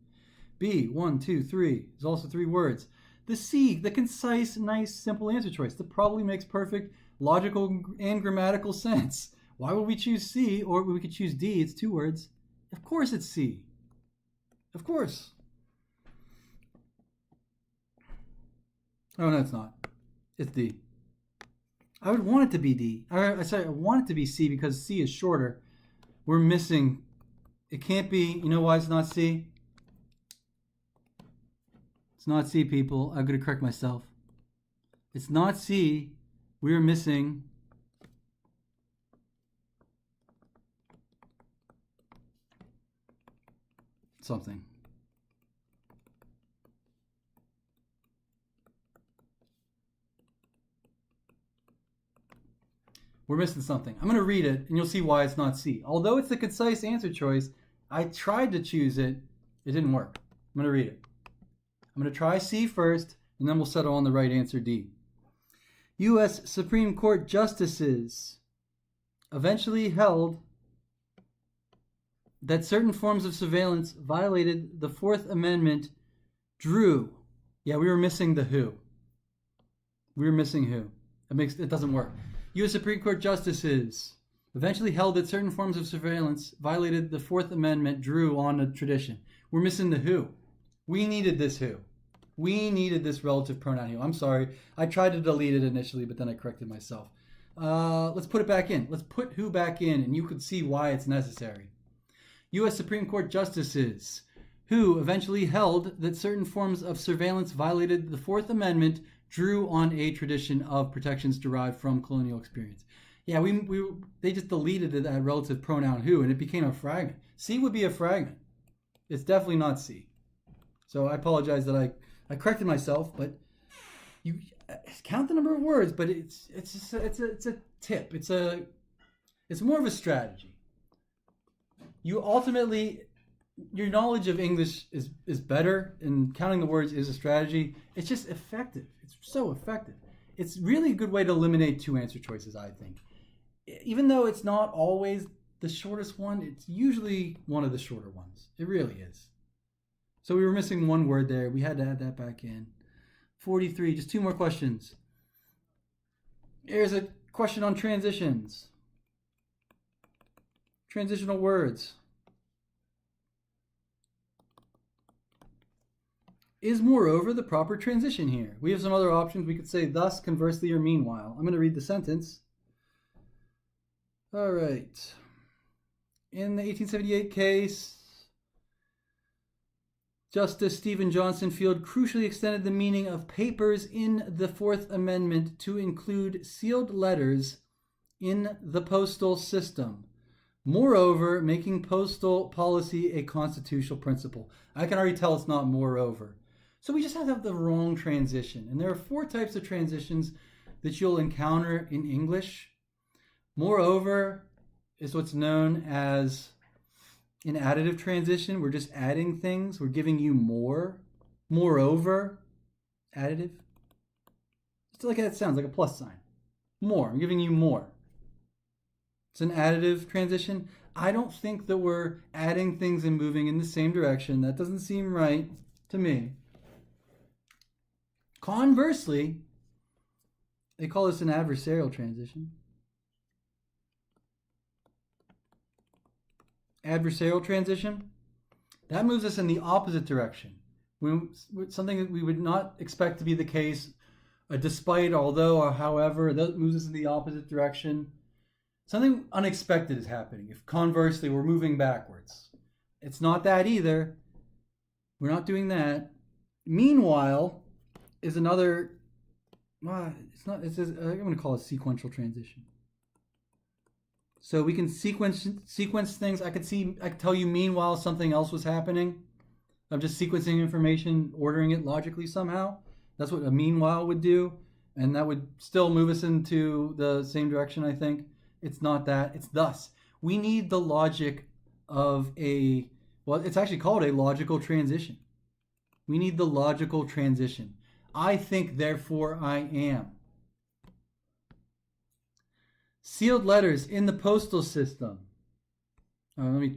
Speaker 1: B, 1, 2, 3 is also 3 words. The C, the concise, nice, simple answer choice. That probably makes perfect logical and grammatical sense. Why would we choose C, or we could choose D? It's 2 words. Of course it's C. Of course. Oh, no, it's not. It's D. I would want it to be D. I want it to be C because C is shorter. We're missing. It can't be. You know why it's not C? It's not C, people. I'm going to correct myself. It's not C. We are missing something. We're missing something. I'm going to read it, and you'll see why it's not C. Although it's the concise answer choice, I tried to choose it. It didn't work. I'm going to read it. I'm going to try C first, and then we'll settle on the right answer, D. U.S. Supreme Court justices eventually held that certain forms of surveillance violated the Fourth Amendment, drew. Yeah, we were missing the who. We were missing who. It doesn't work. U.S. Supreme Court justices eventually held that certain forms of surveillance violated the Fourth Amendment, drew on a tradition. We're missing the who. We needed this who. We needed this relative pronoun who. I'm sorry. I tried to delete it initially, but then I corrected myself. Let's put it back in. Let's put who back in, and you can see why it's necessary. U.S. Supreme Court justices who eventually held that certain forms of surveillance violated the Fourth Amendment, drew on a tradition of protections derived from colonial experience. Yeah, they just deleted that relative pronoun who, and it became a fragment. C would be a fragment. It's definitely not C. So I apologize that I corrected myself, but you count the number of words. But it's a tip. It's more of a strategy. You ultimately, your knowledge of English is better, and counting the words is a strategy. It's just effective. It's so effective. It's really a good way to eliminate 2 answer choices, I think. Even though it's not always the shortest one, it's usually one of the shorter ones. It really is. So we were missing 1 word there. We had to add that back in. 43, just 2 more questions. Here's a question on transitions. Transitional words. Is moreover the proper transition here? We have some other options. We could say thus, conversely, or meanwhile. I'm going to read the sentence. All right. In the 1878 case, Justice Stephen Johnson Field crucially extended the meaning of papers in the Fourth Amendment to include sealed letters in the postal system. Moreover, making postal policy a constitutional principle. I can already tell it's not moreover. So we just have to have the wrong transition. And there are 4 types of transitions that you'll encounter in English. Moreover is what's known as an additive transition. We're just adding things. We're giving you more. Moreover, additive. It's like that sounds like a plus sign. More. I'm giving you more. It's an additive transition. I don't think that we're adding things and moving in the same direction. That doesn't seem right to me. Conversely, they call this an adversarial transition. Adversarial transition, that moves us in the opposite direction. Something that we would not expect to be the case, despite, although, or however, that moves us in the opposite direction. Something unexpected is happening. If conversely, we're moving backwards. It's not that either. We're not doing that. Meanwhile is another, it's not, it's I'm going to call it sequential transition. So we can sequence things. I could tell you meanwhile something else was happening. I'm just sequencing information, ordering it logically somehow. That's what a meanwhile would do. And that would still move us into the same direction, I think. It's not that. It's thus. We need the logic of it's actually called a logical transition. We need the logical transition. I think, therefore I am. Sealed letters in the postal system. I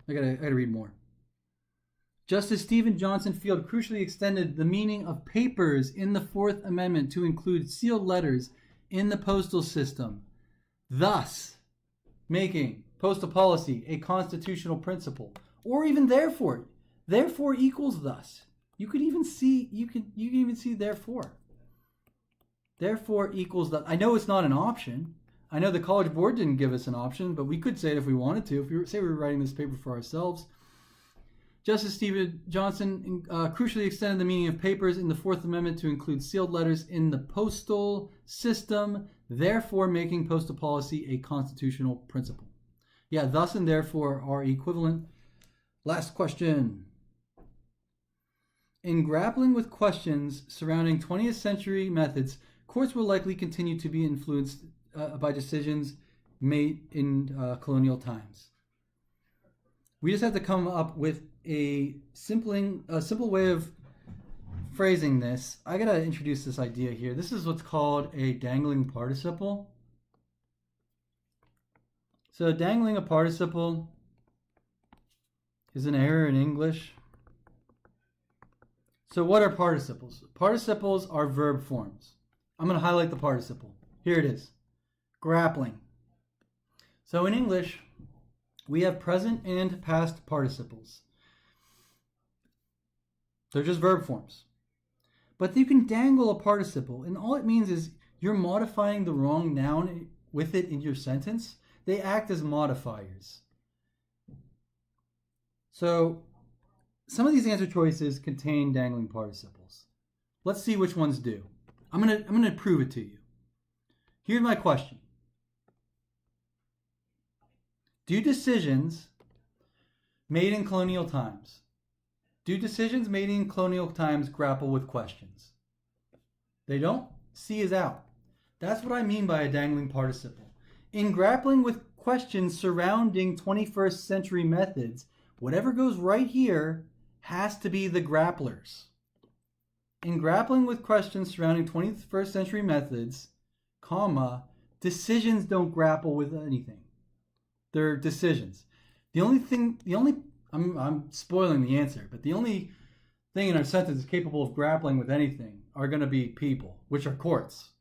Speaker 1: gotta read more. Justice Stephen Johnson Field crucially extended the meaning of papers in the Fourth Amendment to include sealed letters in the postal system, thus making postal policy a constitutional principle, or even therefore. Therefore equals thus. You can even see therefore. Therefore equals thus. I know it's not an option. I know the College Board didn't give us an option, but we could say it if we wanted to. If we were writing this paper for ourselves. Justice Stephen Johnson crucially extended the meaning of papers in the Fourth Amendment to include sealed letters in the postal system, therefore making postal policy a constitutional principle. Yeah, thus and therefore are equivalent. Last question. In grappling with questions surrounding 20th century methods, courts will likely continue to be influenced by decisions made in colonial times. We just have to come up with a simple way of phrasing this. I gotta introduce this idea here. This is what's called a dangling participle. So dangling a participle is an error in English. So what are participles? Participles are verb forms. I'm going to highlight the participle. Here it is. Grappling. So in English, we have present and past participles. They're just verb forms. But you can dangle a participle, and all it means is you're modifying the wrong noun with it in your sentence. They act as modifiers. So some of these answer choices contain dangling participles. Let's see which ones do. I'm gonna prove it to you. Here's my question. Do decisions made in colonial times grapple with questions? They don't? C is out. That's what I mean by a dangling participle. In grappling with questions surrounding 21st century methods, whatever goes right here has to be the grapplers. In grappling with questions surrounding 21st century methods, decisions don't grapple with anything. They're decisions. I'm spoiling the answer, but the only thing in our sentence capable of grappling with anything are going to be people, which are courts.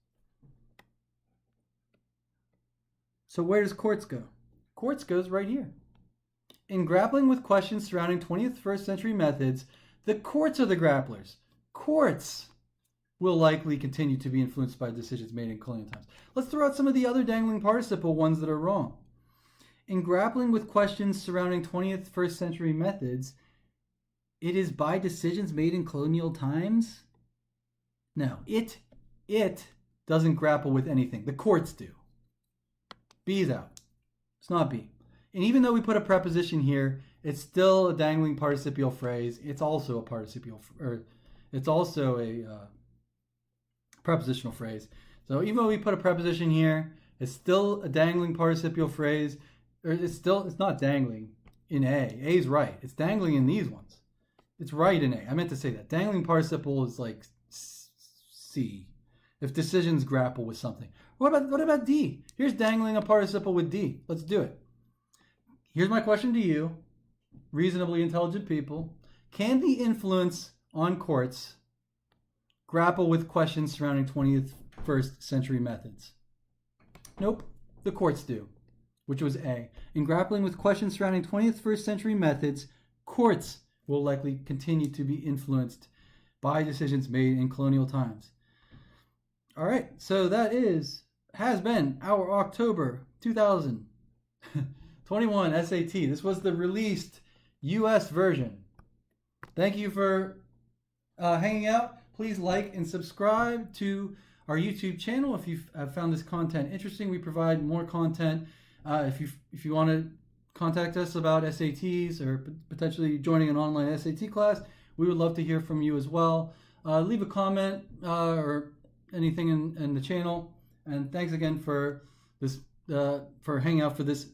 Speaker 1: So where does courts go? Courts goes right here. In grappling with questions surrounding 21st century methods, the courts are the grapplers. Courts will likely continue to be influenced by decisions made in colonial times. Let's throw out some of the other dangling participle ones that are wrong. In grappling with questions surrounding 21st century methods, it is by decisions made in colonial times? No, it doesn't grapple with anything. The courts do. B is out. It's not B. And even though we put a preposition here, it's still a dangling participial phrase. It's also a prepositional phrase. So even though we put a preposition here, it's still a dangling participial phrase. It's not dangling in A. A is right. It's dangling in these ones. It's right in A. I meant to say that. Dangling participle is like C. If decisions grapple with something. What about D? Here's dangling a participle with D. Let's do it. Here's my question to you, reasonably intelligent people. Can the influence on courts grapple with questions surrounding 21st century methods? Nope, the courts do, which was A. In grappling with questions surrounding 21st century methods, courts will likely continue to be influenced by decisions made in colonial times. All right, so that has been our October 2021 SAT. This was the released US version. Thank you for hanging out. Please like and subscribe to our YouTube channel if you have found this content interesting. We provide more content. If you want to contact us about SATs or potentially joining an online SAT class, we would love to hear from you as well. Leave a comment or anything in the channel. And thanks again for this for hanging out for this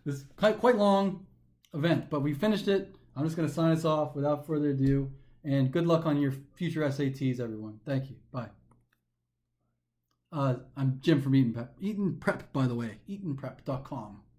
Speaker 1: this quite long event. But we finished it. I'm just going to sign us off without further ado. And good luck on your future SATs, everyone. Thank you. Bye. I'm Jim from Eaton Prep, by the way. EatonPrep.com.